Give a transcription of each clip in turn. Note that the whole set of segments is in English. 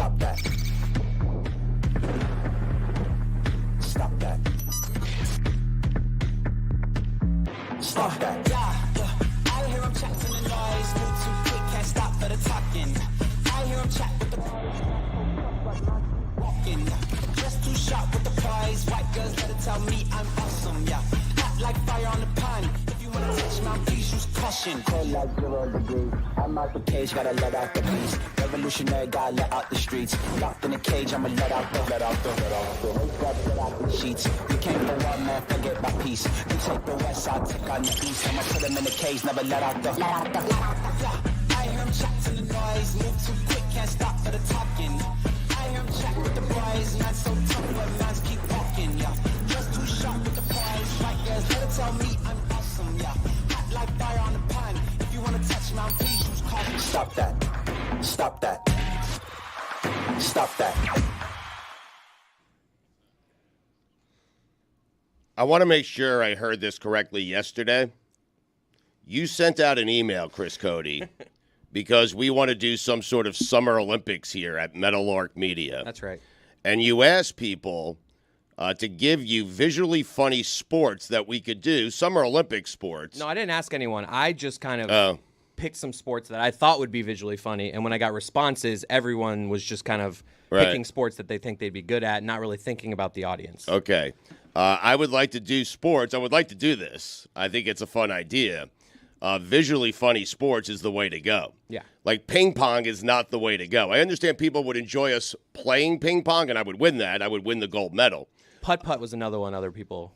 Stop that. Stop that. Stop that. Yeah. I hear him chatting the noise. Move too quick, can't stop for the talking. I hear him chat with the walking. Just too sharp with the prize. White girls better tell me I'm awesome, yeah. Hot like fire on the pan. If you wanna touch my please use caution. Cold like 0 degrees. I'm out the cage, gotta let out the beast. Revolutionary, gotta let out the streets. Locked in a cage, I'ma let out the sheets. You can't go one man, forget my peace. You take the west side, take on the east. I'ma put him in the cage, never let out the. I hear him chat in the noise. Move too quick, can't stop for the talking. I hear him chat with the boys. Not so tough, but lines keep walking, yeah. Just too sharp with the prize. White girls, better tell me I'm awesome, yeah. Hot like fire on the pan. If you wanna touch my please use caution. Stop that. Stop that. Stop that. I want to make sure I heard this correctly yesterday. You sent out an email, Chris Cody, because we want to do some sort of Summer Olympics here at Meadowlark Media. That's right. And you asked people to give you visually funny sports that we could do, Summer Olympic sports. No, I didn't ask anyone. I just kind of picked some sports that I thought would be visually funny. And when I got responses, everyone was just kind of picking sports that they think they'd be good at, not really thinking about the audience. Okay. I would like to do sports. I would like to do this. I think it's a fun idea. Visually funny sports is the way to go. Yeah. Like ping pong is not the way to go. I understand people would enjoy us playing ping pong, and I would win that. I would win the gold medal. Putt-putt was another one other people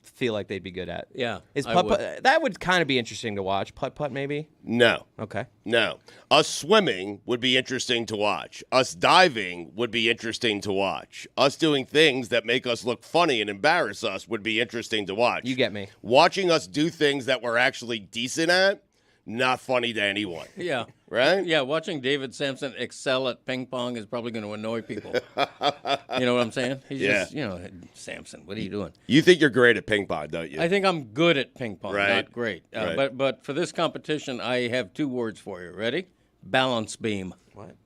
feel like they'd be good at. Yeah. Is putt-putt, that would kind of be interesting to watch. Putt-putt maybe? No. Okay. No. Us swimming would be interesting to watch. Us diving would be interesting to watch. Us doing things that make us look funny and embarrass us would be interesting to watch. You get me. Watching us do things that we're actually decent at, not funny to anyone. Yeah. Right? Yeah, watching David Sampson excel at ping pong is probably going to annoy people. You know what I'm saying? He's just, Sampson, what are you doing? You think you're great at ping pong, don't you? I think I'm good at ping pong, Right. not great. Right. But for this competition, I have 2 words for you. Ready? Balance beam. What?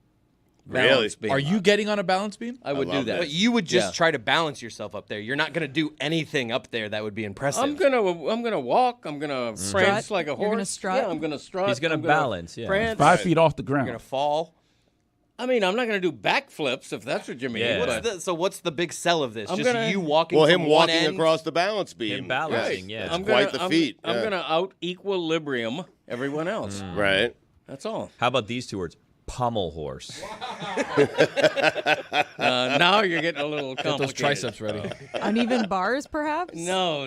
Balance beam. Are you getting on a balance beam? I would do that. But you would just try to balance yourself up there. You're not going to do anything up there that would be impressive. I'm gonna walk. I'm gonna prance like a horse. You're gonna strut? Yeah, I'm gonna strut. He's gonna balance, yeah. Prance. 5 feet off the ground. You're going to fall. I mean, I'm not gonna do backflips if that's what you mean. Yeah. but What's the big sell of this? I'm Just gonna- you walking well, from him one walking end? across the balance beam. Him balancing, yeah. It's quite the feat. I'm yeah. gonna out equilibrium everyone else. Right. That's all. How about these 2 words? Pommel horse. Now you're getting a little Get complicated. those triceps ready. Uneven bars, perhaps? No.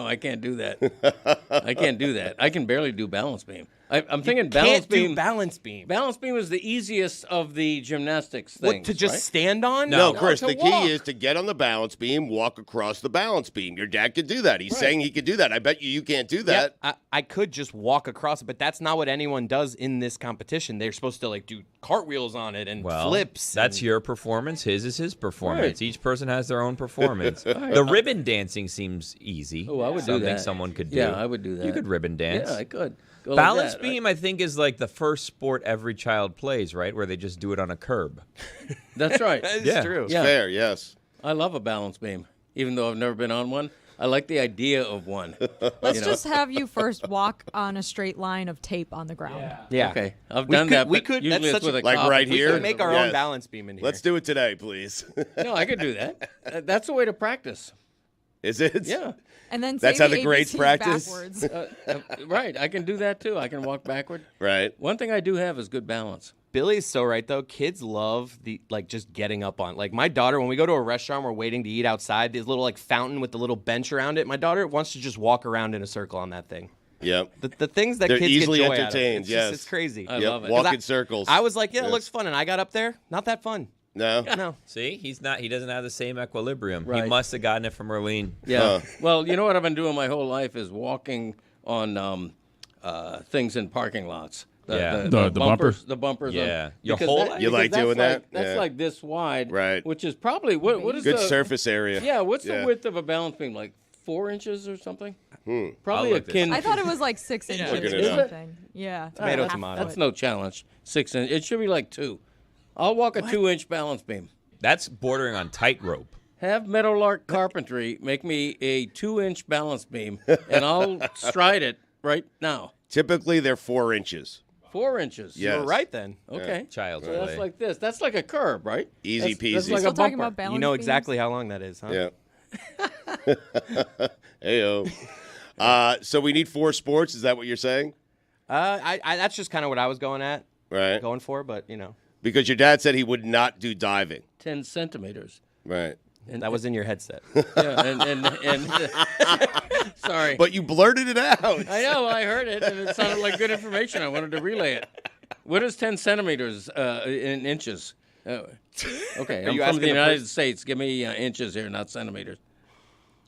I can't do that. I can't do that. I can barely do balance beam. I'm thinking balance Can't beam. do balance beam. Balance beam is the easiest of the gymnastics What, things. to just right? stand on? No, Chris, to the walk. key is to get on the balance beam, walk across the balance beam. Your dad could do that. He's saying he could do that. I bet you can't do that. I could just walk across it, but that's not what anyone does in this competition. They're supposed to like do cartwheels on it and flips. That's and... your performance. His is his performance. Right. Each person has their own performance. The ribbon dancing seems easy. Oh, I would do Something that. someone could do. Yeah, I would do that. You could ribbon dance. Yeah, I could. Go Balance like that, beam, I think, is like the first sport every child plays, right? Where they just do it on a curb. Right? That's right. It's Yeah. true. Yeah. Fair, yes. I love a balance beam, even though I've never been on one. I like the idea of one. Let's just have you first walk on a straight line of tape on the ground. Yeah. Okay, I've We done could- that. we but could- Usually that's it's such with a- a Like cop. right We here? could make our Yes. own balance beam in here. Let's do it today, please. No, I could do that. That's the way to practice. Is it? Yeah. And then That's say how the greats ABCs practice? backwards. Right. I can do that too. I can walk backward. Right. One thing I do have is good balance. Billy's so right though. Kids love the just getting up on. Like my daughter, when we go to a restaurant, we're waiting to eat outside. This little fountain with the little bench around it. My daughter wants to just walk around in a circle on that thing. Yep. The things that They're kids easily get joy entertained, out of. It's yes. it's crazy. I Yep. love it. Walk 'Cause in circles. I was like, yeah, it Yes. looks fun, and I got up there, not that fun. No. No. See, he doesn't have the same equilibrium. Right. He must have gotten it from Merlene. Yeah. Well, you know what I've been doing my whole life is walking on things in parking lots. The bumpers. The bumpers. Yeah. Your because whole that- life? You like because doing that's that? That's Yeah. like this wide. Right. Which is probably what is Good the surface area. Yeah. What's Yeah. the width of a balance beam? Like 4 inches or something? I'll Probably look this akin. I thought it was like 6 inches Looking or it up. something. Yeah. Tomato, half tomato. foot. That's no challenge. 6 inches. It should be like 2. I'll walk a 2-inch balance beam. That's bordering on tightrope. Have Meadowlark Carpentry make me a 2-inch balance beam, and I'll stride it right now. Typically, they're 4 inches. 4 inches. Yes. You're right then. Okay. Child's So play. that's like this. That's like a curb, right? Easy peasy. That's like Still a talking bumper. about balance You know beams? exactly how long that is, huh? Yeah. Heyo. So we need 4 sports. Is that what you're saying? I that's just kind of what I was going for, but Because your dad said he would not do diving. 10 centimeters. Right. And that was in your headset. Yeah, and sorry. But you blurted it out. I know, I heard it, and it sounded like good information. I wanted to relay it. What is 10 centimeters in inches? Okay, I'm you from asking the the United States. Give me inches here, not centimeters.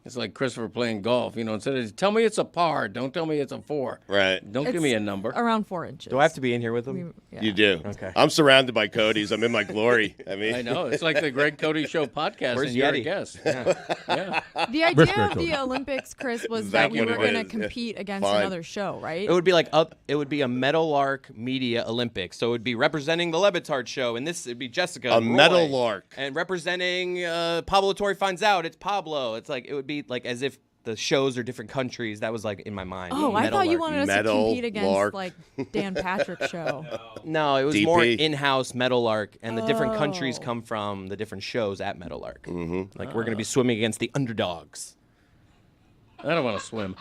It's like Christopher playing golf. Instead of tell me it's a par, don't tell me it's a 4. Right. Don't give me a number. Around 4 inches. Do I have to be in here with them? Yeah. You do. Okay. I'm surrounded by Cody's. I'm in my glory. I mean, I know. It's like the Greg Cody Show podcast, Where's and you're a Yeti? guest. Yeah. The idea of the Olympics, Chris, was that Exactly we what were it going to is. compete against Fine. another show, right? It would be a Meadowlark Media Olympics. So it would be representing the Le Batard Show, and this would be Jessica. A and Roy. Meadowlark. And representing Pablo Torre finds out it's Pablo. It's like it would be like as if the shows are different countries. That was like in my mind. Oh, I thought you Meadowlark. wanted us to compete Meadowlark. against like Dan Patrick's show. No, it was DP. more in-house Meadowlark, and the different countries come from the different shows at Meadowlark. Mm-hmm. Like we're going to be swimming against the underdogs. I don't want to swim.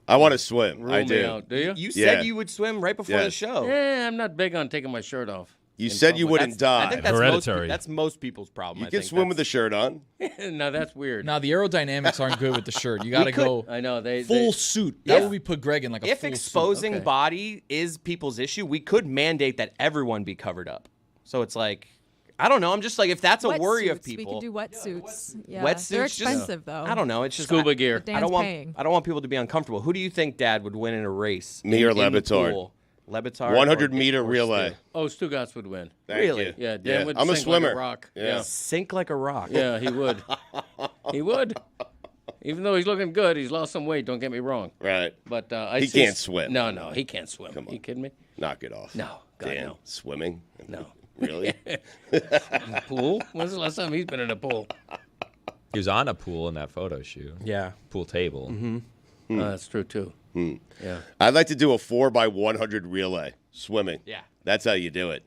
I want to swim. Rule I me do. out. Do you? You Yeah. said you would swim right before the Yes. show. Yeah, I'm not big on taking my shirt off. You said you wouldn't I die. think that's Hereditary. that's most people's problem. You I can think. swim with the shirt on. No, that's weird. Now the aerodynamics aren't good with the shirt. You got to go I know they full they- suit. That would be put Greg in like a If full exposing Okay. body is people's issue, we could mandate that everyone be covered up. So it's like, I don't know. I'm just like, if that's a worry of Wetsuits. We people, could do wetsuits. Yeah, wetsuits they're just- expensive though. I don't know. It's just Scuba gear. Dan's I don't want. paying. I don't want people to be uncomfortable. Who do you think, Dad, would win in a race? Me or in the Lebitard? pool? Lebitard. 100-meter or relay. Stu? Oh, Stugotz would win. Thank Really? you. Yeah, Dan would I'm a sink swimmer. like a rock. Yeah. Sink like a rock. Yeah, he would. He would. Even though he's looking good, he's lost some weight. Don't get me wrong. Right. But I He see can't swim. No, he can't swim. Come on. You kidding me? Knock it off. No, God, Dan, no. swimming? No. Really? Pool? When's the last time he's been in a pool? He was on a pool in that photo shoot. Yeah. Pool table. Mm-hmm. That's true too. Yeah. I'd like to do a 4x100 relay swimming. Yeah. That's how you do it.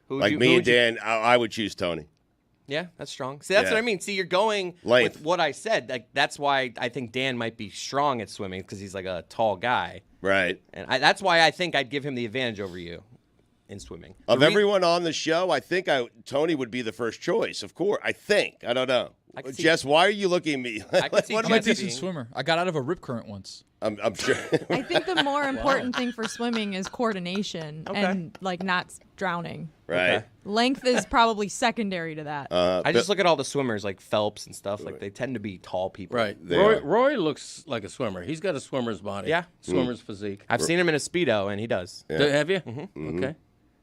Who would Like you- me who and would you- Dan, I would choose Tony. Yeah, that's strong. See, that's Yeah. what I mean. See, you're going Length. with what I said. Like that's why I think Dan might be strong at swimming because he's like a tall guy, Right. and that's why I think I'd give him the advantage over you in swimming. Of The re- everyone on the show, I think Tony would be the first choice. Of course. I think. I don't know. I can see- Jess, why are you looking at me? I can see What am I'm a I Jess decent being- swimmer. I got out of a rip current once. I'm sure. I think the more important thing for swimming is coordination and like not drowning. Right. Okay. Length is probably secondary to that. I just look at all the swimmers like Phelps and stuff. Like they tend to be tall people. Right. They Roy, are. Roy looks like a swimmer. He's got a swimmer's body. Yeah. Swimmer's physique. I've seen him in a speedo, and he does. Have you? Mm-hmm. Okay.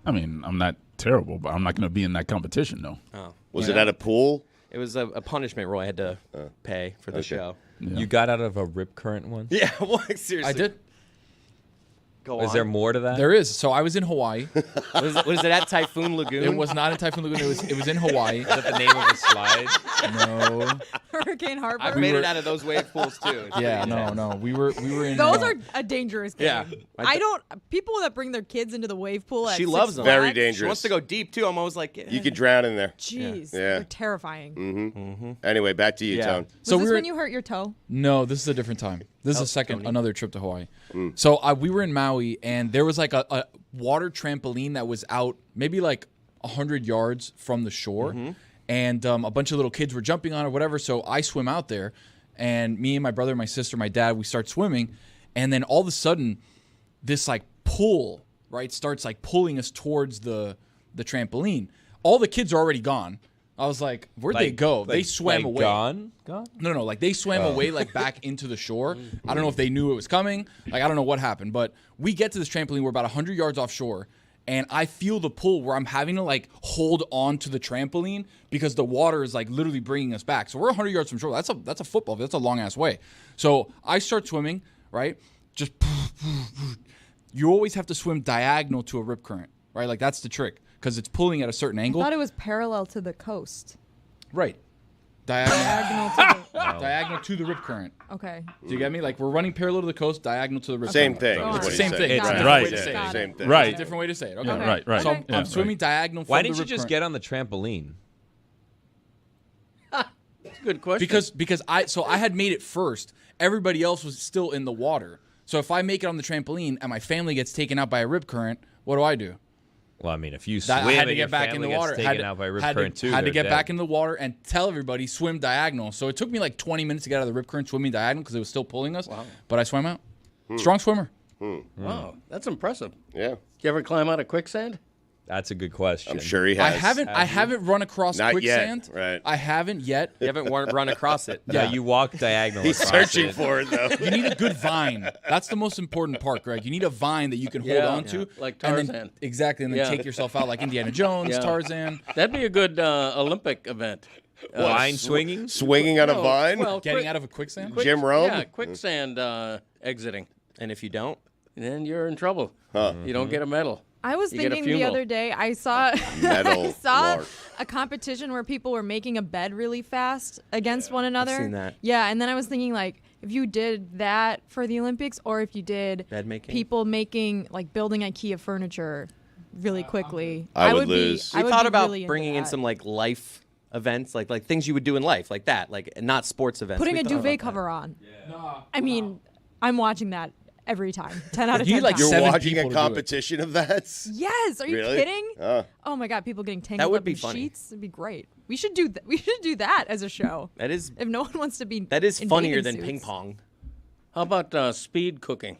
I mean, I'm not terrible, but I'm not going to be in that competition, though. Was it at a pool? It was a punishment Roy had to pay for the show. You got out of a rip current once? Yeah, well, seriously. I did. Go on. Is there more to that? There is. So I was in Hawaii. What is it at Typhoon Lagoon? It was not in Typhoon Lagoon. It was in Hawaii. Is that the name of a slide? No. Hurricane Harbor. I've made it out of those wave pools too. It's Yeah, pretty intense. no. We were in. Those are a dangerous game. Yeah. I don't. People that bring their kids into the wave pool. At She Six loves them. Very Flags, dangerous. She wants to go deep too. I'm always like, You could drown in there. Jeez, Yeah. they're terrifying. Anyway, back to you, Yeah. Tone. Was So this we were when you hurt your toe? No, this is a different time. This is another trip to Hawaii. So we were in Maui, and there was like a water trampoline that was out maybe like 100 yards from the shore, and a bunch of little kids were jumping on it or whatever. So I swim out there, and me and my brother, my sister, my dad, we start swimming, and then all of a sudden, this like pull, right, starts like pulling us towards the trampoline. All the kids are already gone. I was like, where'd they go? They swam away. Gone? No, like they swam away, like back into the shore. I don't know if they knew it was coming. Like I don't know what happened, but we get to this trampoline. We're about 100 yards offshore, and I feel the pull where I'm having to like hold on to the trampoline because the water is like literally bringing us back. So we're 100 yards from shore. That's a football. That's a long ass way. So I start swimming, right? Just you always have to swim diagonal to a rip current, right? Like that's the trick. because it's pulling at a certain I angle. thought it was parallel to the coast. Right. Diagonal to the rip current. Okay. Do you get me? Like we're running parallel to the coast, diagonal to the rip Same current. thing. Go on. is what he's Same saying. thing. It's a different right. way to say it. Same thing. Right. It's a different way to say it. Okay. Yeah, right, right. So Okay. I'm swimming diagonal from Why the didn't you rip just current. get on the trampoline? That's a good question. Because I had made it first. Everybody else was still in the water. So if I make it on the trampoline and my family gets taken out by a rip current, what do I do? Well, I mean, if you That swim I had to and your get back in family the gets water. taken out by rip current too, had to they're get dead. back in the water and tell everybody swim diagonal. So it took me like 20 minutes to get out of the rip current swimming diagonal because it was still pulling us. Wow. But I swam out. Strong swimmer. Wow, that's impressive. Yeah. Did you ever climb out of quicksand? That's a good question. I'm sure he has. I haven't run across Not yet, quicksand. right. I haven't yet. You haven't run across it. Yeah, you walk diagonal. He's across searching it. for it, though. You need a good vine. That's the most important part, Greg. You need a vine that you can hold Yeah. on to. Yeah. Like and then- Tarzan. exactly, and then Yeah. take yourself out like Indiana Jones, Yeah. Tarzan. That'd be a good Olympic event. Vine swinging? Swinging on a No, vine? well, Getting out of a quicksand? Jim Rome? Yeah, quicksand exiting. And if you don't, Then you're in trouble. You don't get a medal. I was You get a thinking the funeral. other day, I saw Metal I saw lark. a competition where people were making a bed really fast against one another. seen that. Yeah, and then I was thinking like if you did that for the Olympics or if you did Bed making? people making like building IKEA furniture really quickly. I would be lose. I we would thought be about really into bringing in that. some like life events, like things you would do in life, like that, like not sports events. putting We a thought duvet about that. cover on. I mean, I'm watching that every time. 10 out of 10 need, like, times. You're 7 watching people a to do it. competition of that? Yes, are you Really? kidding? Oh. Oh my god, people getting tangled would up be in funny. sheets. It'd be great. We should do that. We should do that as a show. That is If no one wants to be that is in funnier bathing than ping suits. pong. How about speed cooking?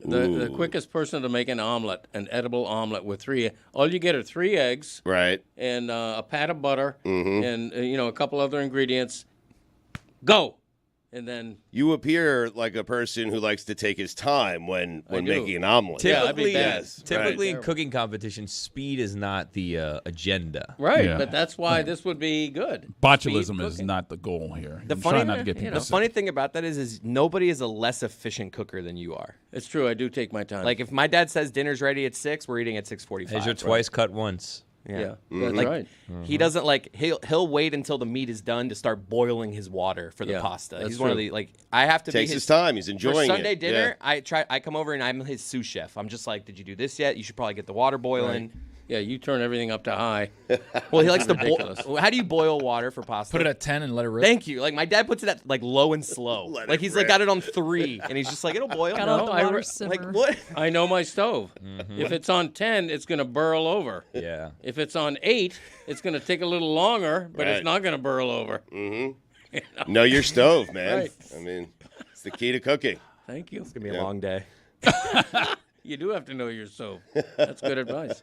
The quickest person to make an omelet, an edible omelet with all you get are 3 eggs Right. and a pat of butter and a couple other ingredients. Go, and then You appear like a person who likes to take his time when do. making an omelet. Yeah, I'd be Typically, bad. typically in Right. cooking competitions, speed is not the agenda. right, Yeah. but that's why this would be good. Botulism Speed is cooking. not the goal here. The I'm funny- trying not to get you people know. The sick. funny thing about that is nobody is a less efficient cooker than you are. It's true. I do take my time. Like if my dad says dinner's ready at 6, we're eating at 6:45. As you're twice cut once. yeah, that's Like, right. He doesn't like he'll wait until the meat is done to start boiling his water for the Yeah, pasta. that's He's one of true. the like I have to Takes be his time. He's for enjoying Sunday it. dinner. I come over and I'm his sous chef. I'm just like, did you do this yet? You should probably get the water boiling. Yeah, you turn everything up to high. Well, he likes to boil. Ridiculous. How do you boil water for pasta? Put it at 10 and let it rip. Thank you. Like my dad puts it at like low and slow. Let Like it he's like rip. got it on 3, and he's just like it'll boil. Gotta No, let the I water re- simmer. Like what? I know my stove. If it's on 10, it's going to burl over. Yeah. If it's on 8, it's going to take a little longer, but Right. it's not going to burl over. Know your stove, man. Right. I mean, it's the key to cooking. Thank you. It's gonna be a long day. You do have to know your stove. That's good advice.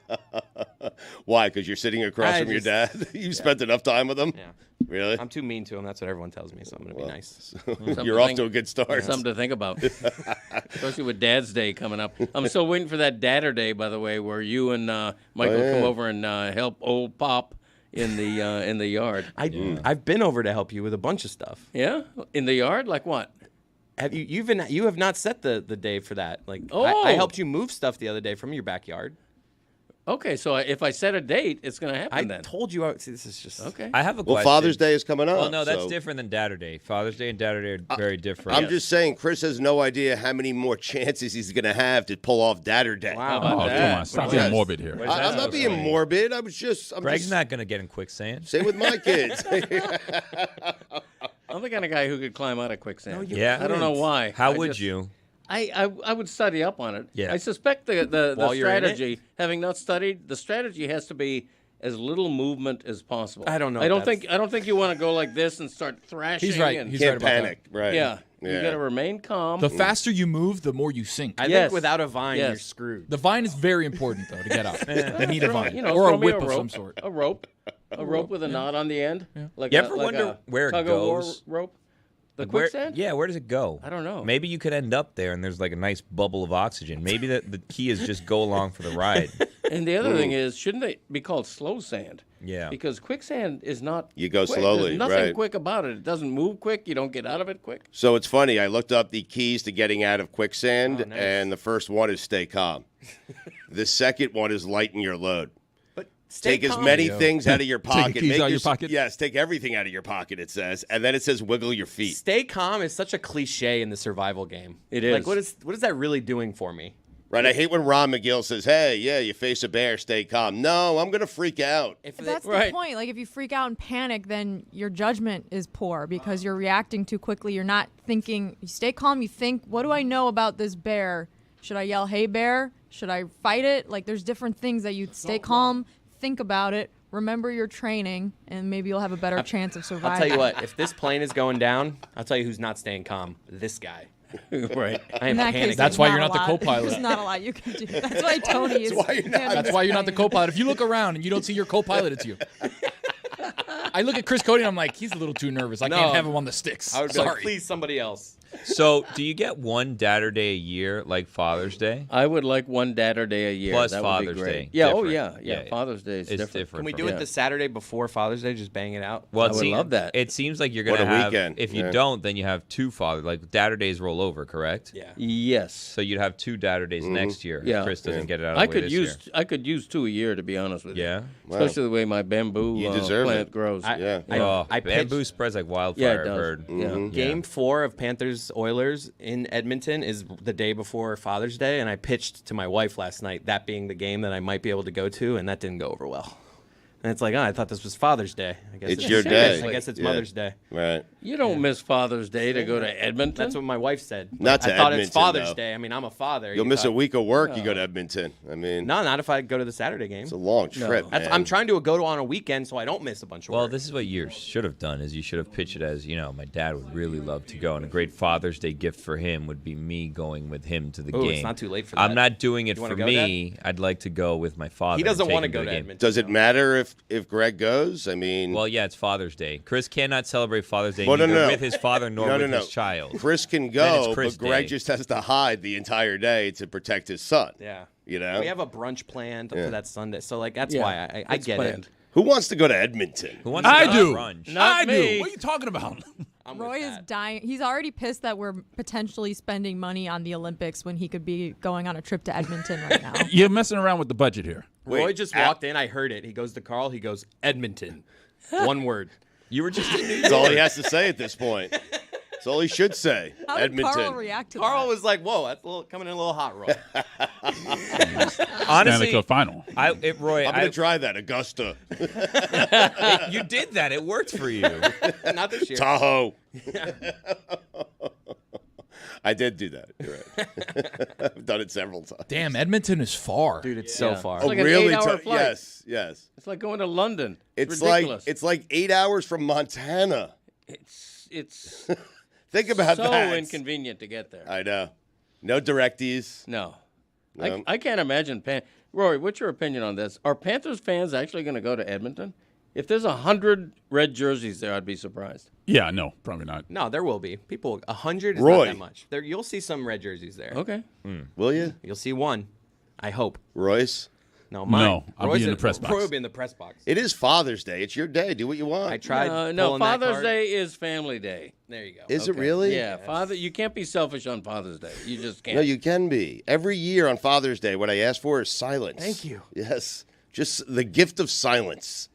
Why? Because you're sitting across I from your just- dad? You spent enough time with him? Yeah. Really? I'm too mean to him. That's what everyone tells me. So I'm gonna be nice. You're off to a good start. Something to think about, especially with Dad's Day coming up. I'm still waiting for that Dadder Day, by the way, where you and Michael come over and help old Pop in the yard. I've been over to help you with a bunch of stuff. Yeah, in the yard, like what? Have you have not set the day for that? Like I Oh. helped you move stuff the other day from your backyard. Okay, so if I set a date, it's going to I happen then. told you. See, this is just Okay. I have a Well, question. Father's Day is coming up. Well, no, that's so different than Dadder Day. Father's Day and Dadder Day are very different. I'm just saying, Chris has no idea how many more chances he's going to have to pull off Dadder Day. Wow. about Oh, that? come on. Stop Yes. being morbid here. Where's I'm that not supposed being to be? morbid. I'm Greg's just not going to get in quicksand. same with my kids. I'm the kind of guy who could climb out of quicksand. Yeah. I don't know why. How I would just- you? I would study up on it. Yeah. I suspect the While you're in it? strategy, having not studied, the strategy has to be as little movement as possible. I don't know I if don't that's- think you want to go like this and start thrashing. He's right. And, He's right Can't about panic. Right. yeah. Yeah. You got to remain calm. that. The faster you move, the more you sink. I Yes. think without a vine, Yes. you're screwed. The vine is very important, though, to get out. They need a vine. You know, or a throw me whip of rope, some sort. A rope with a knot on the end. Like You a, ever like wonder a where it tug-of-war goes? rope. The Like, where- quicksand? Yeah, where does it go? I don't know. Maybe you could end up there and there's like a nice bubble of oxygen. Maybe the key is just go along for the ride. And the other thing is, shouldn't it be called slow sand? Yeah. Because quicksand is not. You go quick. slowly, There's nothing right. quick about it. It doesn't move quick. You don't get out of it quick. So it's funny. I looked up the keys to getting out of quicksand, nice. and the first one is stay calm. The second one is lighten your load. Take as calm. many things out of your pocket. keys Make out of your pocket? Yes, take everything out of your pocket, it says. And then it says wiggle your feet. Stay calm is such a cliche in the survival game. It is. Like, what is that really doing for me? Right, I hate when Ron McGill says, hey, yeah, you face a bear, stay calm. No, I'm going to freak out. That's the point. Like, if you freak out and panic, then your judgment is poor because you're reacting too quickly. You're not thinking. You stay calm. You think, what do I know about this bear? Should I yell, hey, bear? Should I fight it? Like, there's different things that you stay calm, think about it, remember your training, and maybe you'll have a better chance of surviving. I'll tell you what. If this plane is going down, I'll tell you who's not staying calm. This guy. Right. I am In that case, panicking. That's there's why you're not the a lot. co-pilot. There's not a lot you can do. That's why Tony is. That's why you're not the co-pilot. If you look around and you don't see your co-pilot, it's you. I look at Chris Cody and I'm like, he's a little too nervous. I can't have him on the sticks. I would be Sorry. like, please, somebody else. So, do you get one Dadder Day a year, like Father's Day? I would like one Dadder Day a year. Plus that Father's would be great. Day. Yeah. Different. Oh yeah. Yeah. Father's Day is It's different. Can we for do me. it the Saturday before Father's Day? Just bang it out. Well, I would love that. It seems like you're What gonna a have. weekend. If you Yeah. don't, then you have two Father. Like Dadder Days roll over, correct? Yeah. Yes. So you'd have two Dadder Days next year. Yeah. If Chris doesn't get it out of I the way could this use year. I could use 2 a year, to be honest with you. Yeah. Especially the way my bamboo You deserve plant it. grows. Yeah. I Bamboo pitched spreads like wildfire. Yeah, it I've does. heard. Yeah. Game 4 of Panthers Oilers in Edmonton is the day before Father's Day, and I pitched to my wife last night, that being the game that I might be able to go to, and that didn't go over well. And it's like, oh, I thought this was Father's Day. I guess It's your day. I guess it's Yeah. Mother's Day. Right. You don't miss Father's Day to go to Edmonton. That's what my wife said. Not to I thought Edmonton, it's Father's though. Day. I mean, I'm a father. You'll You miss a thought- week of work, you go to Edmonton. I mean, No, not if I go to the Saturday game. it's a long trip, man. I'm trying to go to on a weekend so I don't miss a bunch of Well, work. this is what you should have done: is you should have pitched it as, my dad would really love to go, and a great Father's Day gift for him would be me going with him to the Ooh, game. it's not too late for I'm that. not doing it You wanna for go, me. I'd like to go with my father. He doesn't and take want to him go the to game. Edmonton. Does it matter if Greg goes? I mean, Well, yeah, it's Father's Day. Chris cannot celebrate Father's Day Well, no, neither no. with his father nor No, with no. his child. Chris can Then it's go, Chris but Greg Day. just has to hide the entire day to protect his son. Yeah. You know? We have a brunch planned for that Sunday. So, like, that's Yeah, why I it's get planned. it. Who wants to go to Edmonton? Who wants to I go do. to brunch? Not I me. do. What are you talking about? I'm with Roy is that. dying. He's already pissed that we're potentially spending money on the Olympics when he could be going on a trip to Edmonton right now. You're messing around with the budget here. Roy Wait, just walked in. I heard it. He goes to Carl. He goes, Edmonton. One word. You were just in New That's all he York. has to say at this point. That's all he should say. How did Edmonton. Carl react to Carl that? was like, whoa, that's coming in a little hot, Roy. Stanley Honestly, Cup final. Roy, I'm going to try that. Augusta. you did that. It worked for you. Not this year. Tahoe. I did do that. You're right. I've done it several times. Damn, Edmonton is far. Dude, it's so Yeah. far. It's like an really? 8-hour flight. Yes, yes. It's like going to London. It's ridiculous. like 8 hours from Montana. It's Think about so that. inconvenient to get there. I know. No directees. No. No. I can't imagine. Rory, what's your opinion on this? Are Panthers fans actually going to go to Edmonton? If there's 100 red jerseys there, I'd be surprised. Yeah, no, probably not. No, there will be. People, 100 is Roy. not that much. There, you'll see some red jerseys there. Okay. Will you, You'll see one. I hope. Royce? No, mine. No, I'll be in the press box. Roy will be in the press box. It is Father's Day. It's your day. Do what you want. I tried. No, pulling that Father's card. Day is Family Day. There you go. Is it really? Yeah, Father. You can't be selfish on Father's Day. You just can't. No, you can be. Every year on Father's Day, what I ask for is silence. Thank you. Yes. Just the gift of silence.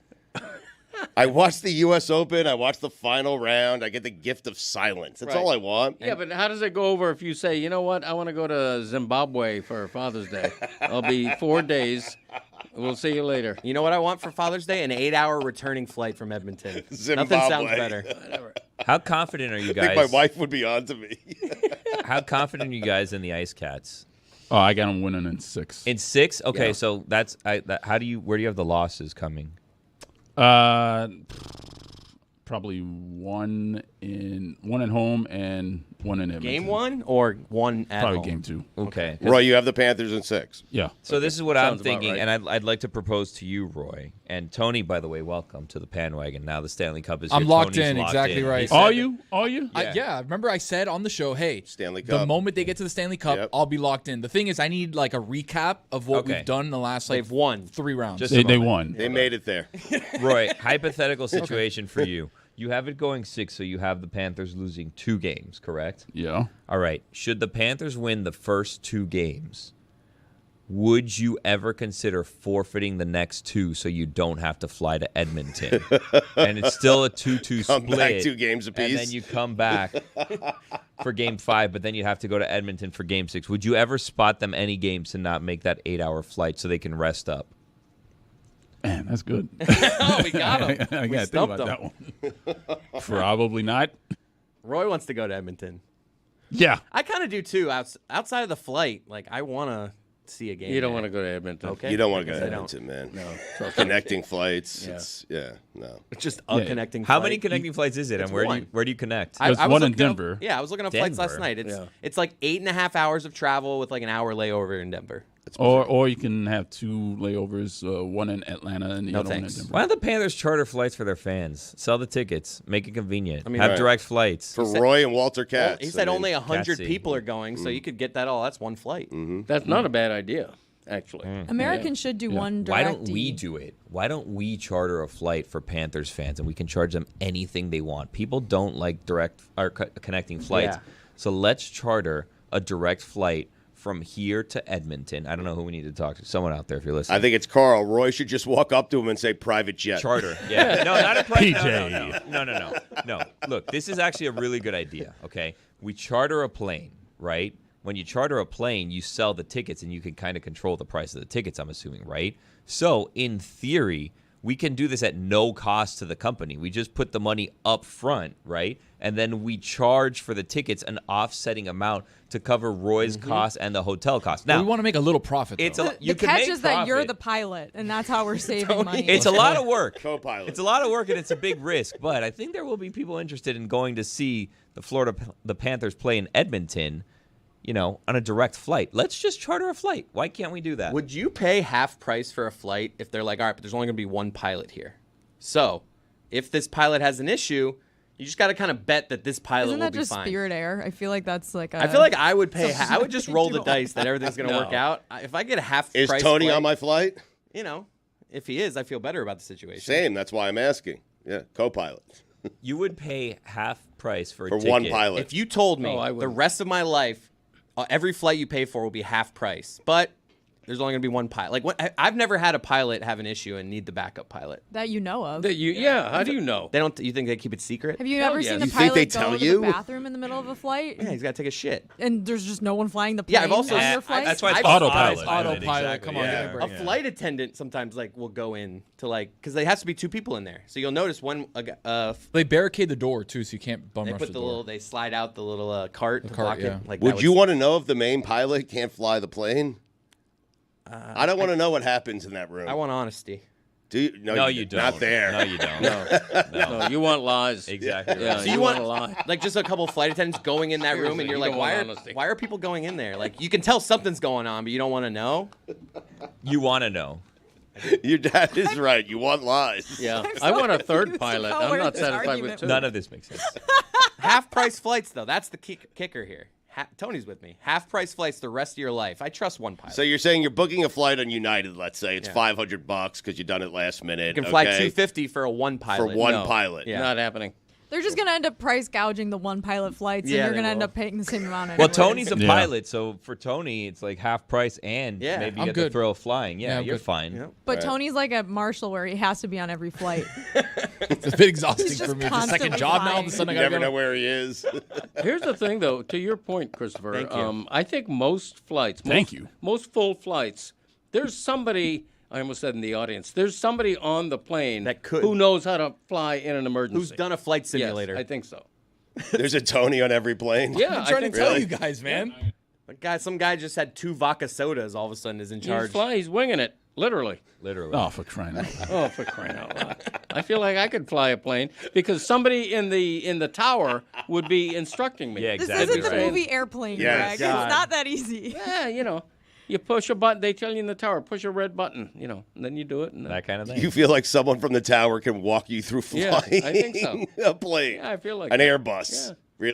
I watched the U.S. Open. I watched the final round. I get the gift of silence. That's Right. all I want. Yeah, but how does it go over if you say, you know what, I want to go to Zimbabwe for Father's Day. I'll be 4 days. We'll see you later. You know what I want for Father's Day? An 8-hour returning flight from Edmonton. Zimbabwe. Nothing sounds better. How confident are you I think guys? my wife would be on to me. How confident are you guys in the Ice Cats? Oh, I got him winning in 6. In 6? Okay, Yeah. so that's where do you have the losses coming? Probably one at home and one in Edmonton. Game 1 or one at Probably home? game 2. Okay. Roy, you have the Panthers in 6. Yeah. So this is what I'm Sounds about thinking, right. and I'd like to propose to you, Roy, and Tony. By the way, welcome to the Panwagon. Now the Stanley Cup is here. I'm locked Tony's in, locked exactly in. right. He said Are that- you? Are you? Yeah, remember I said on the show, hey, Stanley the Cup. moment they get to the Stanley Cup, Yep. I'll be locked in. The thing is, I need like a recap of what Okay. we've done in the last like They've won. 3 rounds. Just They won. They made it there. Roy, hypothetical situation for you. You have it going 6, so you have the Panthers losing 2 games, correct? Yeah. All right. Should the Panthers win the first 2 games, would you ever consider forfeiting the next 2 so you don't have to fly to Edmonton? And it's still a 2-2 Come split. back 2 games apiece. And then you come back for Game 5, but then you have to go to Edmonton for Game 6. Would you ever spot them any games to not make that 8-hour flight so they can rest up? Man, that's good. Oh, we got him. I We got to think stumped about him. that one. Probably not. Roy wants to go to Edmonton. Yeah. I kind of do too. Outside of the flight, like I want to see a game. You don't there. want to go to Edmonton. Okay. You don't want to go I to don't. Edmonton, man. No. Connecting flights. Yeah. No. It's just a Yeah. connecting. How flight. many connecting flights is it, and It's where do one. you connect? I There's was one in looking up- Denver. Yeah, I was looking at flights last Denver. night. Yeah. It's like 8.5 hours of travel with like an hour layover in Denver. Or you can have 2 layovers, one in Atlanta and the No other one in thanks. Denver. Why don't the Panthers charter flights for their fans? Sell the tickets, make it convenient, mean, have Right. direct flights. For Roy and Walter Well, Katz. he said I mean, only 100 Katzy. people are going, so you could get that all. That's one flight. That's not a bad idea, actually. Americans should do one Why direct. don't we do it? Why don't we charter a flight for Panthers fans and we can charge them anything they want? People don't like direct or connecting flights. Yeah. So let's charter a direct flight from here to Edmonton. I don't know who we need to talk to. Someone out there if you're listening. I think it's Carl. Roy should just walk up to him and say private jet. Charter. Yeah. No, not a private. PJ. No. Look, this is actually a really good idea, okay? We charter a plane, right? When you charter a plane, you sell the tickets and you can kind of control the price of the tickets, I'm assuming, right? So, in theory, we can do this at no cost to the company. We just put the money up front, right? And then we charge for the tickets an offsetting amount to cover Roy's costs and the hotel costs. Now, we want to make a little profit. it's though. a you The can catch make is that you're profit. the pilot, and that's how we're saving money. It's a lot of work. Co-pilot. It's a lot of work and it's a big risk, but I think there will be people interested in going to see the Panthers play in Edmonton, on a direct flight. Let's just charter a flight. Why can't we do that? Would you pay half price for a flight if they're like, all right, but there's only going to be one pilot here? So, if this pilot has an issue, you just got to kind of bet that this pilot Isn't will that be just fine. Spirit Air? I feel like that's like a. I feel like I would pay. I would just roll the do. dice that everything's going to work out. If I get a half Is price Tony flight, on my flight? if he is, I feel better about the situation. Same. That's why I'm asking. Yeah, co-pilot. You would pay half price for a For ticket. one pilot. If you told me Oh, I the wouldn't. rest of my life, every flight you pay for will be half price, but there's only going to be one pilot. I've never had a pilot have an issue and need the backup pilot. that you know of. How do you know? They don't. You think they keep it secret? Have you Hell ever yes. seen a You think they pilot go tell to you? the bathroom in the middle of a flight? Yeah, he's got to take a shit. And there's just no one flying the plane Yeah, I've also- on I- your flight? That's why it's I've- called Autopilot. Autopilot. Exactly, Come on, yeah. give me a A break. flight attendant sometimes will go in to because there has to be 2 people in there. So you'll notice when They barricade the door too, so you can't bum they rush put the the door. little they slide out the little cart to cart, block yeah. it. Like Would you want to know if the main pilot can't fly the plane? I don't want to know what happens in that room. I want honesty. Do you? No, you don't. Not there. No, you don't. No, you want lies. Exactly. Yeah, right. So you want a lie? Like just a couple of flight attendants going in that room, and you're You like, don't want why honesty. are people going in there? Like you can tell something's going on, but you don't want to know. You want to know. Your dad is right. You want lies. Yeah, I'm I so want a confused third about pilot. where I'm not this satisfied argument with 2. None of this makes sense. Half price flights though. That's the kicker here. Tony's with me. Half price flights the rest of your life. I trust one pilot. So you're saying you're booking a flight on United, let's say. It's Yeah. $500 because you done it last minute. you can fly okay? $250 for a one pilot. For one No. pilot. Yeah. Not happening. They're just going to end up price gouging the one pilot flights, Yeah, and you're they going to end will. up paying the same amount. Well, anyways. Tony's a Yeah. pilot, so for Tony, it's like half price and Yeah. maybe you I'm get the good. thrill of flying. Yeah, Yeah, I'm you're good. fine. Yep. But Right. Tony's like a marshal where he has to be on every flight. It's a bit exhausting He's for just me. It's a second constantly job now. All of flying. a sudden, I You gotta never go. know where he is. Here's the thing, though. To your point, Christopher, Thank you. I think most flights, Thank you. most full flights, there's somebody. I almost said in the audience. There's somebody on the plane That could- who knows how to fly in an emergency. Who's done a flight Yes, simulator? I think so. There's a Tony on every plane. Yeah, I'm I trying to think tell so. you guys, man. Some guy just had 2 vodka sodas. All of a sudden, is in charge. He's winging it, literally. Literally. Oh, for crying out loud. Oh, for crying out loud! I feel like I could fly a plane because somebody in the tower would be instructing me. Yeah, This exactly. isn't the right. movie Airplane, Yes. Greg. God. It's not that easy. Yeah, you push a button. They tell you in the tower, push a red button. And then you do it. And then, That kind of thing. You feel like someone from the tower can walk you through flying Yeah, I think so. a plane, yeah, I feel like an that. Airbus. Yeah.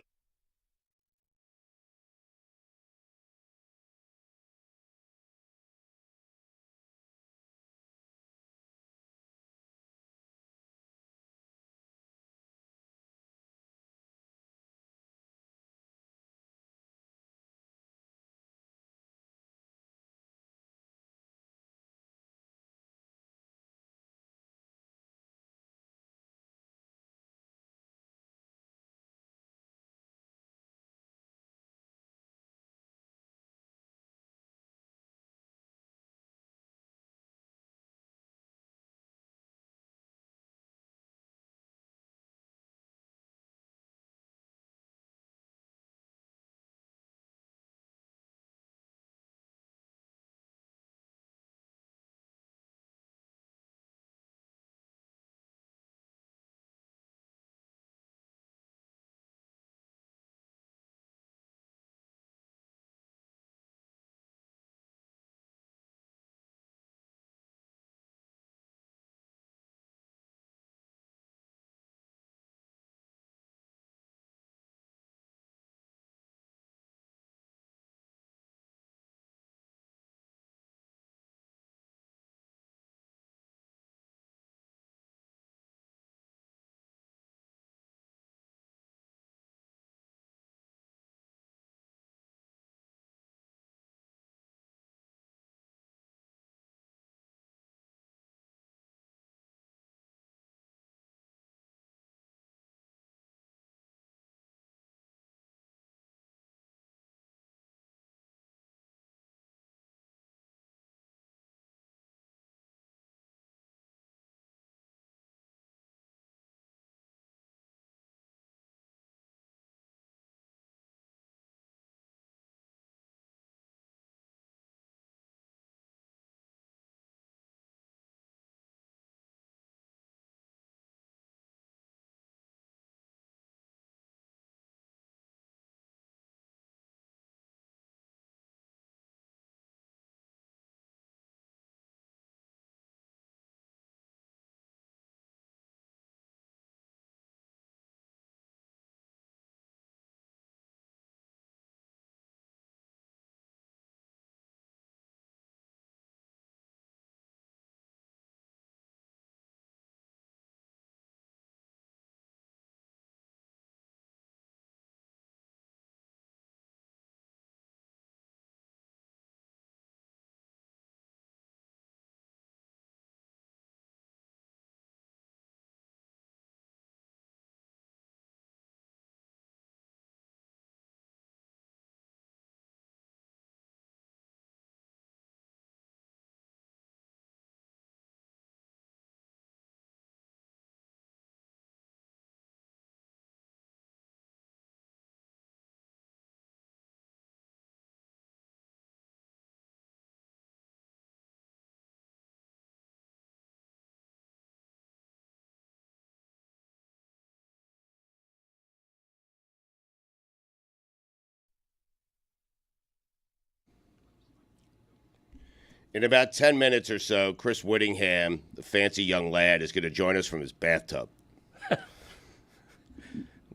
In about 10 minutes or so, Chris Whittingham, the fancy young lad, is going to join us from his bathtub.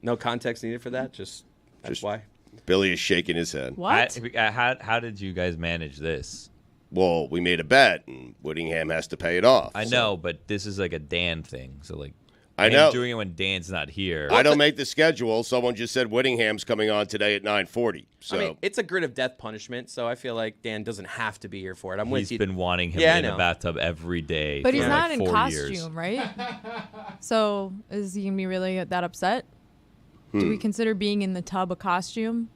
No context needed for that. That's why. Billy is shaking his head. What? How did you guys manage this? Well, we made a bet, and Whittingham has to pay it off. I know, but this is like a Dan thing. So like, I Dan's know. doing it when Dan's not here. I don't make the schedule. Someone just said Whittingham's coming on today at 9:40. So I mean, it's a grid of death punishment, so I feel like Dan doesn't have to be here for it. I'm with He's you. been wanting him Yeah, I in a know. bathtub every day. But for he's like not in 4 costume, years. right? So is he gonna be really that upset? Do we consider being in the tub a costume?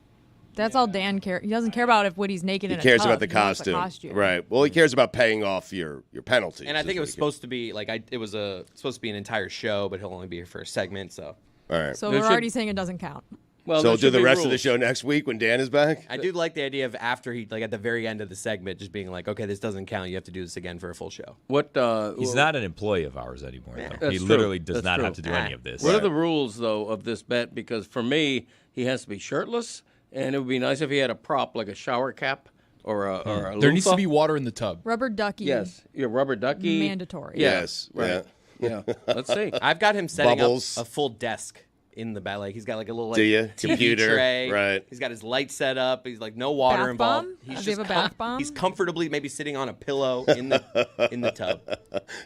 That's all Dan cares. He doesn't care about if Woody's naked he in a cares tub. about the He wants costume. Right. Well, he cares about paying off your penalty. And I think it was supposed to be like it was supposed to be an entire show, but he'll only be here for a segment. So All right. So There we're should- already saying it doesn't count. Well, So there we'll do should the be rest of the rules. show next week when Dan is back? I do like the idea of after he like at the very end of the segment, just being like, okay, this doesn't count. You have to do this again for a full show. What? He's not an employee of ours anymore. Though. That's He true. literally does That's not true. have to do any of this. What are the rules, though, of this bet? Because for me, he has to be shirtless, and it would be nice if he had a prop like a shower cap or a There needs to loofah. be water in the tub. Rubber ducky. Yes, your rubber ducky. Mandatory. Yeah. Yes. Right. Yeah. Yeah. Let's see. I've got him setting Bubbles. up a full desk in the back. Like he's got like a little like Do ya? TV Computer, tray. right. He's got his light set up. He's like no water Bath involved. bomb? He's Does he just have a bath bomb? He's comfortably maybe sitting on a pillow in the tub.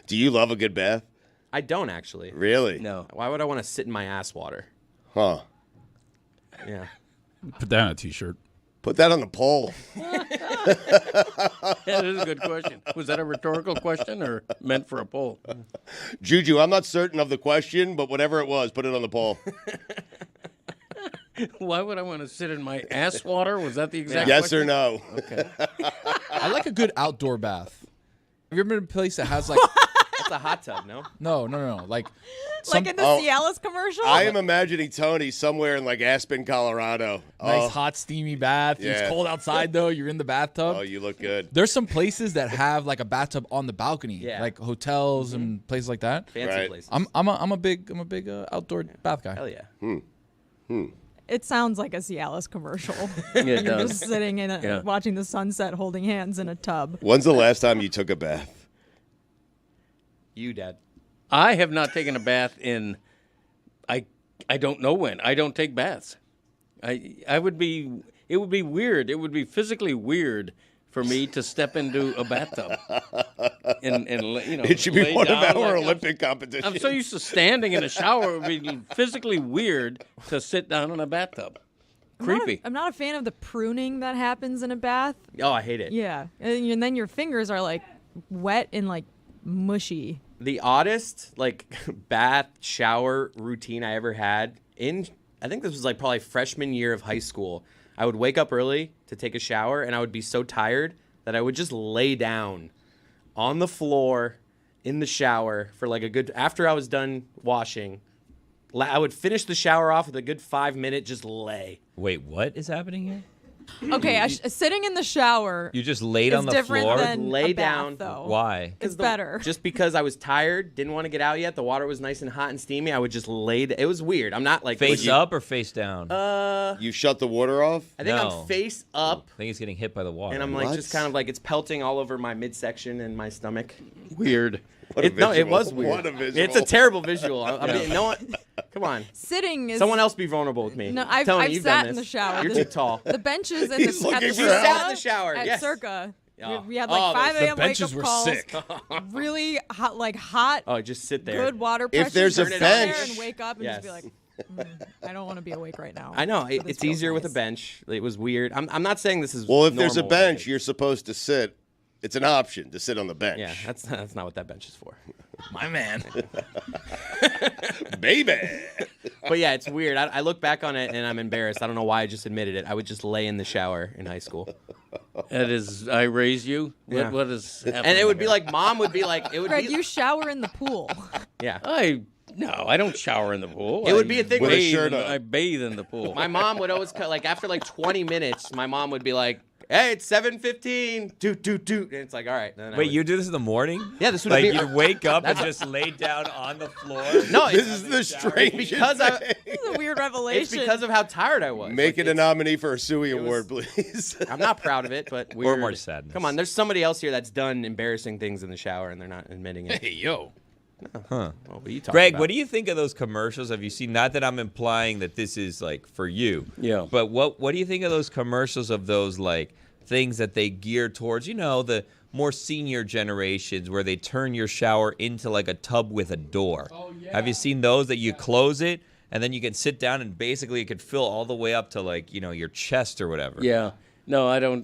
Do you love a good bath? I don't actually. Really? No. Why would I want to sit in my ass water? Huh. Yeah. Put that on a T-shirt. Put that on the poll. Yeah, that is a good question. Was that a rhetorical question or meant for a poll? Juju, I'm not certain of the question, but whatever it was, put it on the poll. Why would I want to sit in my ass water? Was that the exact Yes question? or no? Okay. I like a good outdoor bath. Have you ever been to a place that has like That's a hot tub, no? no, like Like in the Cialis commercial? I am imagining Tony somewhere in like Aspen, Colorado. nice Oh, hot steamy bath. Yeah. It's cold outside though. You're in the bathtub. oh, you look good. There's some places that have like a bathtub on the balcony, Yeah. like hotels and places like that. Fancy Right. places. I'm a big outdoor bath guy. Hell yeah. It sounds like a Cialis commercial. Yeah, it You're does. just sitting in Yeah. watching the sunset, holding hands in a tub. When's the last time you took a bath? You, Dad. I have not taken a bath in I don't know when. I don't take baths. It would be weird. It would be physically weird for me to step into a bathtub and you know It should be lay one of down our like Olympic competitions. I'm so used to standing in a shower. It would be physically weird to sit down in a bathtub. Creepy. I'm not a fan of the pruning that happens in a bath. Oh, I hate it. Yeah. And then your fingers are like wet and like mushy. The oddest like bath shower routine I ever had I think this was like probably freshman year of high school. I would wake up early to take a shower and I would be so tired that I would just lay down on the floor in the shower for like after I was done washing. I would finish the shower off with a good 5-minute just lay. Wait, what is happening here? Okay, sitting in the shower You just laid is on the different floor? than Lay a bath, down. though. Why? It's better. Just because I was tired, didn't want to get out yet. The water was nice and hot and steamy. I would just it was weird. I'm not like Face up or face down? You shut the water off? I think No. I'm face up. I think he's getting hit by the water. And I'm like What? just kind of like it's pelting all over my midsection and my stomach. Weird. What a No, it visual. was weird. What a visual. It's a terrible visual. No one, come on. Sitting is Someone else be vulnerable with me. No, I've Tony, I've you've sat done in this. the shower. You're The- too tall. The benches and He's the, at looking the for You help. sat in the shower. at Yes. Circa. Oh. We had like 5 the a.m. wake benches up were calls. sick. Really hot, Oh, just sit there. good water pressure. there's a sit there bench- and wake up and Yes. just be like, I don't want to be awake right now. I know But this it's feels easier with a nice. bench. It was weird. I'm not saying this is Well, if there's a normal. bench, you're supposed to sit. It's an option to sit on the bench. Yeah, that's not what that bench is for. My man. Baby. But yeah, it's weird. I look back on it and I'm embarrassed. I don't know why I just admitted it. I would just lay in the shower in high school. That is, I raised you. Yeah. What is happening? And it would be here? like, mom would be like, it would Greg, be, you shower in the pool. yeah. No, I don't shower in the pool. It would be a thing With a where shirt on. I bathe in the pool. my mom would always cut, like after like 20 minutes, my mom would be like, hey, it's 7:15. Doot. And it's like, all right. Then Wait, you do this in the morning? Yeah, this would like be. you wake up and just lay down on the floor. No, This is the strangest because thing. This is a weird revelation. it's because of how tired I was. Make it a nominee for a Suey was- Award, please. I'm not proud of it, but weird. Or more sadness. Come on, there's somebody else here that's done embarrassing things in the shower and they're not admitting it. Hey, yo. Well, what are you talking Greg, about? what do you think of those commercials? Have you seen? Not that I'm implying that this is like for you. Yeah. But what do you think of those commercials of those like things that they gear towards? You know, the more senior generations where they turn your shower into like a tub with a door. Oh, yeah. Have you seen those that you close it and then you can sit down and basically it could fill all the way up to like your chest or whatever? Yeah. No, I don't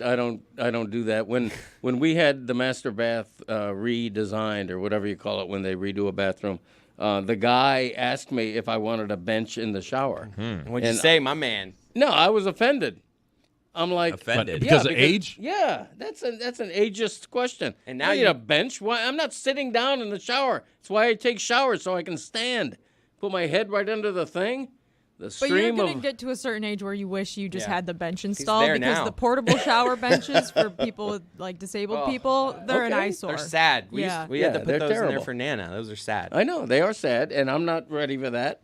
do that. When we had the master bath redesigned or whatever you call it, when they redo a bathroom, the guy asked me if I wanted a bench in the shower. What'd you And- say, my man? No, I was offended. I'm like Offended. Because of age? Yeah, that's an ageist question. And now I need you- a bench. Why? I'm not sitting down in the shower. That's why I take showers so I can stand. Put my head right under the thing. The But you're stream going to of get to a certain age where you wish you just Yeah. had the bench installed there because now. the portable shower benches for people with like disabled people, they're an Okay. eyesore. They're sad. We Yeah. we had to Yeah, put they're those in there terrible. for Nana. Those are sad. I know they are sad, and I'm not ready for that.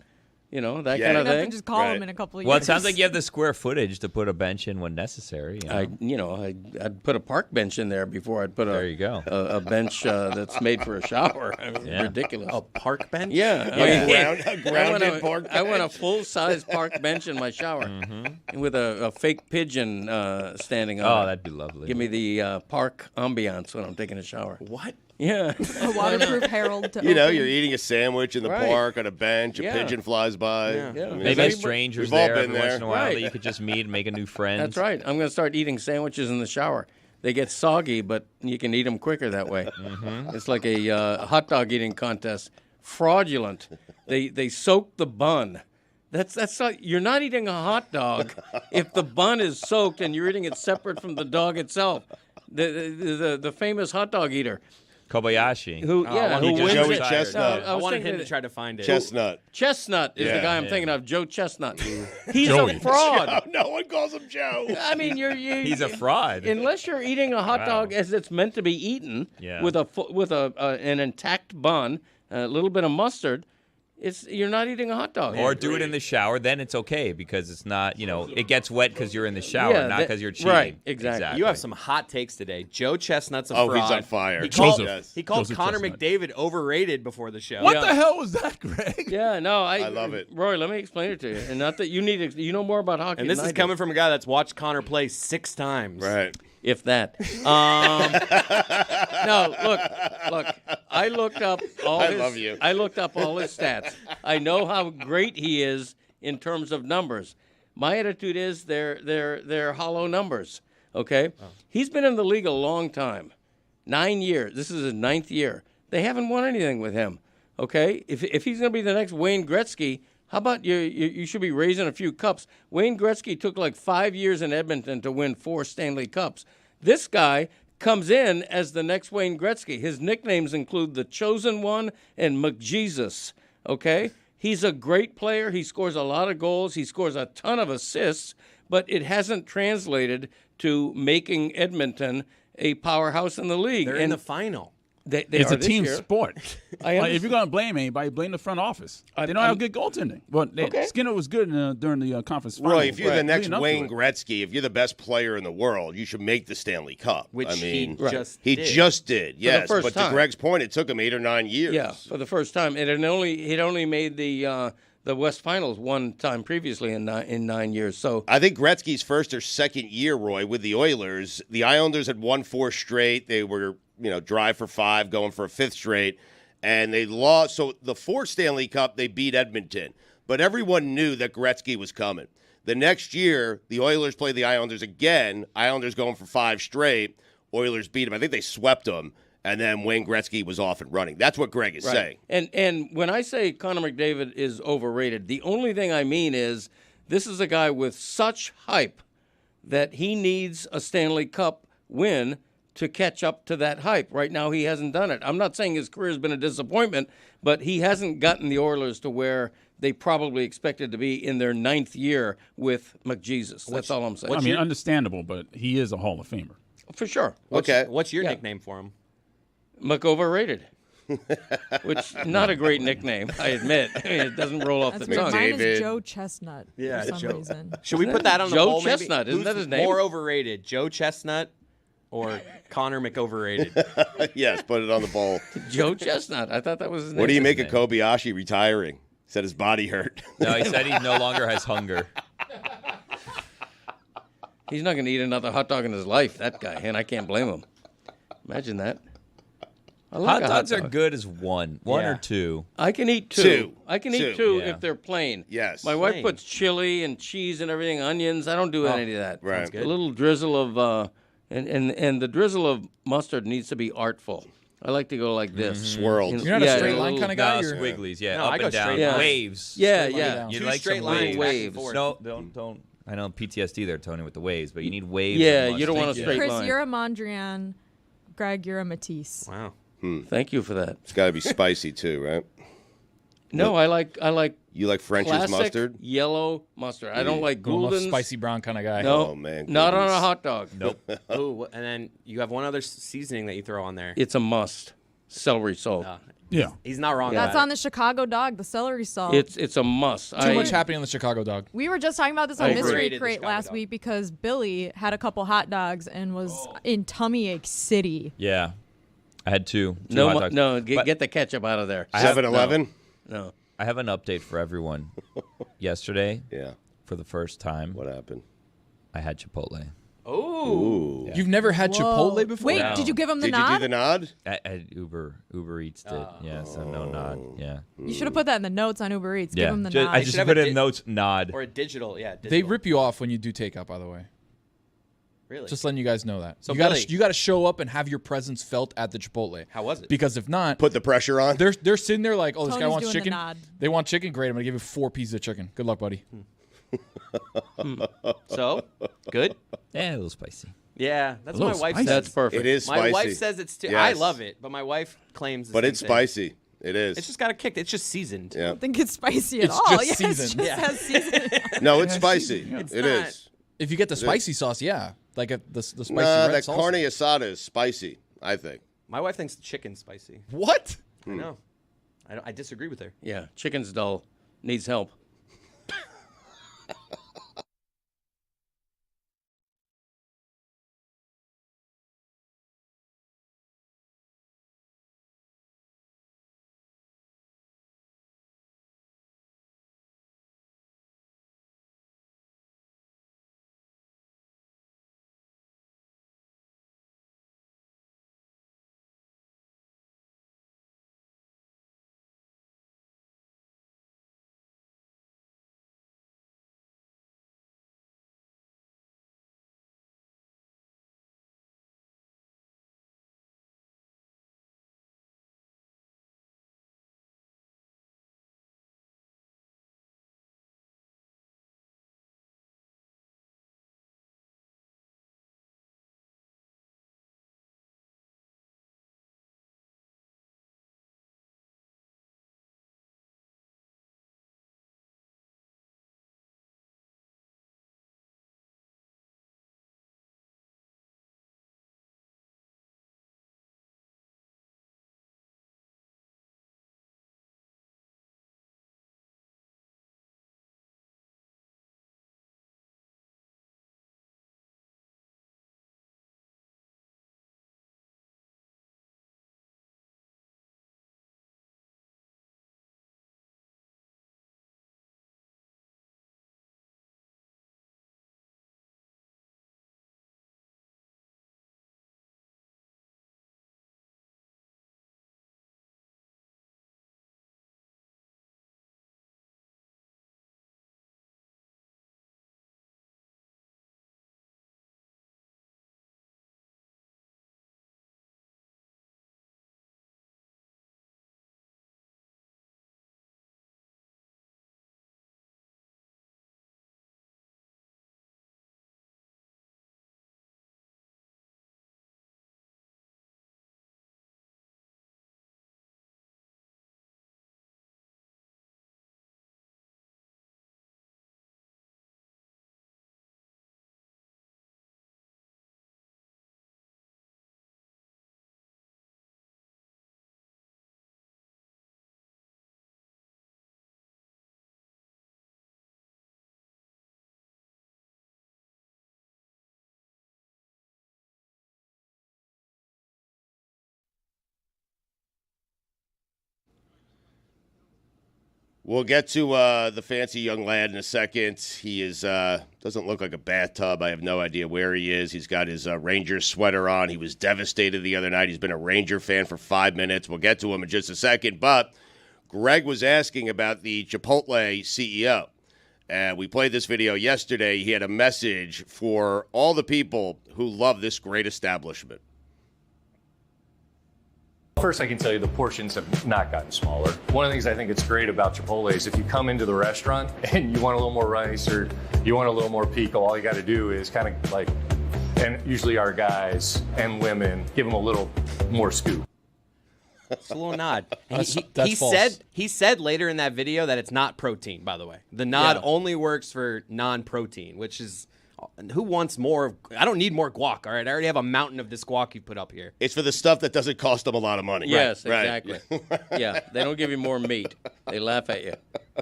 That Yeah. kind of You're gonna have thing. to just call Right. them in a couple of Well, years. it sounds like you have the square footage to put a bench in when necessary. I'd put a park bench in there before I'd put There you go. a bench that's made for a shower. I mean, Yeah. ridiculous. A park bench? Yeah, A grounded park I want a bench. full-size park bench in my shower with a fake pigeon standing on Oh, it. that'd be lovely. Give me the park ambiance when I'm taking a shower. What? Yeah. a waterproof Herald to You're open. eating a sandwich in the Right. park on a bench, a Yeah. pigeon flies by. Yeah. Yeah. I mean, Maybe that's- a stranger's we've all there been every once there. in a while Right. that you could just meet and make a new friend. That's right. I'm going to start eating sandwiches in the shower. They get soggy, but you can eat them quicker that way. It's like a hot dog eating contest. Fraudulent. They soak the bun. That's not, you're not eating a hot dog if the bun is soaked and you're eating it separate from the dog itself. The famous hot dog eater Kobayashi. who wins Joey it. Chestnut. No, I was wanted thinking him to that- try to find it. Chestnut. Chestnut is the Yeah. guy I'm Yeah. thinking of, Joe Chestnut. He's Joey. a fraud. Oh, no one calls him Joe. I mean, He's a fraud. Unless you're eating a hot dog as it's meant to be eaten, Yeah. with an intact bun, a little bit of mustard, you're not eating a hot dog. Or do it in the shower, then it's okay because it's not, it gets wet because you're in the shower, Yeah, not that- because you're cheating. right, exactly. You have some hot takes today. Joe Chestnut's a Oh, fraud. he's on fire. He called, Joseph. he called Joseph Connor Chestnut. McDavid overrated before the show. What Yeah. the hell was that, Greg? Yeah, no, I love it. Roy, let me explain it to you, and not that you know more about hockey. And this than is I do. coming from a guy that's watched Connor play 6 times. Right. If that. No, look. I looked up all I his. love you. I looked up all his stats. I know how great he is in terms of numbers. My attitude is they're hollow numbers. Okay, he's been in the league a long time, 9 years. This is his 9th year. They haven't won anything with him. Okay, if he's going to be the next Wayne Gretzky. How about you should be raising a few cups. Wayne Gretzky took like 5 years in Edmonton to win 4 Stanley Cups. This guy comes in as the next Wayne Gretzky. His nicknames include the Chosen One and McJesus, okay? He's a great player. He scores a lot of goals. He scores a ton of assists, but it hasn't translated to making Edmonton a powerhouse in the league. They're in the final. They It's are a this team year. sport. I Like, if you're going to blame anybody, blame the front office. They don't have good goaltending. Well, Okay. Skinner was good during the conference final. Roy, if you're the next Leading up to Wayne it. Gretzky, if you're the best player in the world, you should make the Stanley Cup. Which I mean, he just he did. just did, yes. first But time. to Greg's point, it took him 8 or 9 years. Yeah, for the first time. And he'd only made the West Finals one time previously in 9 years. So I think Gretzky's first or second year, Roy, with the Oilers, the Islanders had won 4 straight. They were, dry for 5, going for a 5th straight. And they lost. So the 4th Stanley Cup, they beat Edmonton. But everyone knew that Gretzky was coming. The next year, the Oilers played the Islanders again. Islanders going for 5 straight. Oilers beat them. I think they swept them. And then Wayne Gretzky was off and running. That's what Greg is saying. And when I say Connor McDavid is overrated, the only thing I mean is this is a guy with such hype that he needs a Stanley Cup win to catch up to that hype. Right now, he hasn't done it. I'm not saying his career has been a disappointment, but he hasn't gotten the Oilers to where they probably expected to be in their 9th year with McJesus. That's all I'm saying. I mean, understandable, but he is a Hall of Famer. For sure. Okay. What's your Yeah. nickname for him? McOverrated. Which, not a great nickname, I admit. I mean, it doesn't roll off That's the weird. tongue. Mine David. is Joe Chestnut for some reason. Should we put that on the Joe poll? maybe? Chestnut, isn't Who's that his name? more overrated, Joe Chestnut or Connor McOverrated? Yes, put it on the bowl. Joe Chestnut. I thought that was his name. What do you make of Kobayashi retiring? Said his body hurt. No, he said he no longer has hunger. He's not going to eat another hot dog in his life, that guy, and I can't blame him. Imagine that. I like Hot a dogs hot are dog. good as one Yeah. or two. I can eat two. Two. I can eat Two. two Yeah. if they're plain. Yes. My wife Plain. puts chili and cheese and everything, onions. I don't do any of that. Right. good. A little drizzle of, and the drizzle of mustard needs to be artful. I like to go like this. Swirled. You're not a Yeah, straight a line little- kind of guy. No, You're, squigglies, yeah, No, up I go and down, straight line. waves. Yeah, Straight yeah. line You Two like straight some lines, waves. back and Waves. forth. No, don't. I know PTSD there, Tony, with the waves, but you need waves. Yeah, of you don't want a mustard. straight Chris, line. you're a Mondrian. Greg, you're a Matisse. Wow. Thank you for that. It's got to be spicy too, right? No, I like You like French's classic mustard? yellow mustard. I don't like I'm a Gouldens. spicy brown kind of guy. No, Oh, man, not on a Gouldens. hot dog. Nope. Oh, and then you have one other seasoning that you throw on there. It's a must. Celery salt. Yeah. He's not wrong. That's about on the Chicago dog, the celery salt. It's a must. Too much happening on the Chicago dog. We were just talking about this I on agree. Mystery Rated the Crate Chicago last dog. week because Billy had a couple hot dogs and was in tummy ache city. Yeah, I had two No, hot dogs. no, But get the ketchup out of there. I have- 7-Eleven? No. I have an update for everyone. Yesterday, Yeah. for the first time, What happened? I had Chipotle. Ooh. You've never had Chipotle before? Wait, No. did you give him the Did nod? you do the nod? I Uber Eats did. Yeah, so no nod. Yeah. You should have put that in the notes on Uber Eats. Yeah. Give him the Just- nod. I should just have put a it in di- notes. Nod. Or a digital, yeah. Digital. They rip you off when you do takeout, by the way. Really? Just letting you guys know that. So you gotta Billy- you gotta show up and have your presence felt at the Chipotle. How was it? Because if not, Put the pressure on? they're sitting there like, oh, this guy Tony's wants doing the chicken. nod. They want chicken. Great, I'm gonna give you 4 pieces of chicken. Good luck, buddy. So good. Yeah, a little spicy. Yeah, that's A what my little wife spicy. says. That's perfect. It is My spicy. wife says it's too. I Yes. love it, but my wife claims. the But same it's thing. spicy. It is. It's just got a kick. It's just seasoned. yeah. I think it's spicy at It's all. just Yes, seasoned. it just has seasoning. No, it's spicy. It's It not. is. If you get the spicy sauce, yeah, like the spicy Nah, red that salsa. carne asada is spicy, I think. My wife thinks chicken's spicy. What? I know. I disagree with her. Yeah, chicken's dull. Needs help. We'll get to the fancy young lad in a second. He is doesn't look like a bathtub. I have no idea where he is. He's got his Ranger sweater on. He was devastated the other night. He's been a Ranger fan for 5 minutes. We'll get to him in just a second. But Greg was asking about the Chipotle CEO. We played this video yesterday. He had a message for all the people who love this great establishment. First, I can tell you the portions have not gotten smaller. One of the things I think it's great about Chipotle is if you come into the restaurant and you want a little more rice or you want a little more pico, all you got to do is kind of like, and usually our guys and women, give them a little more scoop. It's a little nod. That's false. He said later in that video that it's not protein, by the way. The nod only works for non-protein, which is, who wants more? I don't need more guac, all right? I already have a mountain of this guac you put up here. It's for the stuff that doesn't cost them a lot of money. Yes, Right. exactly. Yeah, they don't give you more meat. They laugh at you.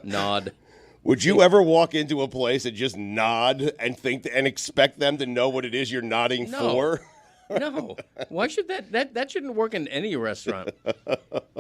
Nod. Would you ever walk into a place and just nod and think and expect them to know what it is you're nodding for? No. Why should that shouldn't work in any restaurant,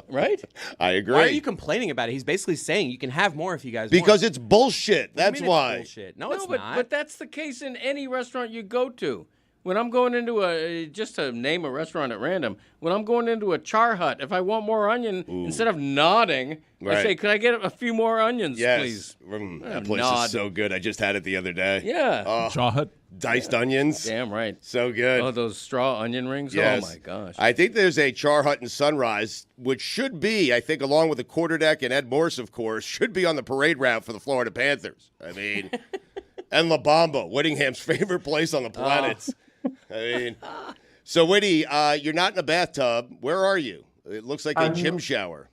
right? I agree. Why are you complaining about it? He's basically saying you can have more if you guys want. Because it's bullshit. That's What do you mean why. it's bullshit? No, it's not. But that's the case in any restaurant you go to. When I'm going into just to name a restaurant at random, when I'm going into a Char Hut, if I want more onion, instead of nodding, Right. I say, could I get a few more onions, please? That place Nod. is so good. I just had it the other day. Yeah. Shahut. Diced onions. Damn right. So good. Oh, those straw onion rings? Yes. Oh, my gosh. I think there's a Char Hut in Sunrise, which should be, I think, along with the Quarterdeck and Ed Morse, of course, should be on the parade route for the Florida Panthers. I mean, and La Bamba, Whittingham's favorite place on the planet. I mean, so Whitty, you're not in a bathtub. Where are you? It looks like a gym shower.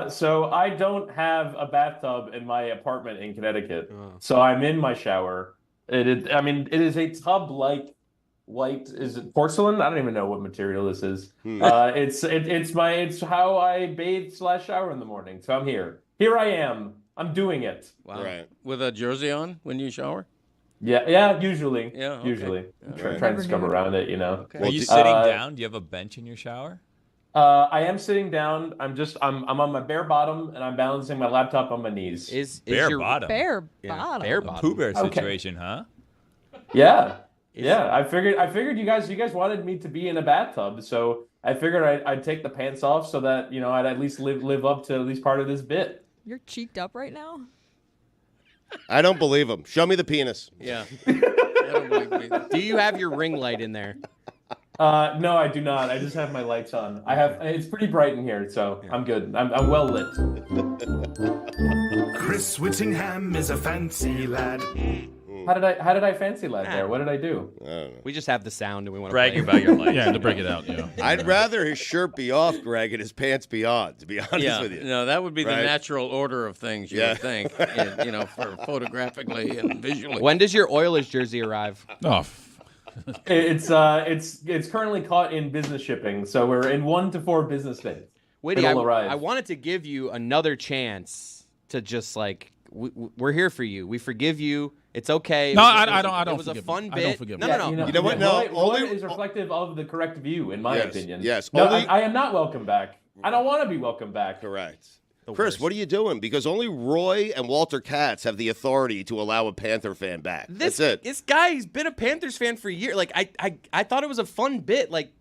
So I don't have a bathtub in my apartment in Connecticut. So I'm in my shower. It is a tub-like white. Is it porcelain? I don't even know what material this is. It's how I bathe / shower in the morning. So I'm here. Here I am. I'm doing it. Wow. Right. With a jersey on when you shower? Yeah. Usually. Yeah, okay. Usually. Right. Trying to scrub around it, you know. Okay. Are you sitting down? Do you have a bench in your shower? I am sitting down. I'm on my bare bottom and I'm balancing my laptop on my knees. Is Bare your bottom. Bare Yeah, bottom. bare A bottom. Pooh Bear Okay. situation, huh? Yeah. I figured you guys wanted me to be in a bathtub, so I figured I'd take the pants off so that, you know, I'd at least live up to at least part of this bit. You're cheeked up right now? I don't believe him. Show me the penis. Yeah. I don't believe me. Do you have your ring light in there? No, I do not. I just have my lights on. It's pretty bright in here, so I'm good. I'm well lit. Chris Whittingham is a fancy lad. How did I fancy lad there? What did I do? We just have the sound and we want to Bragging play. about your life. Yeah, to break it out. Yeah. I'd rather his shirt be off, Greg, and his pants be on, to be honest Yeah, with you. no, that would be Right. the natural order of things, you Yeah. would think, you know, for photographically and visually. When does your Oilers jersey arrive? Oh, It's currently caught in business shipping, so we're in 1 to 4 business days. Whitty, It'll arrive. I wanted to give you another chance to just like we're here for you. We forgive you. It's okay. No, It I don't It was a forgive fun him. bit. I don't forgive no, him. no, no. You know what? No, Roy only- is reflective of the correct view, in my Yes, opinion. yes. No, Only- I am not welcome back. I don't want to be welcome back. Correct. Chris, worst. what are you doing? Because only Roy and Walter Katz have the authority to allow a Panther fan back. That's it. This guy, he's been a Panthers fan for years. Like I thought it was a fun bit. Like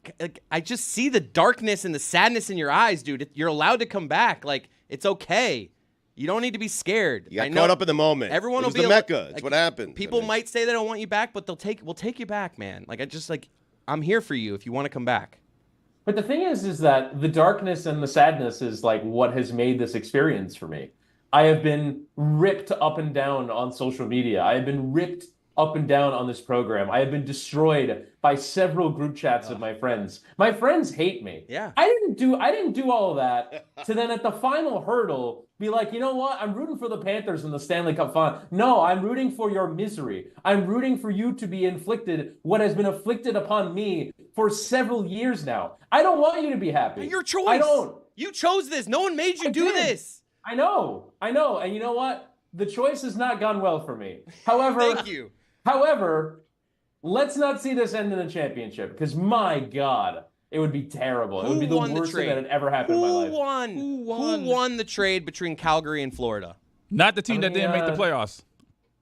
I just see the darkness and the sadness in your eyes, dude. You're allowed to come back. Like it's okay. You don't need to be scared. You got I know caught up in the moment. Everyone it was will be the able- Mecca. It's like, what happened. People I mean, might say they don't want you back, but we'll take you back, man. Like I'm here for you if you want to come back. But the thing is that the darkness and the sadness is like what has made this experience for me. I have been ripped up and down on social media. I have been ripped up and down on this program. I have been destroyed by several group chats of my friends. My friends hate me. Yeah. I didn't do all of that to then at the final hurdle be like, you know what? I'm rooting for the Panthers in the Stanley Cup final. No, I'm rooting for your misery. I'm rooting for you to be inflicted what has been afflicted upon me for several years now. I don't want you to be happy. Your choice. I don't. You chose this. No one made you I do did. this. I know. And you know what? The choice has not gone well for me. However, Thank you. However, let's not see this end in a championship because my God, it would be terrible. It Who would be the won the worst thing trade? that had ever happened in my life. Who won the trade between Calgary and Florida? Not the team that didn't make the playoffs.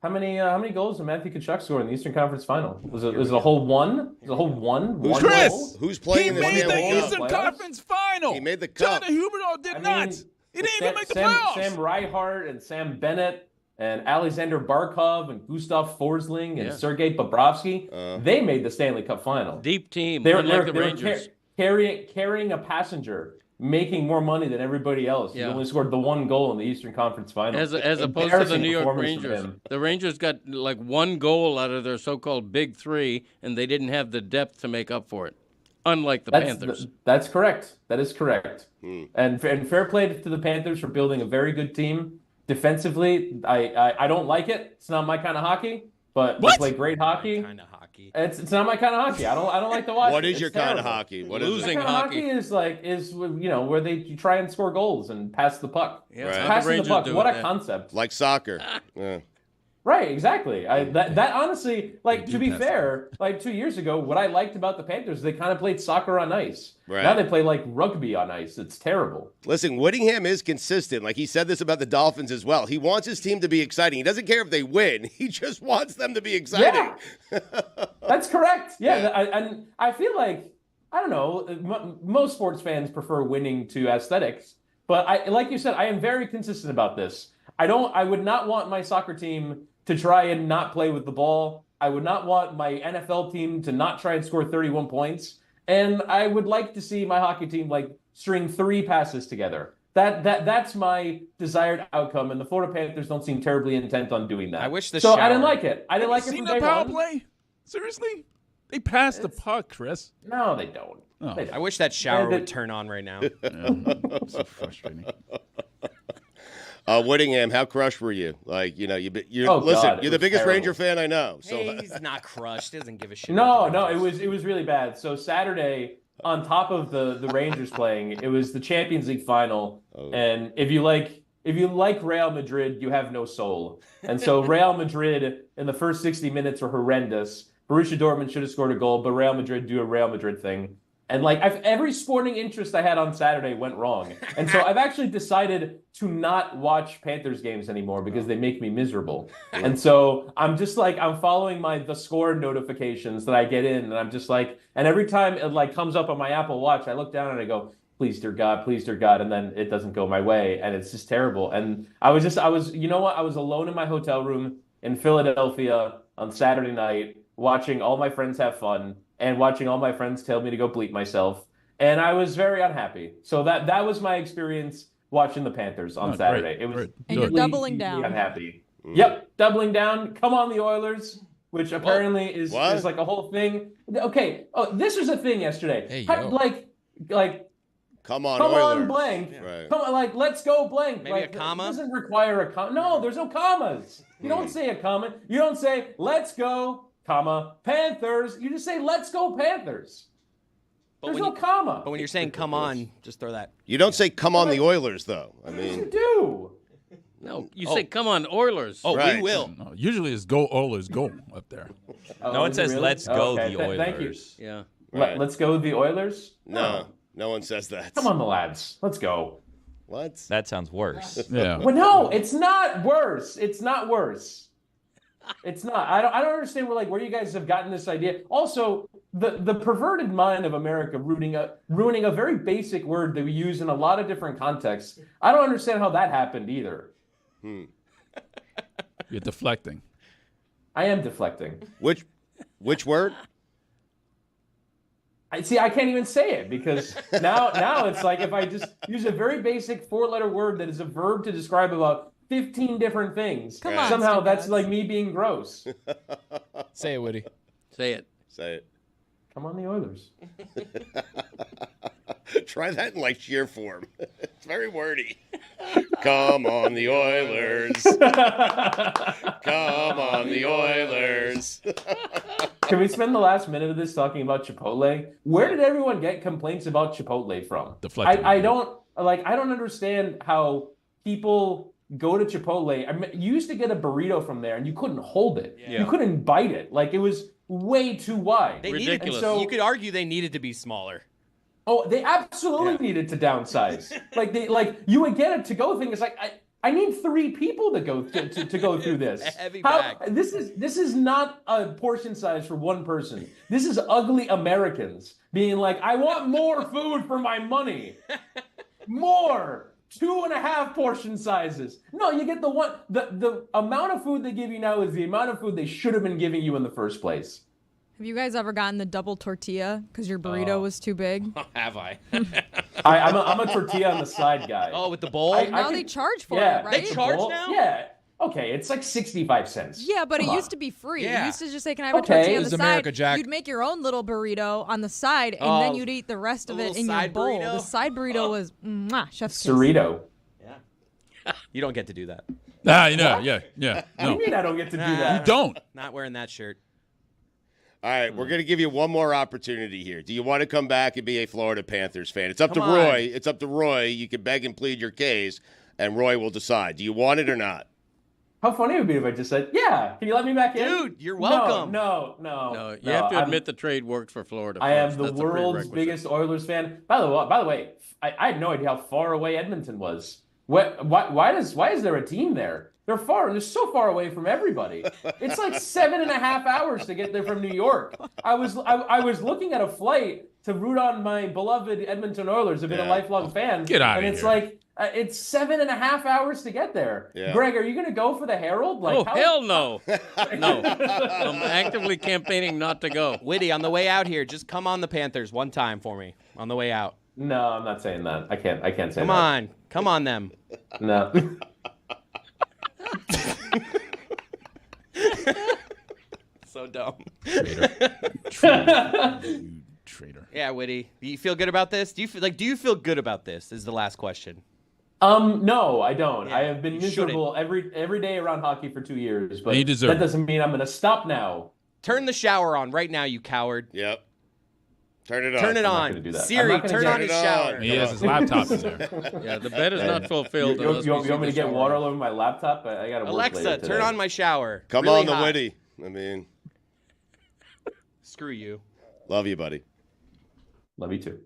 How many goals did Matthew Tkachuk score in the Eastern Conference Final? Was it a whole one? Was it a whole one? Who's One Chris? goal? Who's playing He in the made Stanley the Cup? Eastern Playoffs? Conference Final. He made the cup. Jonathan Huberdeau did not. He didn't even make the playoffs. Sam Reinhart and Sam Bennett and Alexander Barkov and Gustav Forsling and Sergei Bobrovsky, they made the Stanley Cup Final. Deep team, They were unlike the Rangers. carrying a passenger, making more money than everybody else. He only scored the one goal in the Eastern Conference Final. As opposed to the Embarrassing New York performance from Rangers. him. The Rangers got like one goal out of their so-called big three, and they didn't have the depth to make up for it, unlike the Panthers. That's correct. That is correct. And fair play to the Panthers for building a very good team. Defensively, I don't like it. It's not my kind of hockey, but they play great hockey. Kind of hockey. It's not my kind of hockey. I don't like to watch. What is It's your kind of terrible. hockey? What is Losing it? Kind of hockey. hockey is where they try and score goals and pass the puck. Yeah, Right. that's how the Passing the Rangers puck. do What it, a yeah. concept. Like soccer. Yeah. Right, exactly. That honestly, like, to be fair, like 2 years ago, what I liked about the Panthers, they kind of played soccer on ice. Right. Now they play like rugby on ice. It's terrible. Listen, Whittingham is consistent. Like he said this about the Dolphins as well. He wants his team to be exciting. He doesn't care if they win. He just wants them to be exciting. Yeah. That's correct. Yeah, and I feel like, I don't know, most sports fans prefer winning to aesthetics. But like you said, I am very consistent about this. I would not want my soccer team to try and not play with the ball. I would not want my NFL team to not try and score 31 points. And I would like to see my hockey team like string 3 passes together. That's my desired outcome, and the Florida Panthers don't seem terribly intent on doing that. I wish the so I shower- didn't like it. I didn't like it Seen from the day power one. play? Seriously? They passed the puck, Chris. No, they don't. Oh. They don't. I wish that shower Yeah, would turn on right now. So frustrating. Whittingham, how crushed were you? Like, you're Oh, listen, God, it you're the was biggest terrible. Ranger fan I know. So Hey, he's not crushed. He doesn't give a shit. No, about the Rangers. it was really bad. So Saturday, on top of the Rangers playing, it was the Champions League final. And if you like Real Madrid, you have no soul. And so Real Madrid in the first 60 minutes were horrendous. Borussia Dortmund should have scored a goal, but Real Madrid do a Real Madrid thing. And like every sporting interest I had on Saturday went wrong. And so I've actually decided to not watch Panthers games anymore because they make me miserable. And so I'm just like, I'm following the score notifications that I get in, and I'm just like, and every time it like comes up on my Apple Watch, I look down and I go, please dear God, and then it doesn't go my way, and it's just terrible. And I was you know what? I was alone in my hotel room in Philadelphia on Saturday night, watching all my friends have fun and watching all my friends tell me to go bleep myself. And I was very unhappy. So that was my experience watching the Panthers on Saturday. Great, It was great. And you're Good. doubling down. unhappy. Yep, doubling down. Come on, the Oilers, which apparently is What? like a whole thing. Okay, this was a thing yesterday. Hey, How- yo. like come on, come Oilers. on, blank. Right. Come on, like, let's go blank. Maybe like, a comma? It doesn't require a comma. No, there's no commas. You don't say a comma. You don't say, let's go, comma, Panthers. You just say, let's go, Panthers. But There's when no you- comma. But when you're saying come on, just throw that. You don't say come on the Oilers, though. I You mean, do. No, you say, come on, Oilers. Oh, Right. we will. No, usually it's go Oilers, go up there. No one is it says really? let's go Okay, the thank you. Oilers. Yeah. Right. Let's go the Oilers. no one says that. Come on, the lads. Let's go. What? That sounds worse. Yeah. Well, no, it's not worse. It's not worse. It's not. I don't understand where you guys have gotten this idea. Also, the perverted mind of America ruining a very basic word that we use in a lot of different contexts. I don't understand how that happened either. You're deflecting. I am deflecting. Which word? I can't even say it because now it's like if I just use a very basic 4-letter word that is a verb to describe about 15 different things. Come on, Somehow Stugotz. that's like me being gross. Say it, Woody. Say it. Say it. Come on, the Oilers. Try that in like cheer form. It's very wordy. Come on, the Oilers. Come on, the Oilers. Can we spend the last minute of this talking about Chipotle? Where did everyone get complaints about Chipotle from? Deflecting. I don't understand how people go to Chipotle. I mean, you used to get a burrito from there and you couldn't hold it. Yeah. You couldn't bite it. Like it was way too wide. They Ridiculous. Needed, And so- you could argue they needed to be smaller. Oh, they absolutely needed to downsize. Like you would get a to-go thing. It's like I need 3 people to go to go through this. A heavy bag. This is not a portion size for one person. This is ugly Americans being like, I want more food for my money. More. 2.5 portion sizes. No, you get the one. The amount of food they give you now is the amount of food they should have been giving you in the first place. Have you guys ever gotten the double tortilla because your burrito was too big? Have I? I'm a tortilla on the side guy. Oh, with the bowl? Now they charge for it, right? They charge now? Yeah. Okay, it's like 65 cents. Yeah, but it Come used on. to be free. Yeah. You used to just say, can I have a Okay. tortilla It on was the America, side? Jack. You'd make your own little burrito on the side, and then you'd eat the rest of it little in your side bowl. burrito? The side burrito was chef's kiss. Cerrito. You don't get to do that. Yeah. What do No, you mean I don't get to do that? you don't. Not wearing that shirt. All right, we're going to give you one more opportunity here. Do you want to come back and be a Florida Panthers fan? It's up Come to on. Roy. It's up to Roy. You can beg and plead your case, and Roy will decide. Do you want it or not? How funny it would be if I just said, yeah, can you let me back in? Dude, you're welcome. No. You have to admit the trade works for Florida. I am first. the That's a world's prerequisite. biggest Oilers fan. By the way, I had no idea how far away Edmonton was. Why is there a team there? They're so far away from everybody. It's like 7.5 hours to get there from New York. I was looking at a flight to root on my beloved Edmonton Oilers. I've been a lifelong fan. Get outta And it's here. like it's 7.5 hours to get there. Yeah. Greg, are you going to go for the Herald? Oh, hell no. No. I'm actively campaigning not to go. Whitty, on the way out here, just come on the Panthers one time for me on the way out. No, I'm not saying that. I can't say Come that. on. Come on, them. No. So dumb. Traitor. Yeah, Whitty. Do you feel good about this? Do you feel good about this? Is the last question. No, I don't. Yeah, I have been you miserable every day around hockey for 2 years, but You deserve that it. doesn't mean I'm going to stop now. Turn the shower on right now, you coward. Yep. Turn it on. Turn it not on. gonna do that. I'm Siri, not gonna turn get on it his on. shower. He has his laptop in there. Yeah, the bet is not fulfilled. You unless we want see me the to get shower. water all over my laptop? I got to work Alexa, later today. turn on my shower. Come Really on, the hot. Whitty. I mean, Screw you. love you, buddy. Love you too.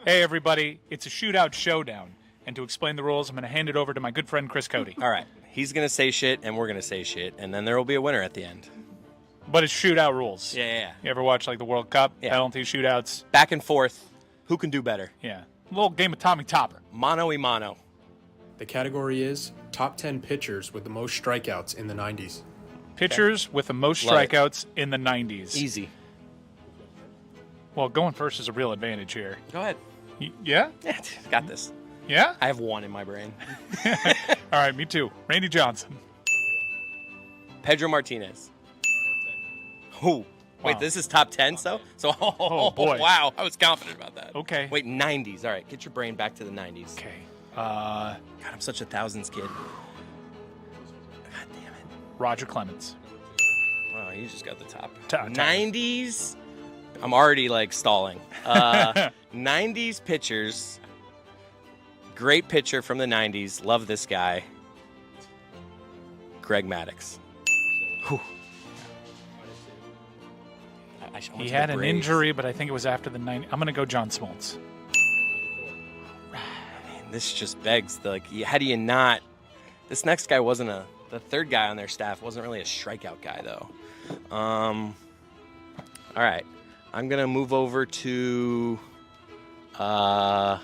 Hey, everybody, it's a shootout showdown. And to explain the rules, I'm going to hand it over to my good friend Chris Cody. All right. He's going to say shit, and we're going to say shit, and then there will be a winner at the end. But it's shootout rules. Yeah. You ever watch, like, the World Cup? Yeah. Penalty shootouts? Back and forth. Who can do better? Yeah. A little game of Tommy Topper. Mano-y-mano. The category is top 10 pitchers with the most strikeouts in the 90s. Pitchers with the most Love it. strikeouts in the 90s. Easy. Well, going first is a real advantage here. Go ahead. Yeah? Yeah, got this. Yeah? I have one in my brain. All right, me too. Randy Johnson. Pedro Martinez. Who? Wait, Wow. this is top 10, so? Oh, boy. Wow, I was confident about that. Okay. Wait, 90s. All right, get your brain back to the 90s. Okay. God, I'm such a thousands kid. God damn it. Roger Clemens. Wow, you just got the top. 90s? I'm already, like, stalling. 90s pitchers. Great pitcher from the 90s. Love this guy. Greg Maddux. Whew. He had an injury, but I think it was after the 90s. I'm going to go John Smoltz. This just begs how do you not? This next guy wasn't the third guy on their staff wasn't really a strikeout guy though. All right, I'm gonna move over to. Wow,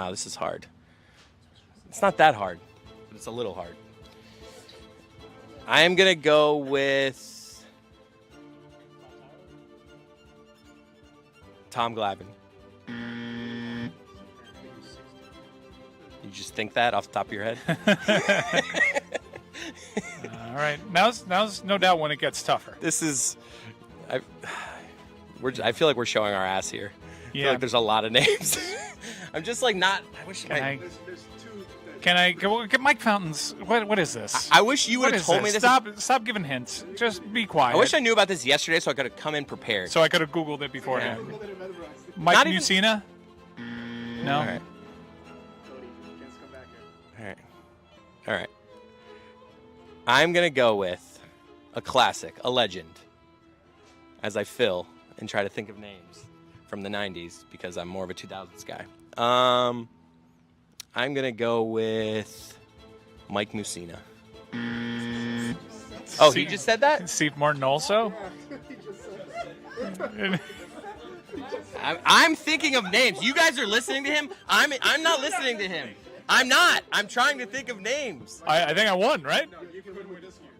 this is hard. It's not that hard, but it's a little hard. I am gonna go with Tom Glavine. You just think that off the top of your head? All right, now's no doubt when it gets tougher. This is, I feel like we're showing our ass here. I feel like there's a lot of names. I'm just like not. I wish. Can I get Mike Fountains? What is this? I wish you would have told me this. Stop giving hints. Just be quiet. I wish I knew about this yesterday so I could have come in prepared. So I could have Googled it beforehand. Yeah. Mike Mussina? No. All right. All right. I'm gonna go with a classic, a legend, as I fill and try to think of names from the '90s because I'm more of a 2000s guy. I'm gonna go with Mike Mussina. Oh, he just said that? Steve Martin also? I'm thinking of names. You guys are listening to him. I'm not listening to him. I'm not. I'm trying to think of names. I think I won, right?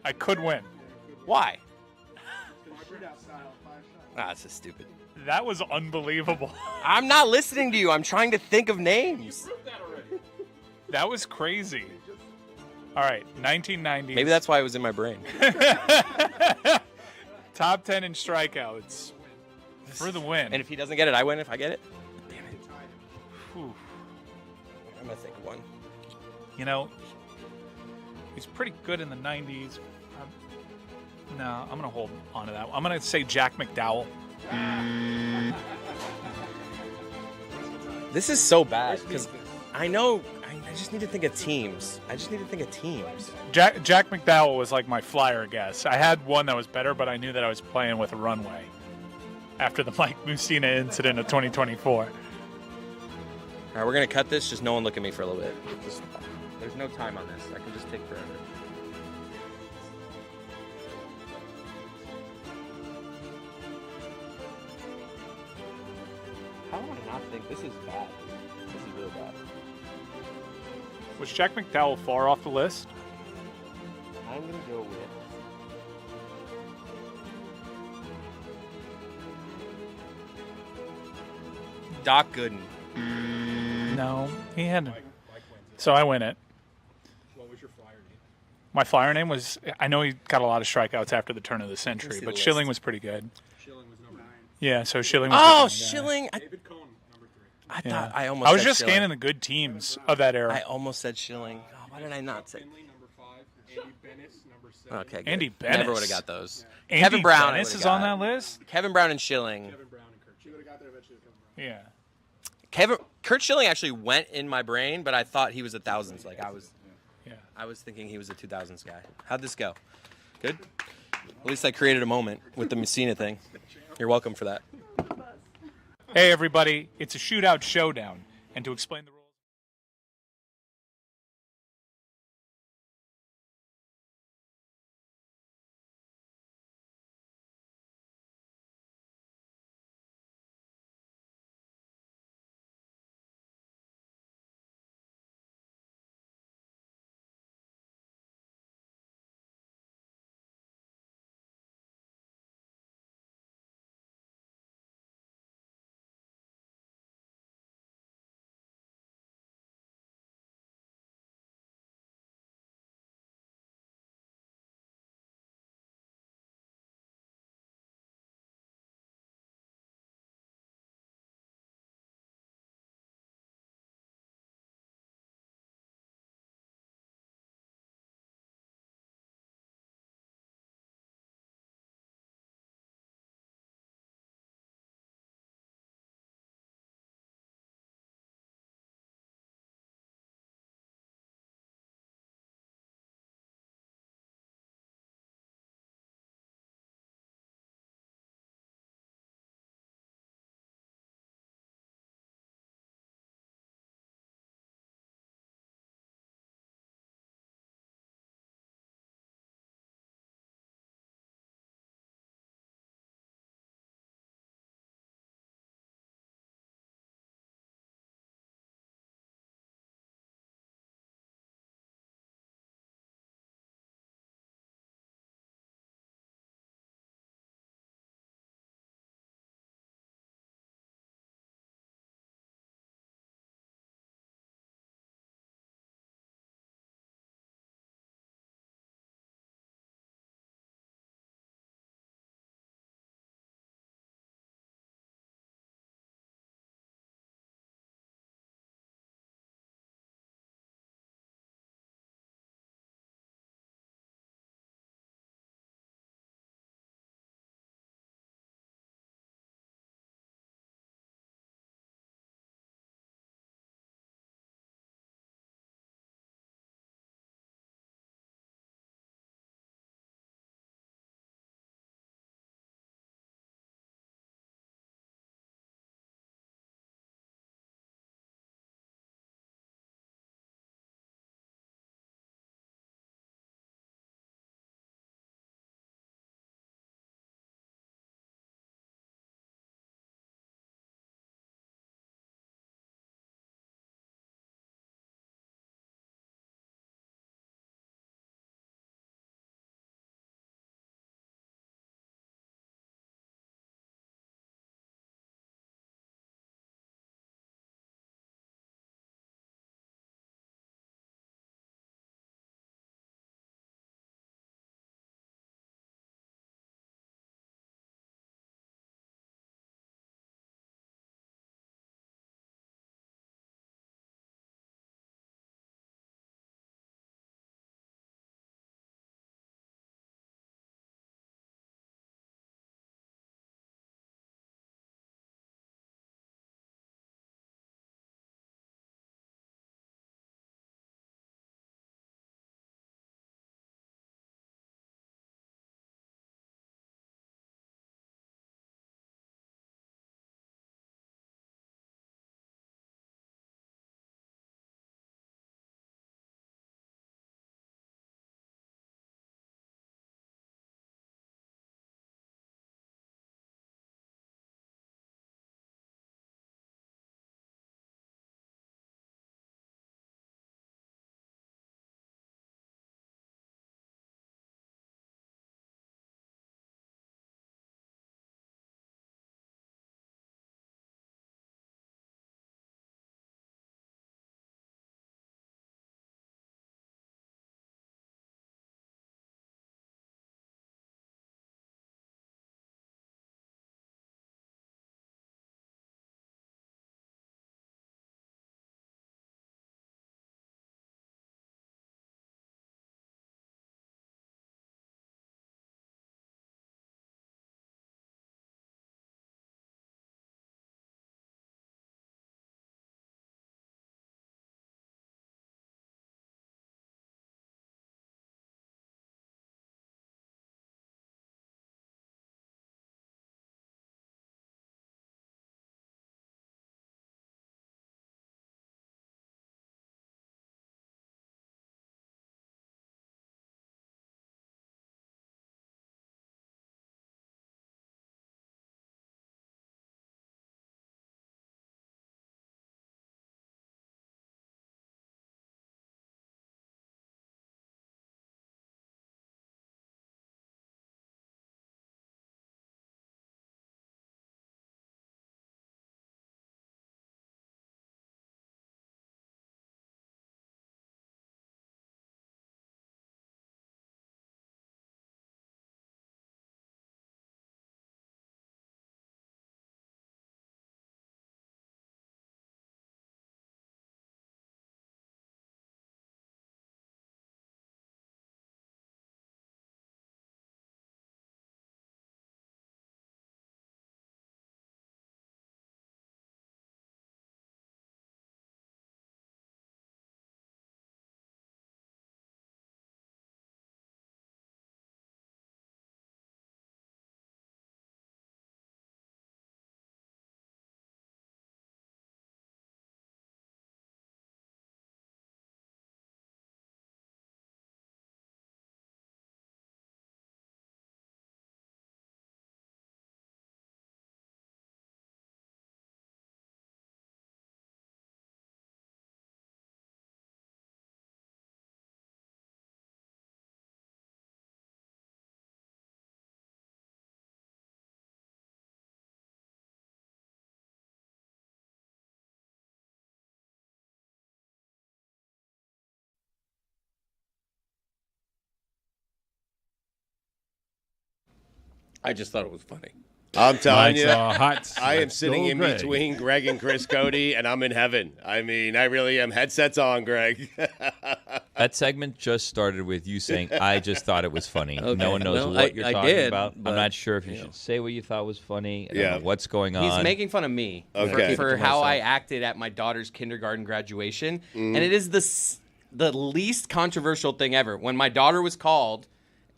I could win. Why? This is stupid. That was unbelievable. I'm not listening to you. I'm trying to think of names. That was crazy. All right, 1990s. Maybe that's why it was in my brain. Top 10 in strikeouts for the win. And if he doesn't get it, I win if I get it? Damn it. Whew. I'm going to think of one. You know, he's pretty good in the 90s. No, I'm going to hold on to that. I'm going to say Jack McDowell. This is so bad because I know I just need to think of teams. Jack McDowell was like my flyer guess. I had one that was better, but I knew that I was playing with a runway after the Mike Mussina incident of 2024. All right, we're going to cut this. Just no one look at me for a little bit. There's no time on this. I can just take forever. How do I not think? This is bad. This is really bad. Was Jack McDowell far off the list? I'm going to go with... Doc Gooden. No, he had... So I win it. What was your flyer name? My flyer name was... I know he got a lot of strikeouts after the turn of the century, but Schilling was pretty good. Schilling was number 9. Yeah, so Schilling was Oh, the Schilling! David Cohn, number 3. I Yeah. thought I almost I was said just Schilling. scanning the good teams of that era. I almost said Schilling. Oh, why did I not say? Finley, number 5. Andy Bennis, number 7. Okay, good. Andy Bennis. Never would have got those. Andy Kevin Brown I Bennis would've is on got. that list? Kevin Brown and Schilling. Kevin Brown and Kurt. You would have got there eventually with Kevin Brown. Yeah. Kurt Schilling actually went in my brain, but I thought he was a thousands. Like I was thinking he was a 2000s guy. How'd this go? Good. At least I created a moment with the Mussina thing. You're welcome for that. Hey, everybody. It's a shootout showdown. And to explain the rules... I just thought it was funny. I'm telling you, hot. I am Let's sitting go, in Greg. between Greg and Chris Cody, and I'm in heaven. I mean, I really am. Headsets on, Greg. That segment just started with you saying, I just thought it was funny. Okay. No one knows Well, what you're I talking did, about. but, I'm not sure if you should say what you thought was funny. I don't Yeah. know what's going on. He's making fun of me Okay. for how I acted at my daughter's kindergarten graduation, and it is the least controversial thing ever. When my daughter was called,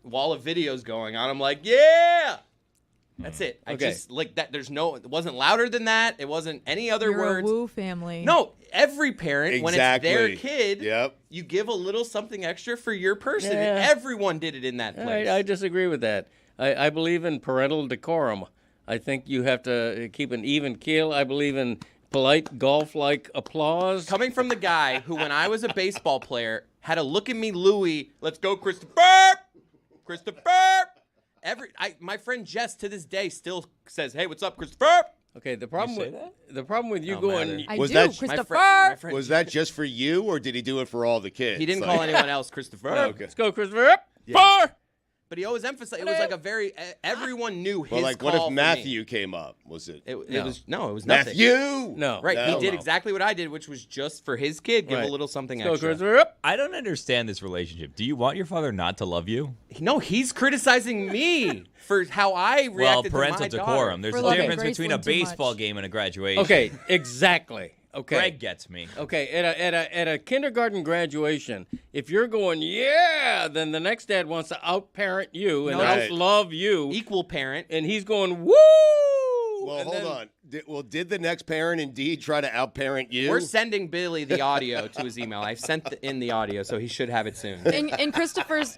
while a video's going on, I'm like, yeah. That's it. I Okay. just like that. It wasn't louder than that. It wasn't any other You're words. a woo family. No, every parent, when it's their Exactly. kid, Yep. you give a little something extra for your person. Yeah. Everyone did it in that place. I disagree with that. I believe in parental decorum. I think you have to keep an even keel. I believe in polite golf-like applause. Coming from the guy who, when I was a baseball player, had a look at me, Louie. Let's go, Christopher. Christopher. My friend Jess to this day still says, "Hey, what's up, Christopher?" Okay, the problem with you No going. matter. I Was do, that- Christopher. my friend Was that just for you, or did he do it for all the kids? He didn't Like- call anyone else Christopher. Okay. Let's go, Christopher. Four. But he always emphasized it was like a very everyone knew his Well, like, call what for if me. Matthew came up? Was it? It No. was nothing. Matthew? No. Right, No. he did exactly what I did, which was just for his kid, give Right. a little something Let's go, extra. Christopher. I don't understand this relationship. Do you want your father not to love you? No, he's criticizing me for how I reacted Well, to parental my decorum. daughter. There's For a loving difference between a Graceland too baseball much. game and a graduation. Okay, exactly. Okay. Greg gets me. Okay, at a kindergarten graduation, if you're going, yeah, then the next dad wants to outparent you and No. Right. outlove you, Equal parent. and he's going, woo! Well, And hold then- on. Did the next parent indeed try to outparent you? We're sending Billy the audio to his email. I've sent in the audio, so he should have it soon. In Christopher's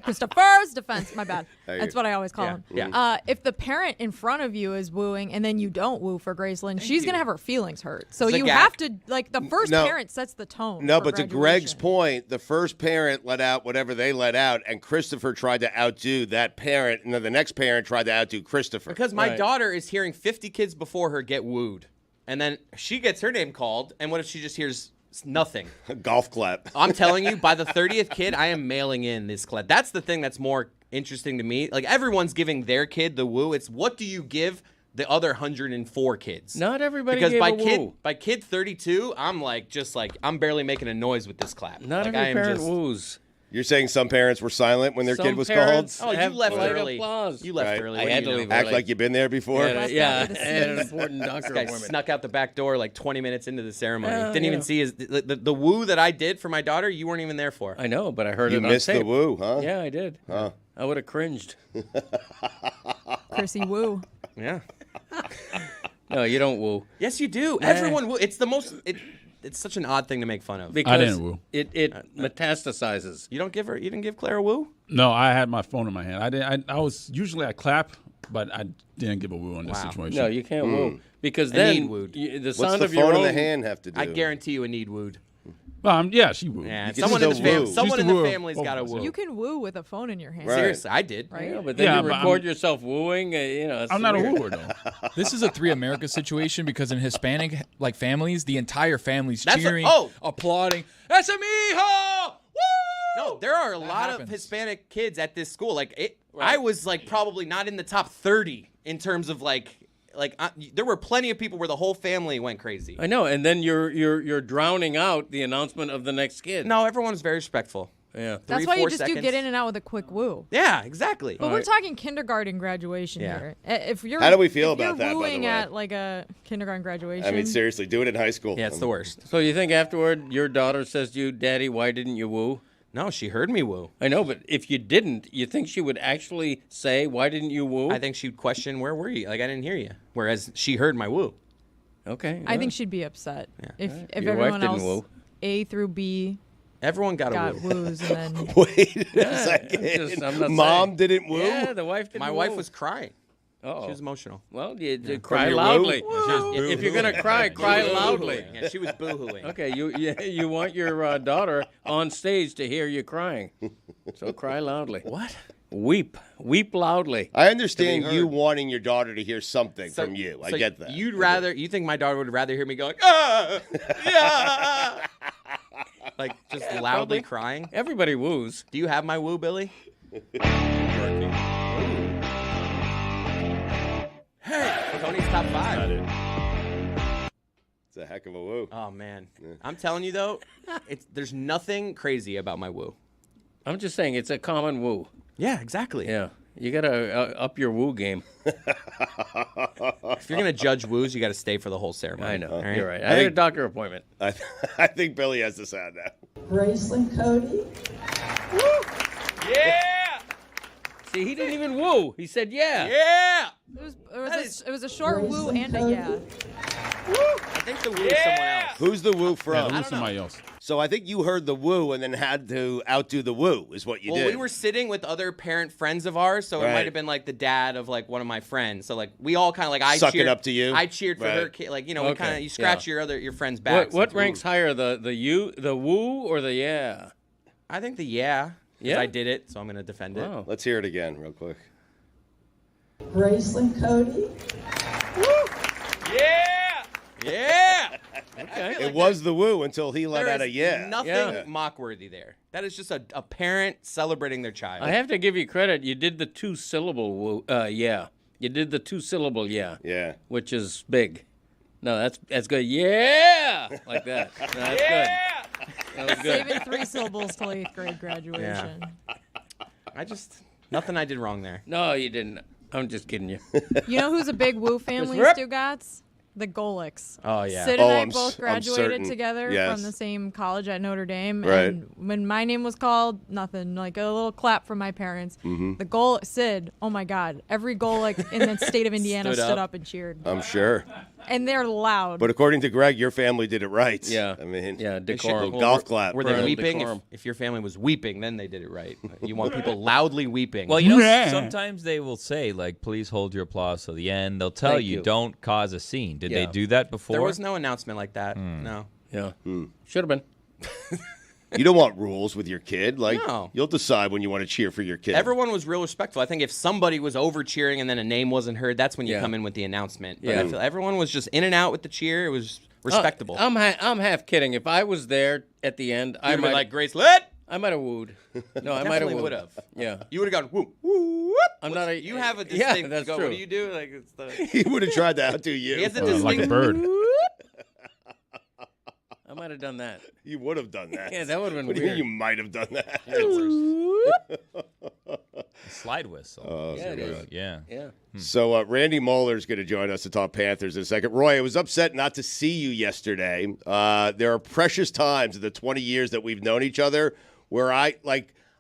defense, my bad. Hey. That's what I always call Yeah, him. yeah. If the parent in front of you is wooing and then you don't woo for Graceland, she's gonna have her feelings hurt. So you Zagak. have to the first No. parent sets the tone. No, for but to Greg's graduation. point, the first parent let out whatever they let out, and Christopher tried to outdo that parent, and then the next parent tried to outdo Christopher. Because my Right. daughter is hearing 50 kids before her get wooed. And then she gets her name called, and what if she just hears nothing? A golf clap. I'm telling you, by the 30th kid, I am mailing in this clap. That's the thing that's more interesting to me. Like, everyone's giving their kid the woo. It's what do you give the other 104 kids? Not everybody Because gave by a woo. kid 32, I'm I'm barely making a noise with this clap. Not like, every I am parent just, woos. You're saying some parents were silent when their Some kid was parents- called? Oh, you Have left polite early. applause. You left Right. early. I What do had you to know? leave Act early. like you've been there before? Yeah, Bust yeah, out with a I had an sneeze. important doctor This guy appointment. snuck out the back door like 20 minutes into the ceremony. Well, Didn't you even know. see the woo that I did for my daughter. You weren't even there for. I know, but I heard You it on missed the tape. woo, huh? Yeah, I did. Huh. I would have cringed. Chrissy woo. Yeah. No, you don't woo. Yes, you do. Everyone woo. It's the most. It's such an odd thing to make fun of. Because I didn't woo. It metastasizes. You don't give her. You didn't give Claire a woo. No, I had my phone in my hand. I didn't. I was usually I clap, but I didn't give a woo in this Wow. situation. No, you can't woo. Because I then need wooed. the What's sound the of your phone in own the hand have to do? I guarantee you a need wooed. Well, yeah, she wooed. Yeah, You can someone in the still woo. someone She in used to the woo family's over got a myself. woo. You can woo with a phone in your hand. Right. Seriously, I did. Right? Yeah, but then Yeah, you but record yourself wooing. That's I'm not a weird. wooer though. This is a Three America situation because in Hispanic families, the entire family's That's cheering, oh. applauding. That's a mijo! Woo! No, there are a lot of happens. Hispanic kids at this school. I was probably not in the top 30 in terms of there were plenty of people where the whole family went crazy. I know, and then you're drowning out the announcement of the next kid. No, everyone's very respectful. Yeah. That's 3, why you 4 just seconds. do get in and out with a quick woo. Yeah, exactly. But we're talking kindergarten graduation Yeah. here. If you're How do we feel if you're about that, by the wooing way? at like a kindergarten graduation. I mean, seriously, do it in high school. Yeah, it's the worst. So you think afterward your daughter says to you, "Daddy, why didn't you woo?" No, she heard me woo. I know, but if you didn't, you think she would actually say, "Why didn't you woo?" I think she'd question, where were you? Like, I didn't hear you. Whereas she heard my woo. Okay. I think she'd be upset if Your wife everyone didn't else woo. A through B Everyone got a woo. woos and then Wait a second. I'm not Mom saying. didn't woo? Yeah, the wife didn't My woo. wife was crying. Uh-oh. She was emotional. Well, you cry your loudly. woo? If you're gonna cry, cry She was loudly. boo-hooing. Yeah, she was boo-hooing. Okay, you want your daughter on stage to hear you crying, so cry loudly. What? Weep loudly. I understand To be you heard. wanting your daughter to hear something from you. I so get that. You think my daughter would rather hear me going, yeah, like just loudly Probably. crying? Everybody woos. Do you have my woo, Billy? Tony's top 5. It's a heck of a woo. Oh man, I'm telling you though, there's nothing crazy about my woo. I'm just saying it's a common woo. Yeah, exactly. Yeah, you gotta up your woo game. If you're gonna judge woos, you got to stay for the whole ceremony. I know. All right? You're right. I had a doctor appointment. I think Billy has the sound now. Graceland Cody. Yeah. See, he didn't even woo. He said yeah. Yeah. It was a short woo and a yeah. I think the woo is someone else. Who's the woo from? Yeah, somebody else. So I think you heard the woo and then had to outdo the woo is what you did. Well, we were sitting with other parent friends of ours, so it Right. might have been like the dad of like one of my friends. So like we all kind of like Suck it cheered up to you? I cheered for her Right. kid. Like we kind of you scratch your friend's What back. ranks higher, the woo or the yeah? I think the yeah. 'Cause Yeah? I did it, so I'm gonna defend it. Let's hear it again real quick. Graceland Cody. Yeah. Yeah. Okay. It was the woo until he let There out a is yeah. nothing mock-worthy there. That is just a parent celebrating their child. I have to give you credit. You did the 2-syllable woo. Yeah. You did the 2-syllable yeah. Yeah. Which is big. No, that's good. Yeah, like that. No, that's good. That was good. Saving 3 syllables till 8th grade graduation. Nothing I did wrong there. No, you didn't. I'm just kidding you. You know who's a big woo family, Rip. Stugotz? The Golics. Oh, yeah. Sid and I I'm both certain. graduated together Yes. from the same college at Notre Dame. Right. And when my name was called, nothing. Like a little clap from my parents. Mm-hmm. The Sid, oh my God. Every Golic in the state of Indiana stood up and cheered. I'm sure. And they're loud. But according to Greg, your family did it right. Yeah. I mean, Yeah, They should- decorum. little golf clap. Were they Parental weeping? decorum. If your family was weeping, then they did it right. You want people loudly weeping. Well, you know, Yeah. sometimes they will say, like, please hold your applause till the end. They'll tell Thank you, you. don't cause a scene. Did they Yeah. do that before? there was no announcement like that. No. Yeah. Should have been. You don't want rules with your kid. Like, No. you'll decide when you want to cheer for your kid. Everyone was real respectful. I think if somebody was over cheering and then a name wasn't heard, that's when you Yeah. come in with the announcement. But Yeah. I feel everyone was just in and out with the cheer. It was respectable. I'm half kidding. If I was there at the end, I You'd be might like Grace Lit. I might have wooed. No, I might have Definitely wooed. would have. Yeah. You would have gone whoop whoop. I'm not a. You have a Yeah, distinct. that's go, true. What do you do? Like it's the. He would have tried to outdo you. He has a Like a distinct. bird. I might have done that. You would have done that. Yeah, that would have been What do you weird. mean you might have done that? Slide whistle. Oh, Yeah, it is. Yeah. Yeah. So Randy Moeller's going to join us to talk Panthers in a second. Roy, I was upset not to see you yesterday. There are precious times in the 20 years that we've known each other where I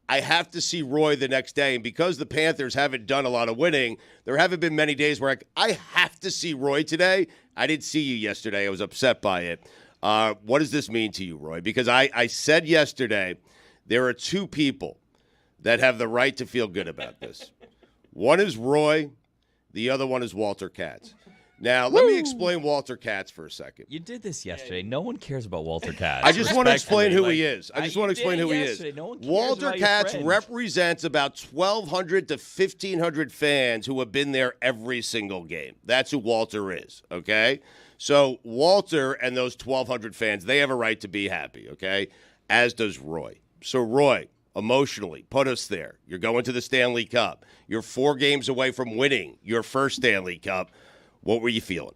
have to see Roy the next day. And because the Panthers haven't done a lot of winning, there haven't been many days where I have to see Roy today. I didn't see you yesterday. I was upset by it. What does this mean to you, Roy? Because I said yesterday there are two people that have the right to feel good about this. One is Roy. The other one is Walter Katz. Now, let me explain Walter Katz for a second. You did this yesterday. No one cares about Walter Katz. I just want to explain who Respectfully, he like, is. I just you want to did explain it who he yesterday. is. No one cares Walter about your Katz friend. represents about 1,200 to 1,500 fans who have been there every single game. That's who Walter is, okay? So Walter and those 1,200 fans, they have a right to be happy, okay? As does Roy. So, Roy, emotionally, put us there. You're going to the Stanley Cup. You're 4 games away from winning your first Stanley Cup. What were you feeling?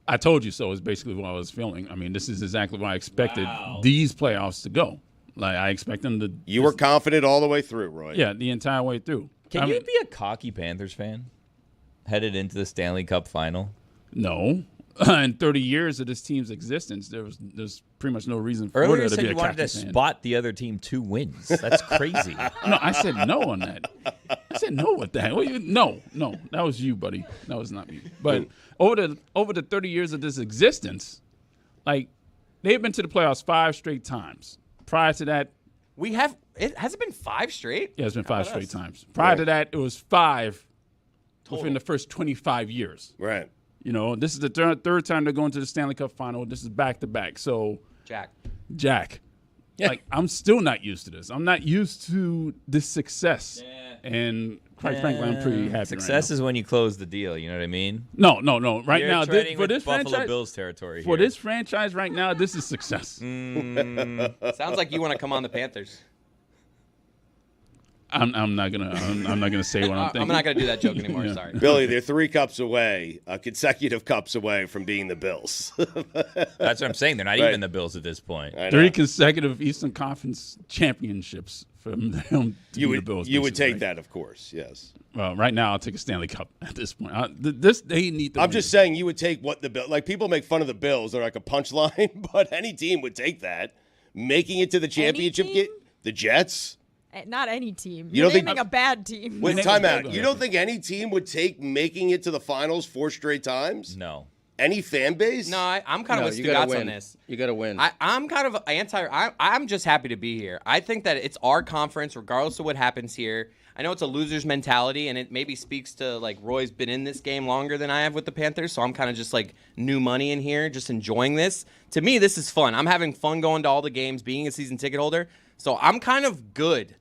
I told you so is basically what I was feeling. I mean, this is exactly what I expected these playoffs to go. Like, I expect them to. You were confident all the way through, Roy. Yeah, the entire way through. Can I you mean, be a cocky Panthers fan headed into the Stanley Cup final? No. In 30 years of this team's existence, there's pretty much no reason for Earlier there you to said be you a wanted to cocky fan. spot the other team 2 wins. That's crazy. No, I said no on that. I said no with that. No, that was you, buddy. That was not me. But over the 30 years of this existence, like they've been to the playoffs 5 straight times. Prior to that, Has it been 5 straight? yeah, it's been 5 straight times. Prior to that, it was 5 within the first 25 years. Right. You know, this is the third time they're going to the Stanley Cup final. This is back to back. So, Jack. Like, I'm still not used to this. I'm not used to this success. And quite frankly, I'm pretty happy Success right is when you close the deal. You know what I mean? now. No. Right You're now, treading for with this Buffalo franchise, Bills territory for here. this franchise right now, this is success. Sounds like you want to come on the Panthers. I'm not gonna say what I'm thinking. I'm not gonna do that joke anymore. Yeah. Sorry, Billy, they're 3 cups away, consecutive cups away from being the Bills. That's what I'm saying. They're not Right. even the Bills at this point. I know. 3 consecutive Eastern Conference championships from them. To You be would the Bills, you would basically, take right? that, of course. Yes. Well, right now I'll take a Stanley Cup at this point. They need. I'm just saying you would take what the Bill. Like people make fun of the Bills. They're like a punchline, but any team would take that. Making it to the championship game. The Jets. Not any team. You You're don't think- naming a bad team. Wait, time out. You don't think any team would take making it to the finals 4 straight times? No. Any fan base? no, I'm kind of with you gotta Stugotz on win. this. You got to win. I'm kind of I'm just happy to be here. I think that it's our conference, regardless of what happens here. I know it's a loser's mentality, and it maybe speaks to, like, Roy's been in this game longer than I have with the Panthers, so I'm kind of just, like, new money in here, just enjoying this. To me, this is fun. I'm having fun going to all the games, being a season ticket holder, so I'm kind of good.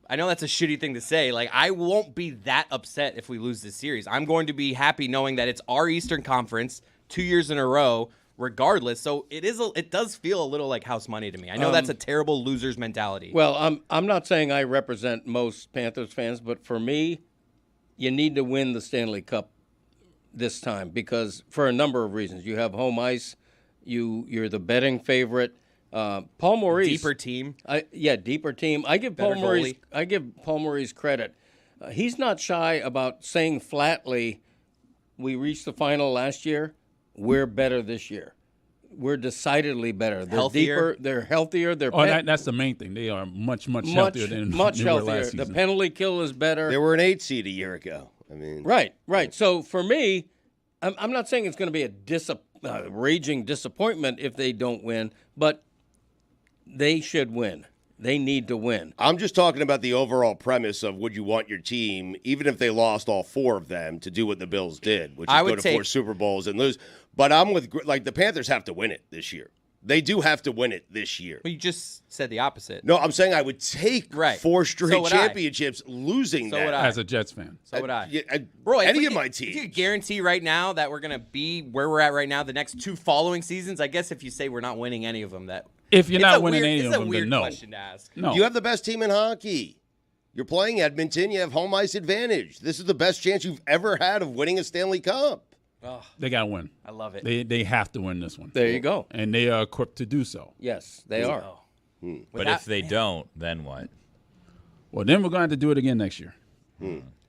I know that's a shitty thing to say. Like, I won't be that upset if we lose this series. I'm going to be happy knowing that it's our Eastern Conference 2 years in a row, regardless. So it does feel a little like house money to me. I know that's a terrible loser's mentality. Well, I'm not saying I represent most Panthers fans, but for me, you need to win the Stanley Cup this time because for a number of reasons. You have home ice. You're the betting favorite. Paul Maurice, Deeper team. Deeper team. I give Paul Maurice credit. He's not shy about saying flatly, "We reached the final last year. We're better this year. We're decidedly better. They're Healthier. deeper. They're healthier. They're that's the main thing. They are much healthier than much they were healthier. last The season. penalty kill is better. They were an 8 seed a year ago. I mean, Right. So for me, I'm not saying it's going to be a raging disappointment if they don't win, but they should win. They need to win. I'm just talking about the overall premise of would you want your team, even if they lost all 4 of them, to do what the Bills did, which is go to 4 Super Bowls and lose. But I'm with, like, the Panthers have to win it this year. They do have to win it this year. Well, you just said the opposite. No, I'm saying I would take 4 straight So would I. championships, losing So that. would I. As a Jets fan. So would I. Roy, any if of we my could- If teams. you could guarantee right now that we're going to be where we're at right now the next 2 following seasons, I guess if you say we're not winning any of them, that If you're it's not a winning weird, any it's of a them, weird then no. question to ask. No. You have the best team in hockey. You're playing Edmonton. You have home ice advantage. This is the best chance you've ever had of winning a Stanley Cup. Oh, They got to win. I love it. They have to win this one. There you go. And they are equipped to do so. Yes, they are. But if they don't, then what? Well, then we're going to have to do it again next year.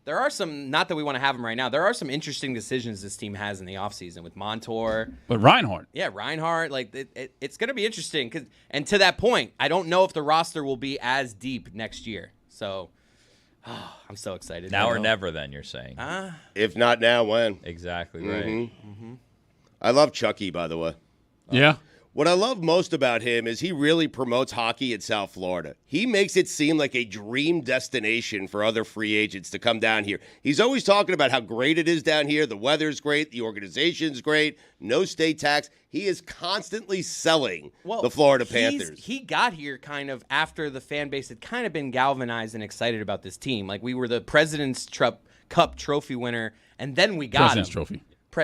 There are some, not that we want to have them right now, there are some interesting decisions this team has in the offseason with Montour. But Reinhardt. Yeah, Reinhardt. Like, it's going to be interesting. And to that point, I don't know if the roster will be as deep next year. So, I'm so excited. Now or never, then, you're saying. If not now, when? Exactly right. Mm-hmm. I love Chucky, by the way. Yeah. What I love most about him is he really promotes hockey at South Florida. He makes it seem like a dream destination for other free agents to come down here. He's always talking about how great it is down here. The weather's great. The organization's great. No state tax. He is constantly selling the Florida Panthers. He got here kind of after the fan base had kind of been galvanized and excited about this team. Like, we were the President's Cup trophy winner, and then we got President's him. Trophy.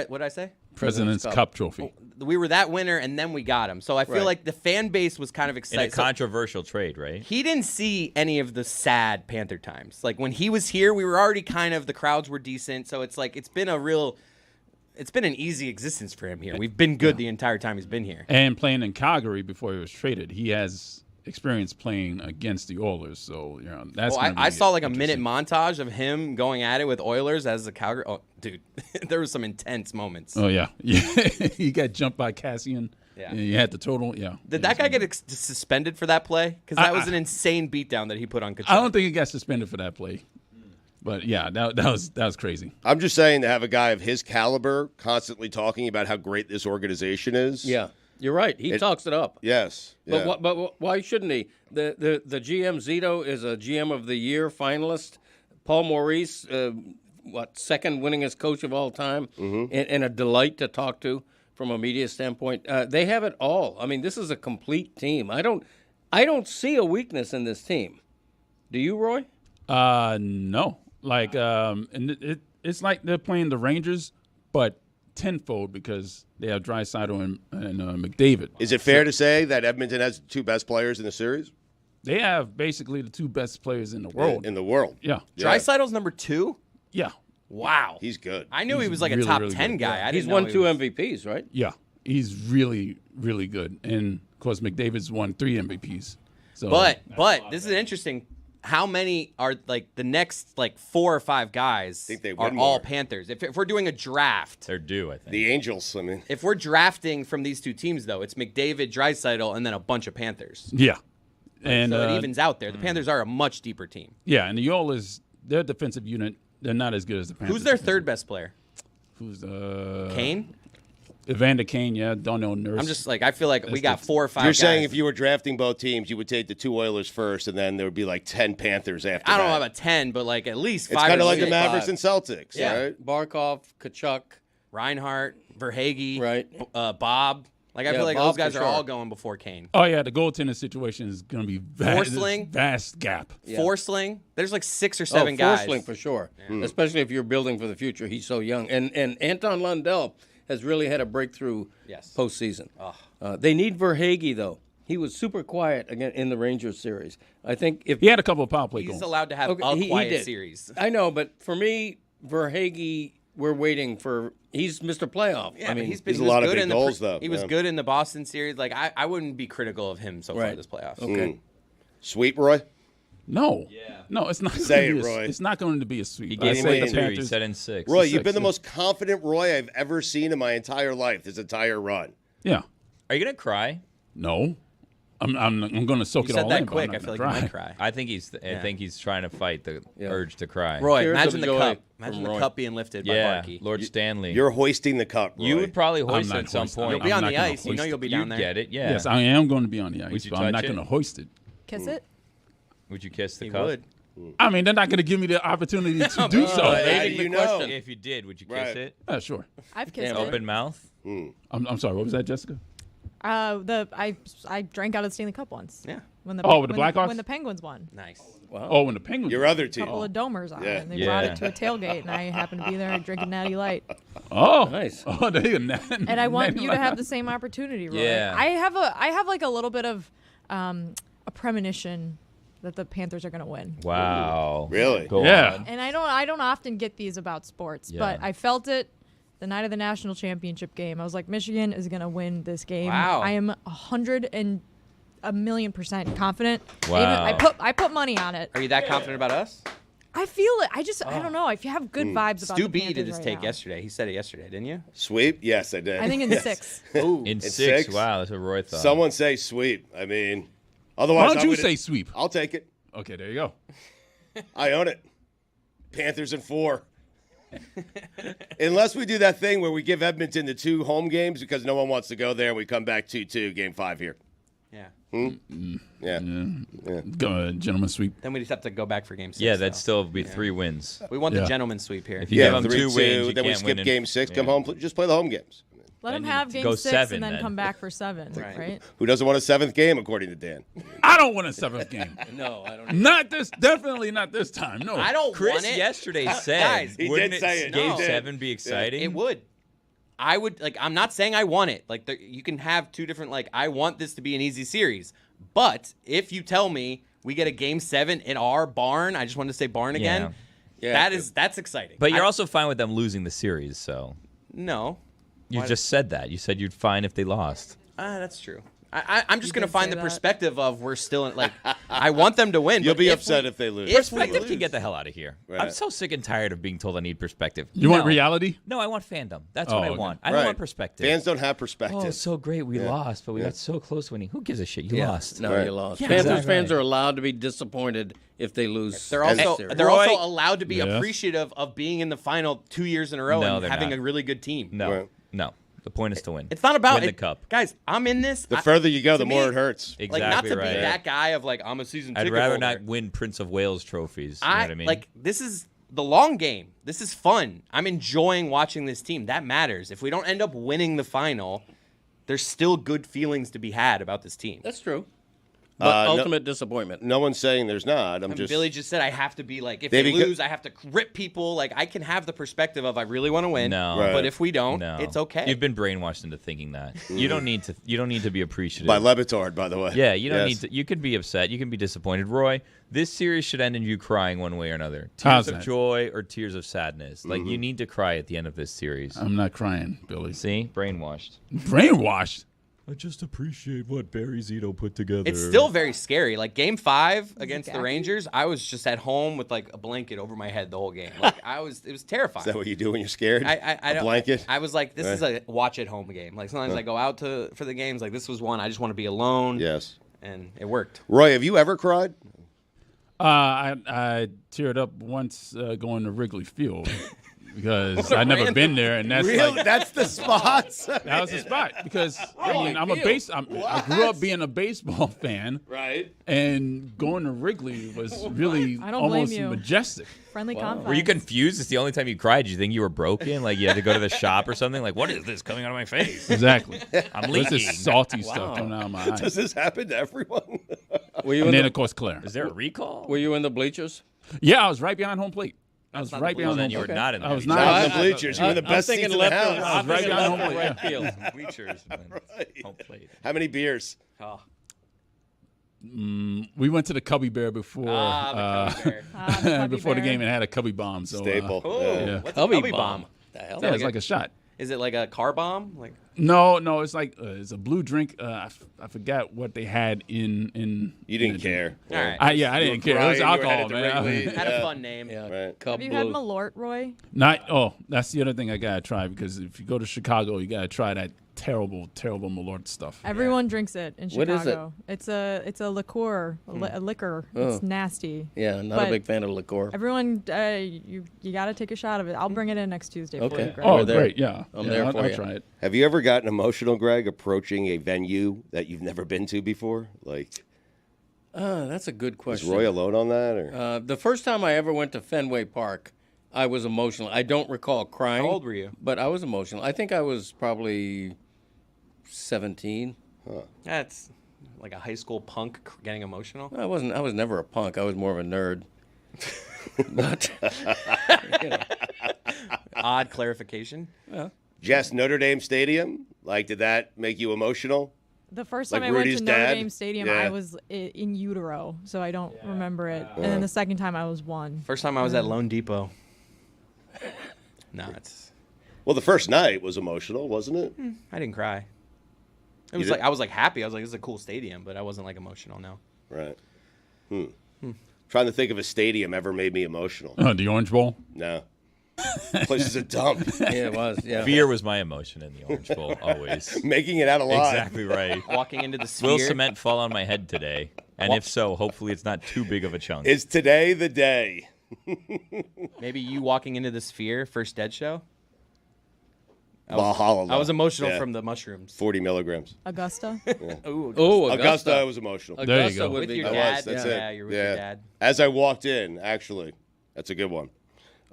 What did I say? President's Cup trophy. We were that winner, and then we got him. So I feel like the fan base was kind of In excited. a controversial trade, right? He didn't see any of the sad Panther times. Like, when he was here, we were already kind of, the crowds were decent. So it's like, it's been an easy existence for him here. We've been good the entire time he's been here. And playing in Calgary before he was traded. He has experience playing against the Oilers. So, that's I saw like a minute montage of him going at it with Oilers as a Calgary. Oh, dude, there was some intense moments. Oh, yeah. He got jumped by Cassian. Yeah. And he had the total. Yeah. Did that guy get suspended for that play? Because that was an insane beatdown that he put on Kachuk. I don't think he got suspended for that play. But, yeah, that was crazy. I'm just saying to have a guy of his caliber constantly talking about how great this organization is. Yeah, you're right. He talks it up. Yes. Yeah. But why shouldn't he? The GM Zito is a GM of the Year finalist. Paul Maurice, second winningest coach of all time, and a delight to talk to from a media standpoint. They have it all. I mean, this is a complete team. I don't see a weakness in this team. Do you, Roy? No. Like, and it's like they're playing the Rangers, but tenfold because they have Draisaitl and McDavid. Is it fair to say that Edmonton has the 2 best players in the series? They have basically the two best players in the world. In the world. Yeah. Dreisaitl's number 2? Yeah. Wow. He's good. I knew he was like really, a top really 10 good. guy. I He's didn't know won he 2 was- MVPs, right? Yeah. He's really, really good. And, of course, McDavid's won 3 MVPs. So, But this is interesting. How many are like the next like 4 or 5 guys Think they are win all more. If we're doing a draft, They're due, I think. The Angels, I mean. if we're drafting from these two teams though, it's McDavid, Draisaitl, and then a bunch of Panthers. yeah. And, So it evens out there. The Panthers are a much deeper team. yeah, and the Oilers, their defensive unit, they're not as good as the Panthers. Who's their third best player? Who's Kane? Evander Kane, yeah. Don't know Nurse. I'm just like I feel like we got 4 or 5 You're guys. saying if you were drafting both teams, you would take the 2 Oilers first, and then there would be like 10 Panthers after I don't that. know about 10, but like at least 5. It's kind or of like the 6. Mavericks and Celtics, Yeah. right? Barkov, Kachuk. Reinhardt, Verhaeghe, Right. Bob. Like I Yeah, feel like Bob those guys for are all sure. going before Kane. Oh, yeah, the goaltender situation is going to be vast, Forsling? vast gap. Forsling, there's like 6 or 7 guys. Forsling for sure, especially if you're building for the future. He's so young, and Anton Lundell has really had a breakthrough postseason. They need Verhaeghe though. He was super quiet again in the Rangers series. I think if He had a couple of power play goals. He's allowed to have Okay, a he quiet did. series. I know, but for me, Verhaeghe, we're waiting for. He's Mr. Playoff. Yeah, I mean, he's There's he a was lot of good big in the goals, though. He was Yeah. good in the Boston series. Like I wouldn't be critical of him so far Right. this playoffs. Okay. Sweep, Roy? No. No, it's not. Say gonna it, be a- Roy. It's not going to be a sweep. He I gave say away the 2. He Panthers- said in 6. Roy, you've Six, been the yeah. most confident Roy I've ever seen in my entire life, this entire run. Yeah. Are you going to cry? No. I'm going to soak You it said all that in. but quick. I'm I not feel like gonna you might cry. cry. I think he's trying to fight the urge to cry. Roy, Tears imagine of the joy cup. from Imagine the Roy. cup being lifted by Yeah, Barkey. Lord Stanley. You're hoisting the cup, Roy. You would probably hoist not it at some hoisting. point. You'll be I'm on not the gonna ice. You know hoist you'll be You'd down there. get it, yeah. Yes, I am going to be on the ice, you but I'm touch not it? going to hoist it. Kiss it. Would you kiss the He cup? would. I mean, they're not going to give me the opportunity to do so. How Evading do the you know? question. If you did, would you kiss Right. it? Yeah, sure. I've kissed Damn, it. Open mouth? I'm sorry. What was that, Jessica? I drank out of the Stanley Cup once. Yeah. When the Oh, with the when Blackhawks? when the Penguins won. Nice. Oh, when the Penguins. Your other team. Couple of domers on Yeah. it, and they Yeah. brought it to a tailgate, and I happened to be there drinking Natty Light. Oh, Nice. Oh, there you go. And I want you to have the same opportunity, Roy. Yeah. I have like a little bit of a premonition that the Panthers are going to win. Wow. Really? Go Yeah. on. And I don't often get these about sports, but Yeah. I felt it the night of the national championship game. I was like, Michigan is going to win this game. Wow. I am 101% confident. Wow. I put money on it. Are you that confident about us? I feel it. I don't know. If you have good vibes about Stu the B Panthers did his right take now. yesterday. He said it yesterday, didn't you? Sweep? Yes, I did. I think in Yes. 6. Ooh. In It's 6. 6? Wow, that's what Roy thought. Someone say sweep. I mean, otherwise, Why don't I'm you gonna- say sweep? I'll take it. Okay, there you go. I own it. Panthers in 4. Unless we do that thing where we give Edmonton the 2 home games because no one wants to go there and we come back 2-2, game 5 here. Yeah. Yeah. Go ahead, gentlemen sweep. Then we just have to go back for game 6. Yeah, that'd though. still be 3 wins. We want the Yeah. gentleman's sweep here. If you give them 2 3-2, wins, you then we can't skip win in- game 6, come yeah. home, just play the home games. Let them Then you have game go 6 7 and then then. come back for 7, Right. right? Who doesn't want a 7th game, according to Dan? I don't want a 7th game. No, I don't. Not this. Definitely not this time. No. I don't Chris want it. yesterday said, Guys, he wouldn't did say it. Game No. 7 be exciting? It would. I would like. I'm not saying I want it. Like you can have 2 different. Like I want this to be an easy series. But if you tell me we get a game 7 in our barn, I just wanted to say barn again. Yeah. That's exciting. But you're also fine with them losing the series, so. no. You Why- just said that. You said you'd fine if they lost. That's true. I'm just You gonna did find say the that. perspective of we're still in, like I want them to win. You'll but be if upset we- if they lose. if we Perspective lose- can get the hell out of here. I'm Right. so sick and tired of being told I need perspective. You want No. reality? No, I want fandom. That's Oh, what I okay. want. I don't Right. want perspective. Fans don't have perspective. Oh, it's so great. We lost, but we got so close to winning. Who gives a shit? You lost. No, Right. you lost. Yeah, Panthers exactly. fans are allowed to be disappointed if they lose. They're also series. they're Roy- also allowed to be Yes. appreciative of being in the final 2 years in a row No, and they're having not. a really good team. No. Right. No. The point is to win. It's not about win the it- cup. guys. I'm in this. The further you go, to the me, more it hurts. Exactly like not to right. be that guy of like I'm a season I'd ticket rather holder. not win Prince of Wales trophies. You know what I mean? Like this is the long game. This is fun. I'm enjoying watching this team. That matters. If we don't end up winning the final, there's still good feelings to be had about this team. That's true. But ultimate disappointment. No one's saying there's not. I'm just. Billy just said I have to be like, if They they beca- lose, I have to rip people. Like, I can have the perspective of I really want to win. No. Right. But if we don't, No. it's okay. You've been brainwashed into thinking that. You don't need to. You don't need to be appreciative. By Le Batard, by the way. Yeah, you don't Yes. need to. You can be upset. You can be disappointed. Roy, this series should end in you crying one way or another. How's Tears of that? joy or tears of sadness. Like, you need to cry at the end of this series. I'm not crying, Billy. See? Brainwashed. Brainwashed. I just appreciate what Barry Zito put together. It's still very scary. Like Game 5 against the Rangers, I was just at home with like a blanket over my head the whole game. Like it was terrifying. Is that what you do when you're scared? I A don't- blanket? I was like, this is a watch at home game. Like sometimes I go out for the games. Like this was one. I just want to be alone. Yes. And it worked. Roy, have you ever cried? I teared up once going to Wrigley Field because I'd never been there, and that's Really? like That's the spot? that was the spot because I mean I grew up being a baseball fan, Right. and going to Wrigley was really I don't blame almost you. majestic. Friendly confines. Were you confused? It's the only time you cried. Did you think you were broken? Like you had to go to the shop or something? Like, what is this coming out of my face? Exactly. I'm This leaking. is salty stuff coming out of my eyes. Does this happen to everyone? Were you And in then the, of course Claire. Is there a recall? were you in the bleachers? Yeah, I was right behind home plate. I was not right the behind Well, home then you were plate. not in the I was bleachers. not Not in in the bleachers. You were in the best seats in the left house. field. I'm right thinking behind left home or plate, right field. Bleachers. Home plate. How many beers? Oh. We went to the Cubby Bear before The Cubby Bear. the Cubby before the Bear. game and had a Cubby bomb. So, Staple. Oh, Yeah. what's Cubby a cubby bomb. bomb? The hell? yeah, it's like a shot. Is it like a car bomb? Like No, it's like it's a blue drink. I forgot what they had in. You didn't care. all right. I You didn't were care. It was crying, you were alcohol, headed to man. Wrigley. Had Yeah. a fun name. Yeah. Right. Cub Have you had Blue. Malort, Roy? That's the other thing I gotta try because if you go to Chicago, you gotta try that terrible Malort stuff. Everyone drinks it in What is it? Chicago. It's a liqueur, a liquor. Oh. It's nasty. Yeah, not But a big fan of liqueur. Everyone, you got to take a shot of it. I'll bring it in next Tuesday. For Okay. you, Greg. Oh, We're there. great! Yeah, I'm yeah, there I'll, for I'll you. try it. Have you ever gotten emotional, Greg, approaching a venue that you've never been to before? Like, That's a good is question. Roy alone on that? Or? The first time I ever went to Fenway Park, I was emotional. I don't recall crying. How old were you? But I was emotional. I think I was probably 17. That's like a high school punk getting emotional. I wasn't. I was never a punk. I was more of a nerd. But Odd clarification. Jess, Notre Dame Stadium, like, did that make you emotional? The first Like time I went Rudy's to Notre dad? Dame Stadium, Yeah. I was in utero, so I don't remember it. And then the second time I was 1. First time I was at Lone Depot. No, it's. Well, the first night was emotional, wasn't it? I didn't cry. It was did- like I was like happy. I was like, this is a cool stadium, but I wasn't like emotional. No. Right. Trying to think of a stadium ever made me emotional. The Orange Bowl. No. Place is a dump. yeah, it was. Yeah. Fear was my emotion in the Orange Bowl, always. Making it out alive. Exactly right. Walking into the Will sphere. cement fall on my head today? And if so, hopefully it's not too big of a chunk. Is today the day? Maybe you walking into the sphere first Dead show. Valhalla. I was emotional Yeah. from the mushrooms. 40 milligrams. Augusta. Ooh, Oh, Augusta, I was emotional. There you Augusta go. would with be your I good. dad. was. That's yeah, it. you're with your dad. As I walked in, actually, that's a good one.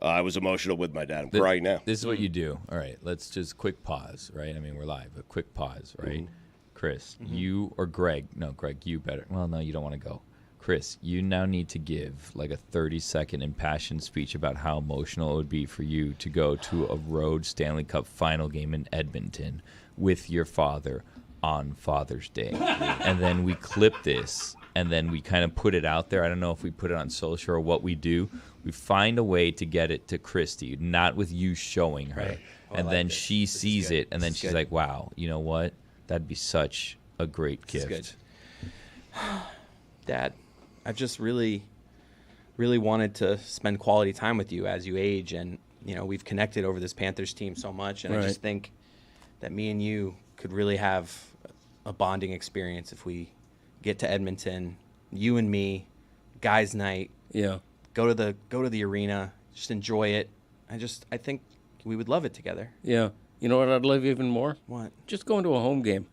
I was emotional with my dad. I'm crying now. This is what you do. All right, let's just quick pause, right? I mean, we're live, but quick pause, right? Chris, you or Greg? No, Greg, you better. Well, no, you don't want to go. Chris, you now need to give like a 30-second impassioned speech about how emotional it would be for you to go to a road Stanley Cup final game in Edmonton with your father on Father's Day. And then we clip this, and then we kind of put it out there. I don't know if we put it on social or what we do. We find a way to get it to Christy, not with you showing her. Right. And then she sees it, and then she's like, wow, you know what? That'd be such a great gift. Good. Dad, I've just really wanted to spend quality time with you as you age, and you know we've connected over this Panthers team so much, and I just think that me and you could really have a bonding experience if we get to Edmonton, you and me, guys' night. Yeah. Go to the arena, just enjoy it. I think we would love it together. Yeah. You know what I'd love even more? What? Just going to a home game.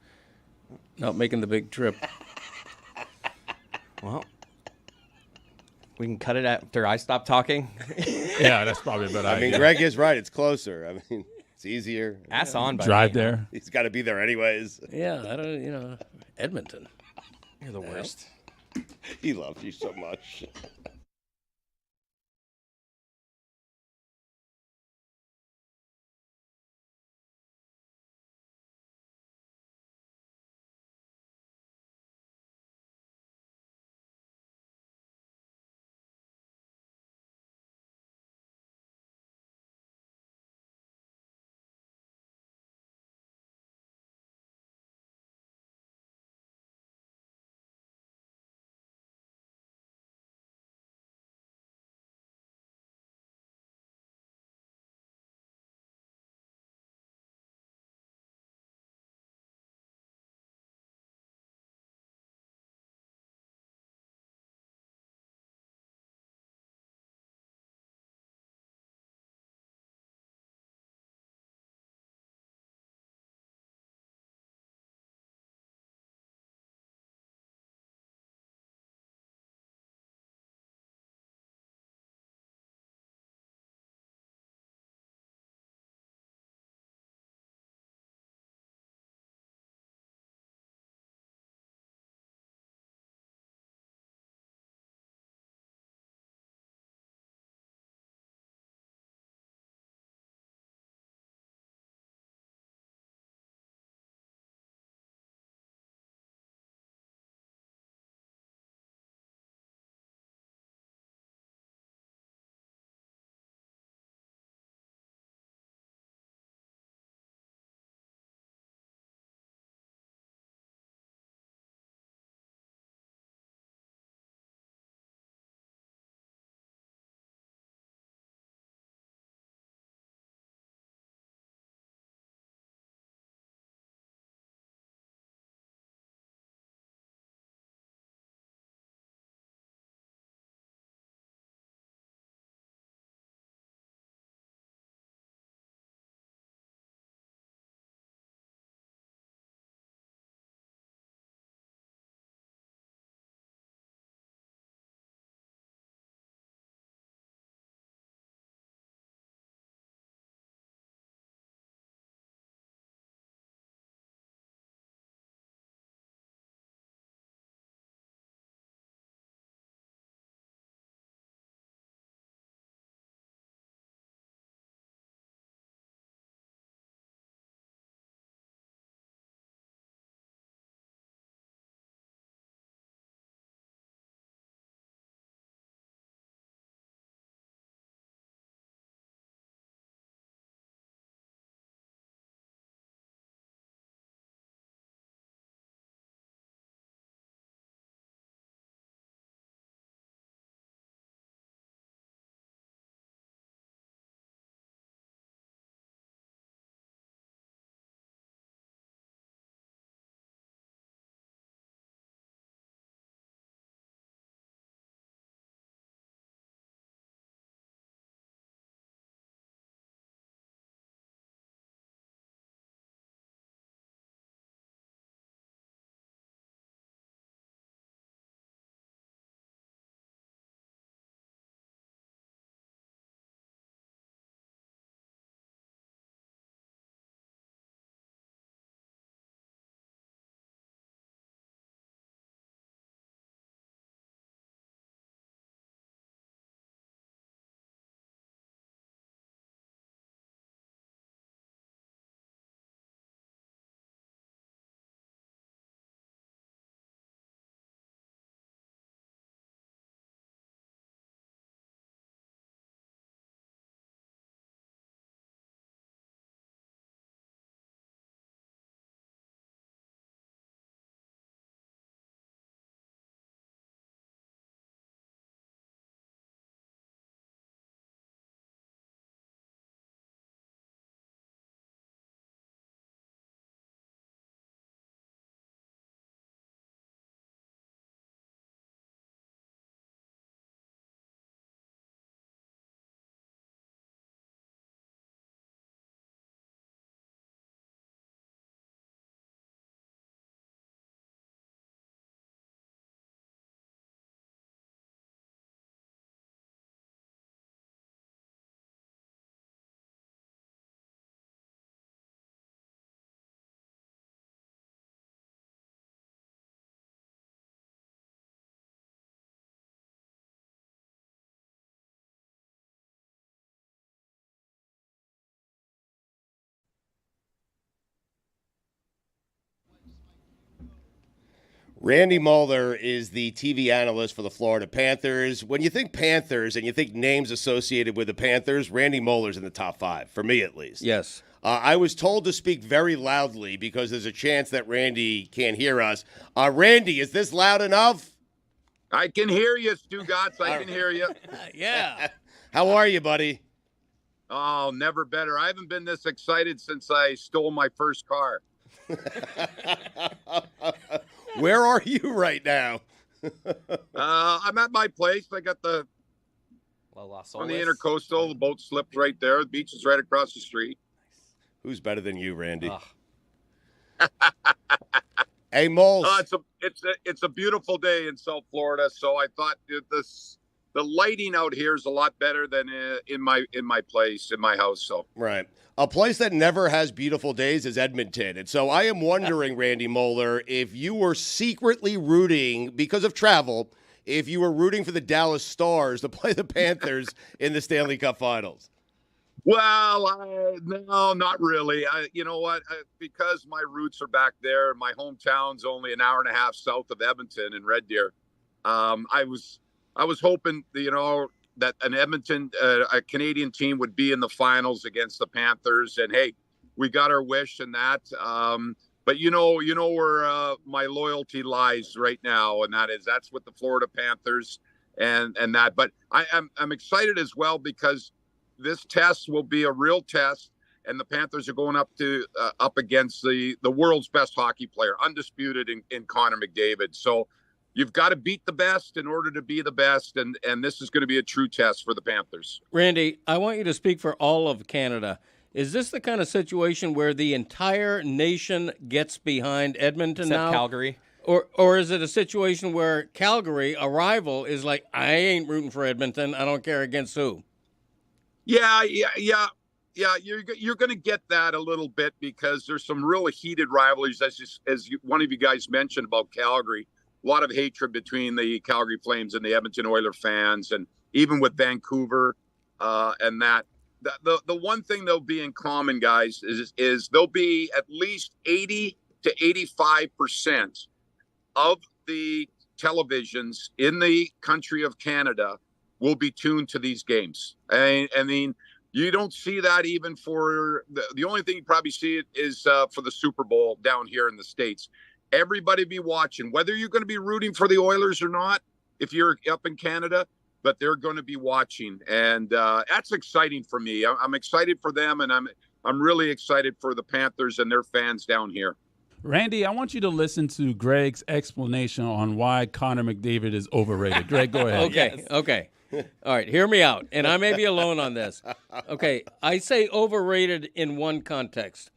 Not making the big trip. Well, we can cut it after I stop talking. Yeah, that's probably a better I idea. mean, Greg is right. It's closer. I mean, it's easier. Ass on, by Drive me. there. He's got to be there anyways. Yeah, I don't, Edmonton. You're the worst. He loves you so much. Randy Moeller is the TV analyst for the Florida Panthers. When you think Panthers and you think names associated with the Panthers, Randy Moeller's in the top 5, for me at least. Yes. I was told to speak very loudly because there's a chance that Randy can't hear us. Randy, is this loud enough? I can hear you, Stugotz. I can hear you. Yeah. How are you, buddy? Oh, never better. I haven't been this excited since I stole my first car. Where are you right now? I'm at my place. I got the on the intercoastal. The boat slipped right there. The beach is right across the street. Who's better than you, Randy? Hey, Moles. It's a beautiful day in South Florida, so I thought the lighting out here is a lot better than in my place, in my house. So right. A place that never has beautiful days is Edmonton. And so I am wondering, Randy Moeller, if you were secretly rooting, because of travel, if you were rooting for the Dallas Stars to play the Panthers in the Stanley Cup Finals. Well, no, not really. You know what? Because my roots are back there, my hometown's only an hour and a half south of Edmonton in Red Deer. I was hoping, that an Edmonton, a Canadian team would be in the finals against the Panthers. And hey, we got our wish in that. But you know where my loyalty lies right now, and that's with the Florida Panthers and that. But I'm excited as well because this test will be a real test, and the Panthers are going up against the world's best hockey player, undisputed in Connor McDavid. So you've got to beat the best in order to be the best, and this is going to be a true test for the Panthers. Randy, I want you to speak for all of Canada. Is this the kind of situation where the entire nation gets behind Edmonton Except now? Calgary. Or is it a situation where Calgary, a rival, is like, I ain't rooting for Edmonton. I don't care against who? Yeah. You're going to get that a little bit because there's some really heated rivalries, as one of you guys mentioned about Calgary. A lot of hatred between the Calgary Flames and the Edmonton Oilers fans, and even with Vancouver and that. The one thing they'll be in common, guys, is there'll be at least 80 to 85% of the televisions in the country of Canada will be tuned to these games. I mean, you don't see that even for the only thing you probably see it is for the Super Bowl down here in the States. Everybody be watching, whether you're going to be rooting for the Oilers or not, if you're up in Canada, but they're going to be watching. And that's exciting for me. I'm excited for them, and I'm really excited for the Panthers and their fans down here. Randy, I want you to listen to Greg's explanation on why Connor McDavid is overrated. Greg, go ahead. Okay. All right, hear me out. And I may be alone on this. Okay, I say overrated in one context.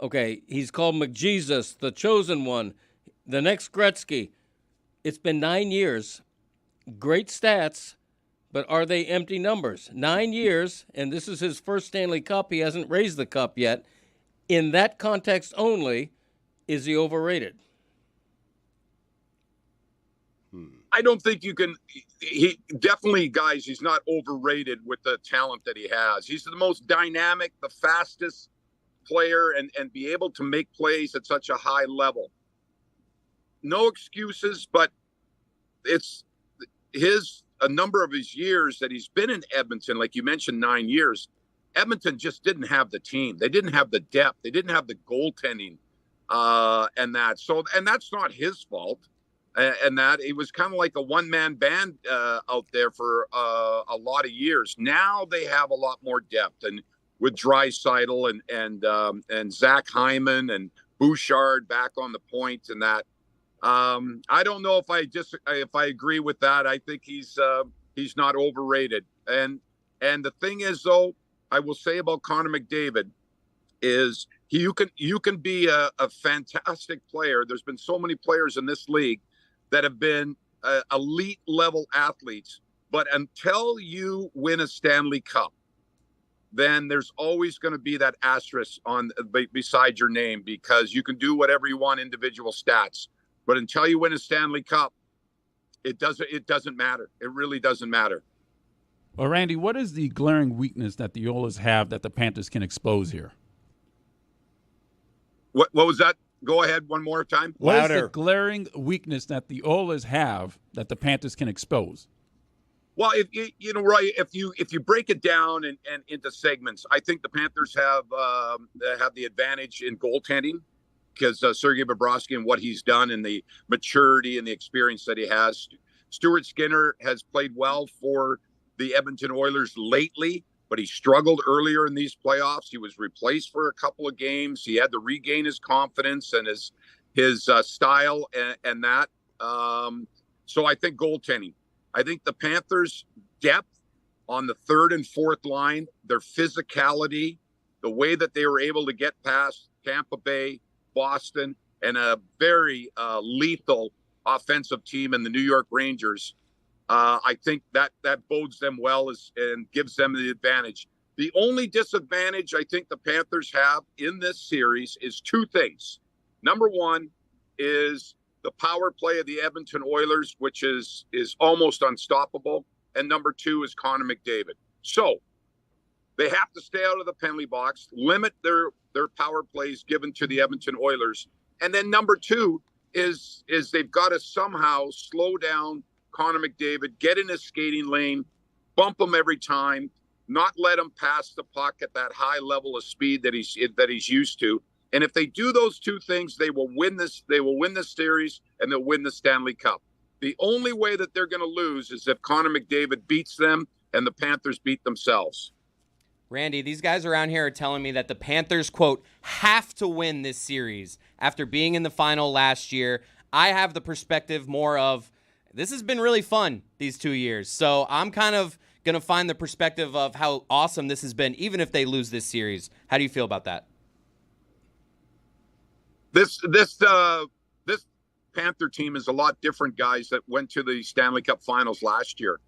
Okay, he's called McJesus, the chosen one, the next Gretzky. It's been 9 years. Great stats, but are they empty numbers? 9 years, and this is his first Stanley Cup. He hasn't raised the cup yet. In that context only, is he overrated? I don't think you can. He definitely, guys, he's not overrated with the talent that he has. He's the most dynamic, the fastest player, and be able to make plays at such a high level. No excuses, but it's a number of his years that he's been in Edmonton, like you mentioned, 9 years. Edmonton just didn't have the team. They didn't have the depth. They didn't have the goaltending and that. So, and that's not his fault. And that it was kind of like a one-man band out there for a lot of years. Now they have a lot more depth, and with Draisaitl and Zach Hyman and Bouchard back on the point and that. I don't know if I agree with that. I think he's not overrated. And the thing is, though, I will say about Connor McDavid is you can be a fantastic player. There's been so many players in this league that have been elite level athletes, but until you win a Stanley Cup, then there's always going to be that asterisk beside your name, because you can do whatever you want, individual stats, but until you win a Stanley Cup, it doesn't matter. It really doesn't matter. Well, Randy, what is the glaring weakness that the Oilers have that the Panthers can expose here? What was that? Go ahead one more time. What is Louder. the glaring weakness that the Oilers have that the Panthers can expose? Well, if you know, Roy, if you break it down and into segments, I think the Panthers have the advantage in goaltending because Sergei Bobrovsky and what he's done and the maturity and the experience that he has. Stuart Skinner has played well for the Edmonton Oilers lately, but he struggled earlier in these playoffs. He was replaced for a couple of games. He had to regain his confidence and his style and that. So I think goaltending. I think the Panthers' depth on the third and fourth line, their physicality, the way that they were able to get past Tampa Bay, Boston, and a very lethal offensive team in the New York Rangers, I think that bodes them well and gives them the advantage. The only disadvantage I think the Panthers have in this series is two things. Number one is the power play of the Edmonton Oilers, which is almost unstoppable. And number two is Connor McDavid. So they have to stay out of the penalty box, limit their power plays given to the Edmonton Oilers. And then number two is they've got to somehow slow down Connor McDavid, get in his skating lane, bump him every time, not let him pass the puck at that high level of speed that he's used to. And if they do those two things, they will win this. They will win this series, and they'll win the Stanley Cup. The only way that they're going to lose is if Connor McDavid beats them and the Panthers beat themselves. Randy, these guys around here are telling me that the Panthers, quote, have to win this series after being in the final last year. I have the perspective more of this has been really fun these 2 years. So I'm kind of going to find the perspective of how awesome this has been, even if they lose this series. How do you feel about that? This Panther team is a lot different, guys, that went to the Stanley Cup Finals last year.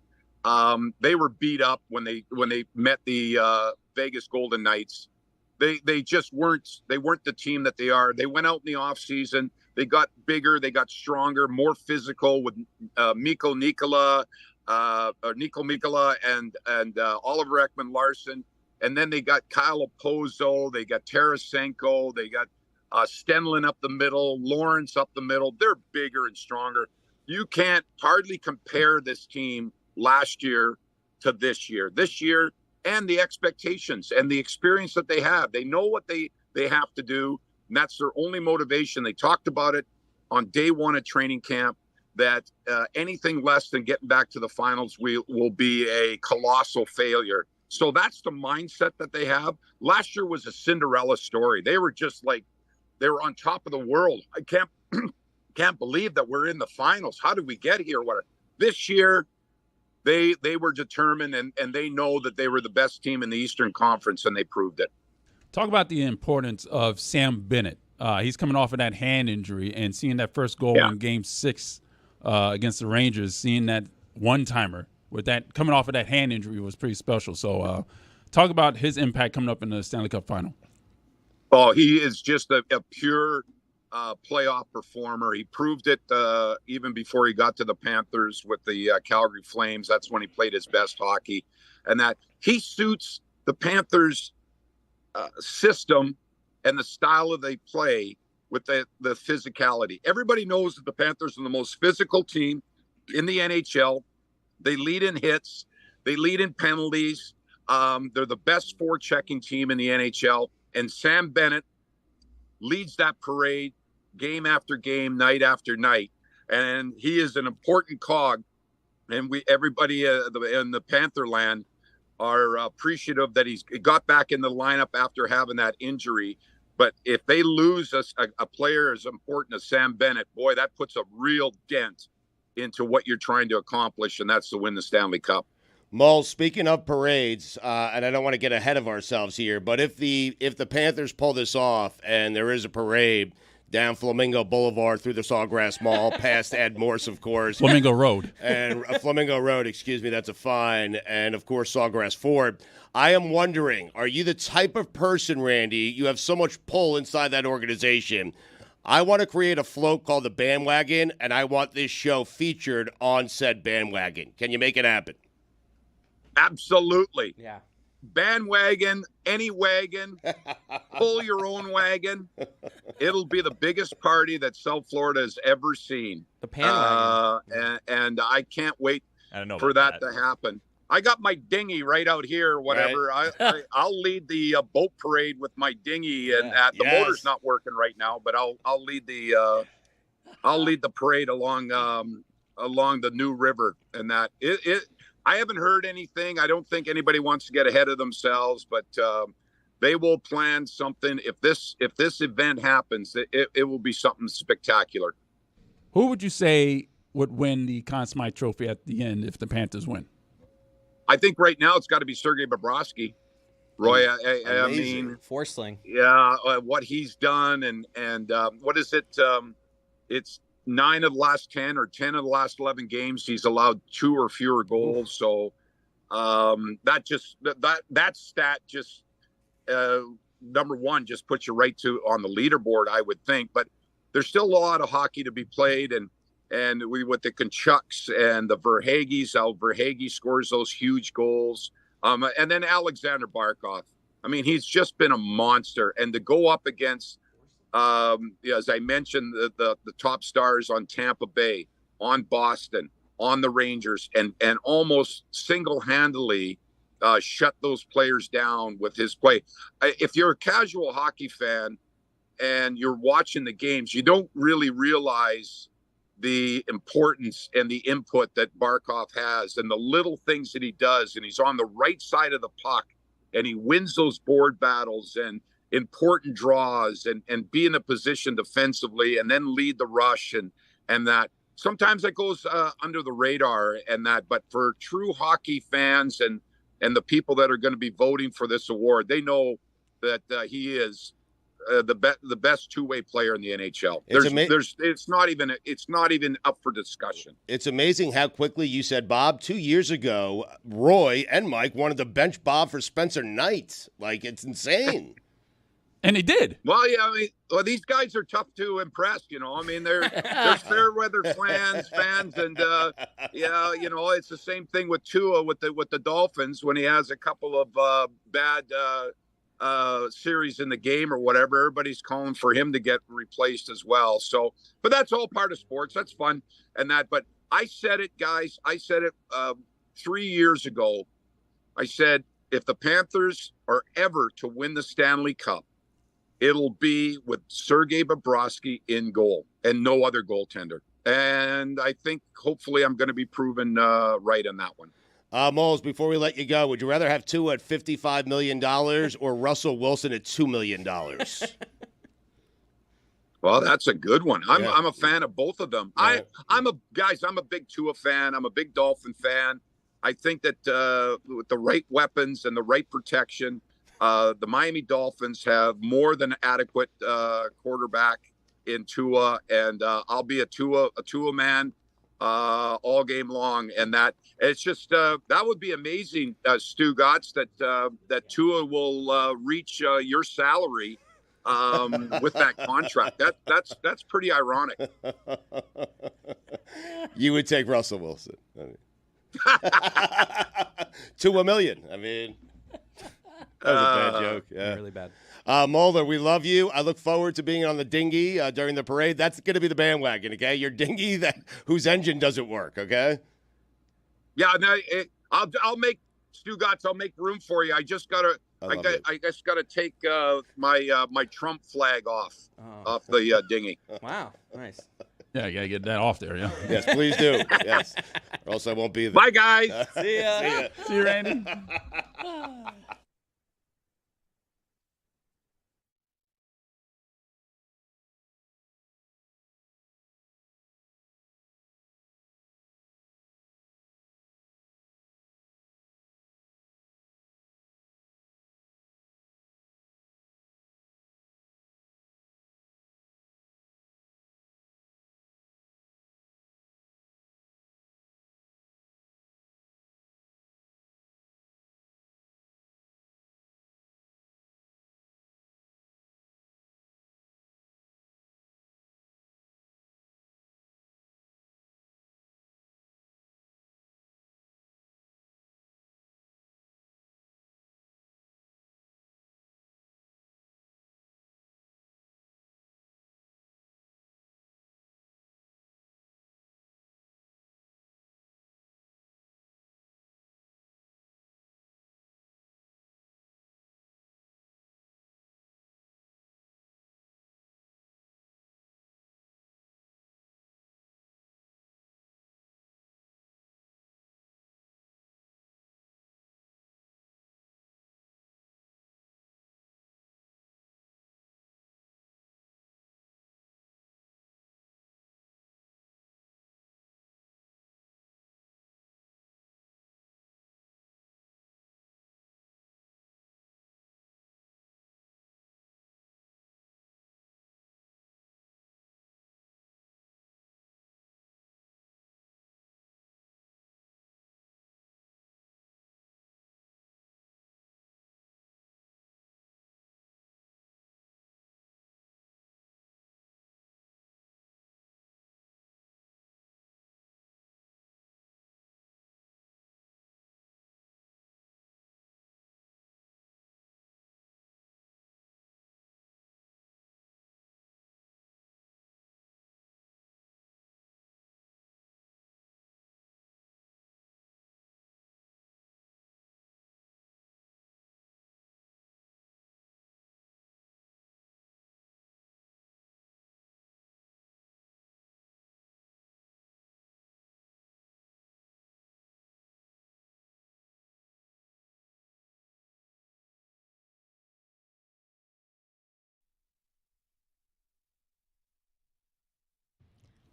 They were beat up when they met the Vegas Golden Knights. They just weren't the team that they are. They went out in the offseason. They got bigger, they got stronger, more physical with Mikko Mikkola and Oliver Ekman-Larsson. And then they got Kyle Opozo, they got Tarasenko, they got Stenlin up the middle, Lawrence up the middle. They're bigger and stronger. You can't hardly compare this team last year to this year. This year and the expectations and the experience that they have. They know what they have to do, and that's their only motivation. They talked about it on day one of training camp that anything less than getting back to the finals will be a colossal failure. So that's the mindset that they have. Last year was a Cinderella story. They were just like, they were on top of the world. I can't believe that we're in the finals. How did we get here? This year, they were determined and they know that they were the best team in the Eastern Conference, and they proved it. Talk about the importance of Sam Bennett. He's coming off of that hand injury and seeing that first goal in Game 6 against the Rangers, seeing that one-timer with that coming off of that hand injury was pretty special. So talk about his impact coming up in the Stanley Cup Final. Oh, he is just a pure playoff performer. He proved it even before he got to the Panthers with the Calgary Flames. That's when he played his best hockey. And that he suits the Panthers' system and the style of they play with the physicality. Everybody knows that the Panthers are the most physical team in the NHL. They lead in hits. They lead in penalties. They're the best forechecking team in the NHL. And Sam Bennett leads that parade game after game, night after night. And he is an important cog. And everybody in the Panther land are appreciative that he got back in the lineup after having that injury. But if they lose a player as important as Sam Bennett, boy, that puts a real dent into what you're trying to accomplish, and that's to win the Stanley Cup. Mull, speaking of parades, and I don't want to get ahead of ourselves here, but if the Panthers pull this off and there is a parade down Flamingo Boulevard through the Sawgrass Mall, past Ed Morse, of course. Flamingo Road. And Flamingo Road, excuse me, that's a fine. And, of course, Sawgrass Ford. I am wondering, are you the type of person, Randy, you have so much pull inside that organization, I want to create a float called the Bandwagon, and I want this show featured on said bandwagon. Can you make it happen? Absolutely. Yeah. bandwagon, any wagon, pull your own wagon. It'll be the biggest party that South Florida has ever seen. The pan and I can't wait I don't know for about that to happen. I got my dinghy right out here, whatever. Right. I'll lead the boat parade with my dinghy, and the motor's not working right now, but I'll lead the parade along the New River, and that I haven't heard anything. I don't think anybody wants to get ahead of themselves, but they will plan something. If this event happens, it will be something spectacular. Who would you say would win the Conn Smythe Trophy at the end if the Panthers win? I think right now it's got to be Sergei Bobrovsky. Roy, I mean, Forsling. Yeah, what he's done, and what is it? It's 9 of the last 10 or 10 of the last 11 games he's allowed 2 or fewer goals. So that stat just number one just puts you right on the leaderboard, I would think. But there's still a lot of hockey to be played, and with the Tkachuk's and the Verhaeghes, how Verhaeghe scores those huge goals. And then Alexander Barkov. I mean, he's just been a monster. And to go up against, as I mentioned, the top stars on Tampa Bay, on Boston, on the Rangers, and almost single-handedly shut those players down with his play. If you're a casual hockey fan and you're watching the games, you don't really realize the importance and the input that Barkov has and the little things that he does. And he's on the right side of the puck, and he wins those board battles and important draws and be in a position defensively and then lead the rush. And that sometimes that goes under the radar but for true hockey fans and the people that are going to be voting for this award, they know that he is the best two-way player in the NHL. It's not even up for discussion. It's amazing how quickly you said, Bob, 2 years ago, Roy and Mike wanted to bench Bob for Spencer Knight. Like, it's insane. And he did. Well, yeah, I mean, these guys are tough to impress, you know. I mean, they're fair-weather fans, and it's the same thing with Tua with the Dolphins when he has a couple of bad series in the game or whatever. Everybody's calling for him to get replaced as well. So, but that's all part of sports. That's fun and that. But I said it, guys. I said it 3 years ago. I said if the Panthers are ever to win the Stanley Cup, it'll be with Sergei Bobrovsky in goal and no other goaltender. And I think hopefully I'm going to be proven right on that one. Moles, before we let you go, would you rather have Tua at $55 million or Russell Wilson at $2 million? Well, that's a good one. I'm a fan of both of them. Yeah. I'm a big Tua fan. I'm a big Dolphin fan. I think that with the right weapons and the right protection, the Miami Dolphins have more than adequate quarterback in Tua, and I'll be a Tua man all game long. And that it's just that would be amazing, Stugotz, that Tua will reach your salary with that contract. That's pretty ironic. You would take Russell Wilson. I mean. To $1 million. I mean, that was a bad joke. Yeah. Really bad. Mulder, we love you. I look forward to being on the dinghy during the parade. That's going to be the bandwagon, okay? Your dinghy whose engine doesn't work, okay? Yeah, no, I'll make Stugotz. I'll make room for you. I just gotta take my Trump flag off the dinghy. Wow, nice. Yeah, you gotta get that off there. Yeah. Yes, please do. Yes, or else I won't be there. Bye, guys. See ya. See ya. See you, Randy.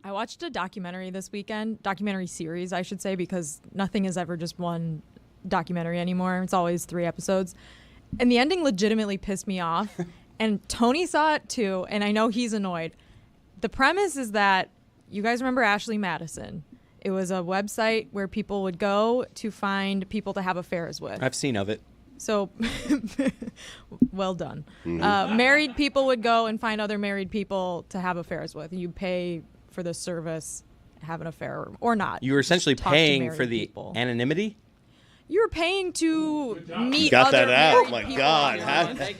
I watched a documentary this weekend, documentary series, I should say, because nothing is ever just one documentary anymore. It's always 3 episodes. And the ending legitimately pissed me off. And Tony saw it too, and I know he's annoyed. The premise is that, you guys remember Ashley Madison? It was a website where people would go to find people to have affairs with. I've seen of it. So, well done. Married people would go and find other married people to have affairs with. You pay for the service, have an affair or not. You were essentially Talk to paying married for the people. anonymity? You were paying to meet Got other that out. married My people God. online.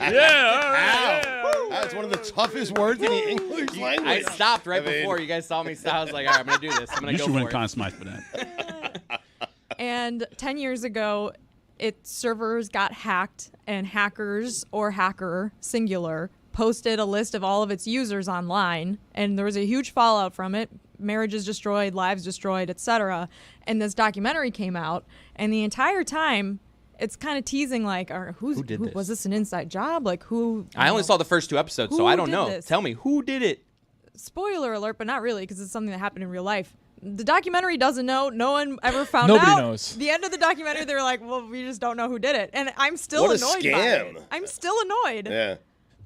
That's one of the toughest words in the English language. I stopped right before you guys saw me stop. I was like, all right, I'm going to do this. I'm going You to should go win for it. Conn Smythe for that. And 10 years ago, its servers got hacked, and hackers, or hacker, singular, posted a list of all of its users online, and there was a huge fallout from it. Marriages destroyed, lives destroyed, etc. And this documentary came out, and the entire time, it's kind of teasing like, Who did this? Was this an inside job? Like who? I only saw the first 2 episodes, so Who I don't did know. this? Tell me, who did it? Spoiler alert, but not really, because it's something that happened in real life. The documentary doesn't know. No one ever found Nobody out. knows. The end of the documentary, they were like, well, we just don't know who did it. And I'm still What a annoyed by scam. it. I'm still annoyed. Yeah.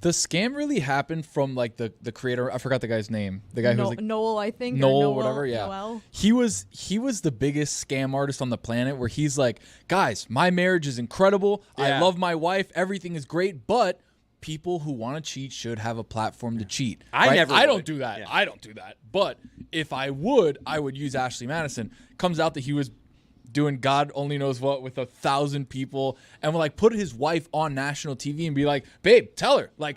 The scam really happened from like the creator. I forgot the guy's name. The guy who was like Noel, I think. or Noel, whatever. Yeah, Noel. he was the biggest scam artist on the planet. Where he's like, guys, my marriage is incredible. I Yeah. love my wife. Everything is great, but people who want to cheat should have a platform to cheat. I right? never I would. don't do that. Yeah. I don't do that. But if I would use Ashley Madison. Comes out that he was doing God only knows what with 1,000 people, and will like put his wife on national TV and be like, babe, tell her, We're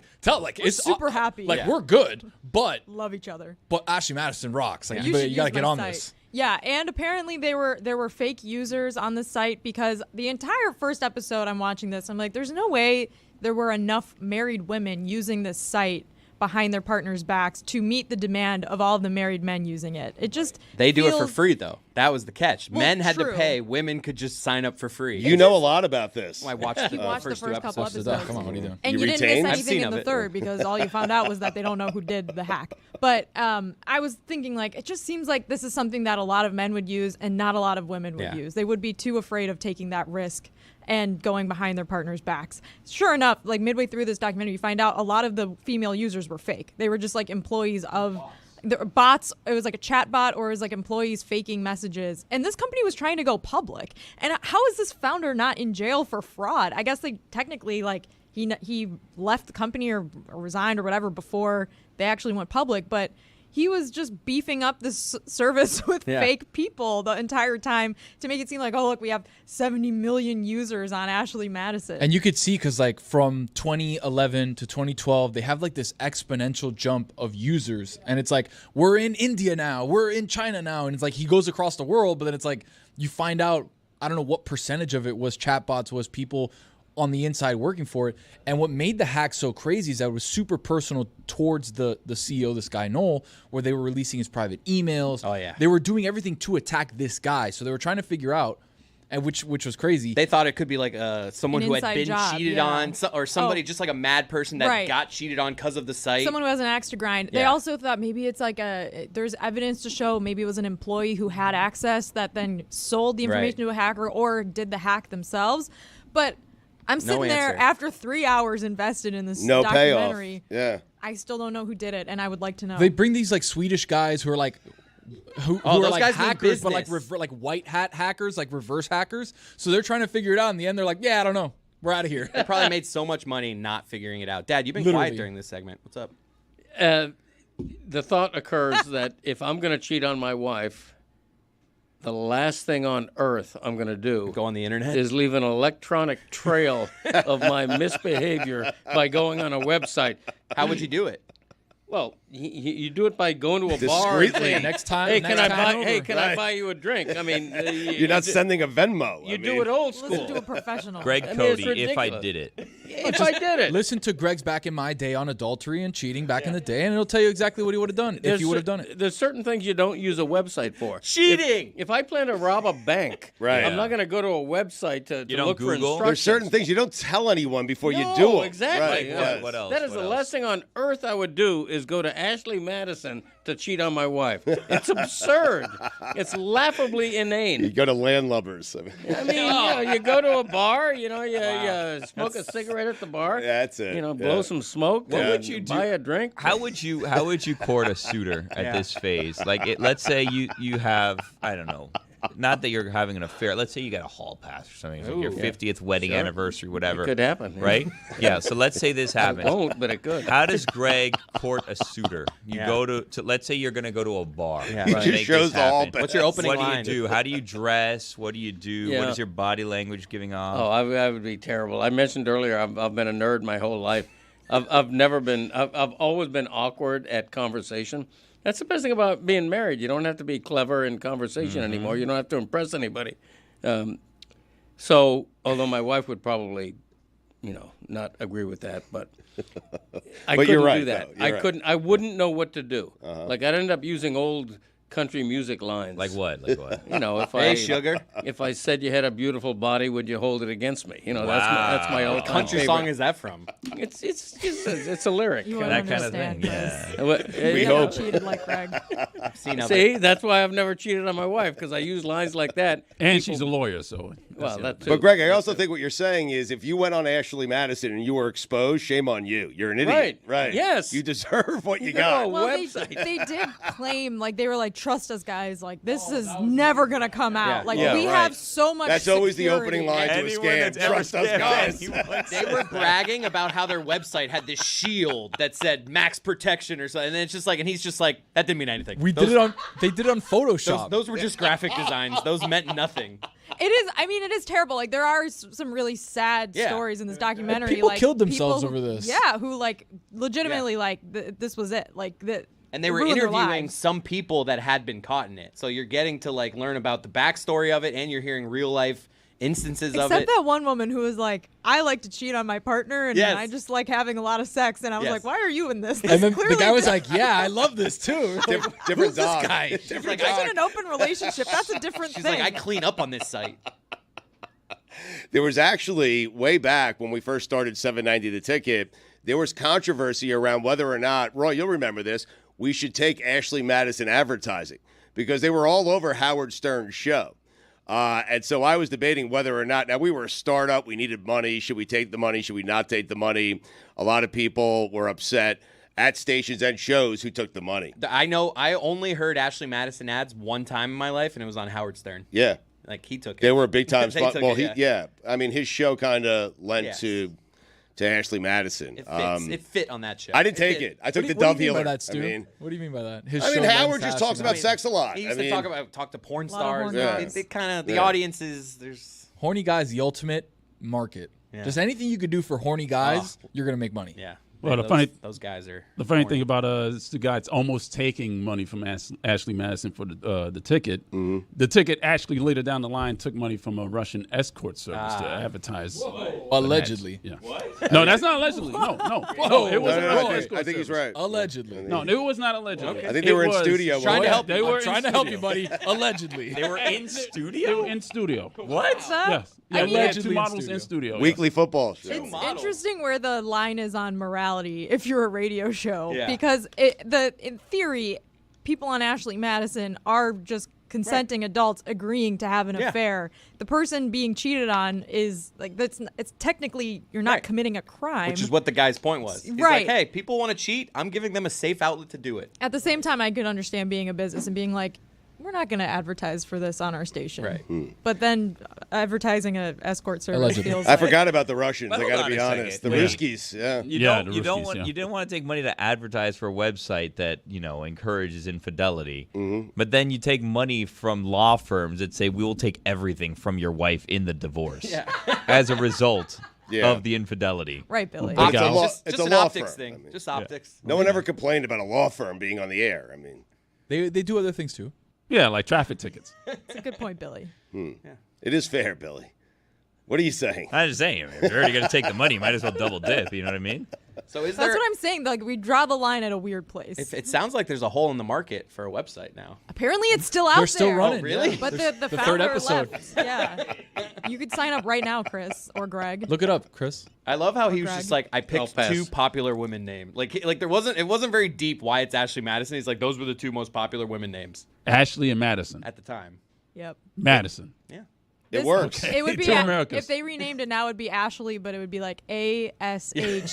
it's super happy. like Yeah. we're good, but Love each other. Ashley Madison rocks. Like You you should gotta use get my on site. this. Yeah, and apparently there were fake users on the site, because the entire first episode I'm watching this, I'm like, there's no way there were enough married women using this site behind their partners' backs to meet the demand of all the married men using it. It just They do it for feels- free, though. That was the catch. Well, Men had true. to pay. Women could just sign up for free. You know a lot about this. I watched, You watched the first 2 first couple episodes. episodes. Come on, what are you doing? And You you didn't retained? miss I've anything seen in of the it. third, because all you found out was that they don't know who did the hack. But I was thinking, like, it just seems like this is something that a lot of men would use and not a lot of women would Yeah. use. They would be too afraid of taking that risk and going behind their partner's backs. Sure enough, like midway through this documentary, you find out a lot of the female users were fake. They were just like employees of the bots. It was like a chat bot, or it was like employees faking messages. And this company was trying to go public. And how is this founder not in jail for fraud? I guess they technically, like, he left the company or resigned or whatever before they actually went public, but he was just beefing up this service with fake people the entire time to make it seem like, oh, look, we have 70 million users on Ashley Madison. And you could see, because like from 2011 to 2012, they have like this exponential jump of users. And it's like, we're in India now, we're in China now. And it's like he goes across the world, but then it's like you find out, I don't know what percentage of it was chatbots, was people on the inside working for it. And what made the hack so crazy is that it was super personal towards the CEO, this guy Noel, where they were releasing his private emails. Oh, yeah. They were doing everything to attack this guy. So they were trying to figure out, and which was crazy. They thought it could be like someone An who had inside been job, cheated yeah. on, or somebody just like a mad person that Right. got cheated on because of the site. Someone who has an axe to grind. They Yeah. also thought maybe it's like there's evidence to show maybe it was an employee who had access that then sold the information Right. to a hacker or did the hack themselves. But I'm sitting there answer. after 3 hours invested in this No payoff. documentary. Yeah. I still don't know who did it, and I would like to know. They bring these like Swedish guys who are like, who are those like guys mean hackers, but like business. like white hat hackers, like reverse hackers. So they're trying to figure it out. In the end, they're like, yeah, I don't know, we're out of here. They probably made so much money not figuring it out. Dad, you've been Literally. quiet during this segment. What's up? The thought occurs that if I'm going to cheat on my wife, the last thing on earth I'm going to do Go on the internet? is leave an electronic trail of my misbehavior by going on a website. How would you do it? Well, you do it by going to a bar and Discreetly. saying, Next time, hey, next can I time buy? over. Hey, can I Right. buy you a drink? I mean, You're not sending a Venmo. You do it old Listen to a school. professional. Greg I mean, it's Cody, if I ridiculous. did it. if I did it. Listen to Greg's Back in My Day on adultery and cheating back in the day, and it'll tell you exactly what he would have done if he would have done it. There's certain things you don't use a website for. Cheating. If I plan to rob a bank, Right. I'm not going to go to a website to look for instructions. There's certain things you don't tell anyone before you do them. Exactly. Right. Yeah. What else? That is What the else? last thing on earth I would do is go to Ashley Madison to cheat on my wife. It's absurd. It's laughably inane. You go to landlubbers. I mean, You go to a bar, you smoke a cigarette at the bar. That's it. Blow some smoke. What would you do? Buy a drink. How would you court a suitor at this phase? Like, let's say you have, I don't know, not that you're having an affair. Let's say you got a hall pass or something. It's like your 50th wedding anniversary, whatever. It could happen, yeah. right? Yeah. So let's say this happens. It won't, but it could. How does Greg court a suitor? You go to let's say you're going to go to a bar. Yeah. He Right. just shows the hall What's pass. your opening What line? do you do? How do you dress? What do you do? Yeah. What is your body language giving off? Oh, I would be terrible. I mentioned earlier I've been a nerd my whole life. I've always been awkward at conversation. That's the best thing about being married. You don't have to be clever in conversation anymore. You don't have to impress anybody. So, although my wife would probably, not agree with that, but I But couldn't you're right, do that. though. You're right. I wouldn't know what to do. Like I'd end up using old country music lines. Like what? Like what? If Hey, sugar. If I said you had a beautiful body, would you hold it against me? That's my old Country song is that from? It's a lyric. You won't That kind of understand, thing. Chris. Yeah. We hope. Cheated like Greg. See, that's why I've never cheated on my wife because I use lines like that. And she's a lawyer, so. That too. But Greg, I also think what you're saying is if you went on Ashley Madison and you were exposed, shame on you. You're an idiot. Right. Yes. You deserve what you No, got. Well, website. they did claim, they were like, trust us, guys. Like, this is never going to come out. Like, Yeah, we right. have so much That's always the security. opening line to a Anyone scam. that's ever Trust us, scammed guys. They were bragging about how their website had this shield that said max protection or something, and then it's just like, and he's just like, that didn't mean anything. They did it on Photoshop. Those were just graphic designs. Those meant nothing. It is terrible. Like, there are some really sad Yeah. stories in this documentary. People like, killed themselves people over this. Yeah, who legitimately this was it. And they were ruined their interviewing lives. some people that had been caught in it. So you're getting to learn about the backstory of it, and you're hearing real life instances of Except it. that one woman who was like, I like to cheat on my partner, and Yes. I just like having a lot of sex. And I was Yes. like, why are you in this? And then the Clearly guy was this- like, "Yeah, I love this too." Different dog. She's like, He's in an open relationship. That's a different she's thing. like, I clean up on this site. There was actually, way back when we first started 790 The Ticket, there was controversy around whether or not, Roy, you'll remember this, we should take Ashley Madison advertising because they were all over Howard Stern's show. And so I was debating whether or not, now we were a startup, we needed money. Should we take the money? Should we not take the money? A lot of people were upset at stations and shows who took the money. I know. I only heard Ashley Madison ads one time in my life, and it was on Howard Stern. Yeah. Like, he took it. They were a big time They spot. took Well, it, yeah. I mean, his show kind of lent Yes. to Ashley Madison. It fits. It fit on that show. I didn't take did. it. I took the What dove do you mean healer. by that, Stu? I mean, What do you mean by that? His I mean, show Howard lends just to talks Ashley about sex a lot. He used I to mean, talk to porn A lot of stars. horny Yeah. guys. They kind of the Yeah. audience is there's. Horny guys, the ultimate market. Yeah. Just anything you could do for horny guys, you're gonna make money. Yeah. Well, those guys are. The funny horny. thing about Stugotz almost taking money from Ashley Madison for the ticket. Mm-hmm. The ticket actually later down the line took money from a Russian escort service to advertise. Allegedly. Yeah. No, that's not allegedly. No. Whoa. It was No, a no, Russian I escort think he's service. right. Allegedly. No, it was not allegedly. I think they were in studio. Trying to help They you. were I'm in trying to help you, studio. buddy. Allegedly. They were in They studio? were in studio. What? Yes. I Yeah, mean, we had allegedly two in models studio. in studio. yes. Weekly football show. It's interesting where the line is on morality if you're a radio show. Yeah. Because in theory, people on Ashley Madison are just consenting adults agreeing to have an affair. The person being cheated on is it's technically you're not committing a crime. Which is what the guy's point was. He's Right. like, hey, people want to cheat. I'm giving them a safe outlet to do it. At the same time, I could understand being a business and being like, we're not going to advertise for this on our station. Right. But then advertising an escort service Allegedly. feels I like... forgot about the Russians. But I hold got to on be a second. honest. The Wait. Ruskies, yeah. You Yeah, don't. the You don't Ruskies, want. yeah. You didn't want to take money to advertise for a website that encourages infidelity. But then you take money from law firms that say we will take everything from your wife in the divorce as a result of the infidelity. Right, Billy. Big It's a Al. law, Just it's an a law optics firm. thing. I mean, Just optics. no one ever complained about a law firm being on the air. I mean, They do other things too. Yeah, like traffic tickets. It's a good point, Billy. it is fair, Billy. What are you saying? I'm just saying, if you're already going to take the money, you might as well double dip. You know what I mean? So is That's there? what I'm saying. Like we draw the line at a weird place. It sounds like there's a hole in the market for a website now. Apparently, it's still out They're there. still running. Oh, really? yeah. But There's the third founder episode. left. Yeah. You could sign up right now, Chris or Greg. Look it up, Chris. I love how he was Greg. just like, I I'll picked pass. 2 popular women names. Like it wasn't very deep why it's Ashley Madison. He's like, those were the 2 most popular women names Ashley and Madison. at the time. Yep. Madison. Yeah. It works. It would be Two Americas. if they renamed it now. It'd be Ashley, but it would be like ASHEI.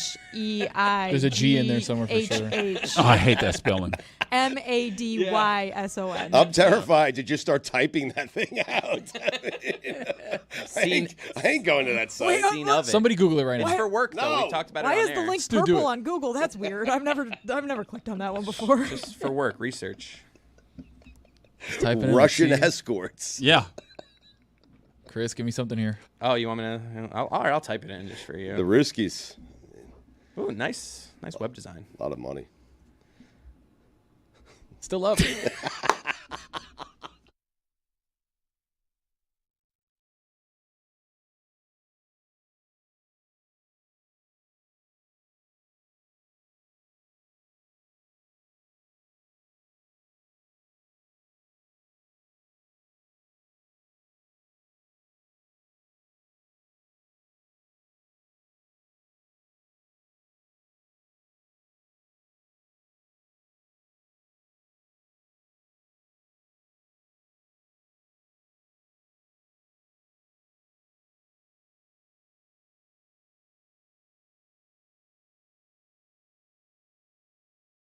There's a G in there somewhere for sure. Oh, I hate that spelling. MADYSON. I'm terrified to just start typing that thing out. I ain't going to that site. Scene of it. Somebody Google it right It's now. for work though. No. We talked about Why it on is the air. link Stu, do purple it. on Google? That's weird. I've never clicked on that one before. Just for work research. Type it in Russian and see. escorts. Yeah. Chris, give me something here. Oh, you want me to? All right, I'll type it in just for you. The Ruskies. Ooh, nice web design. A lot of money. Still up.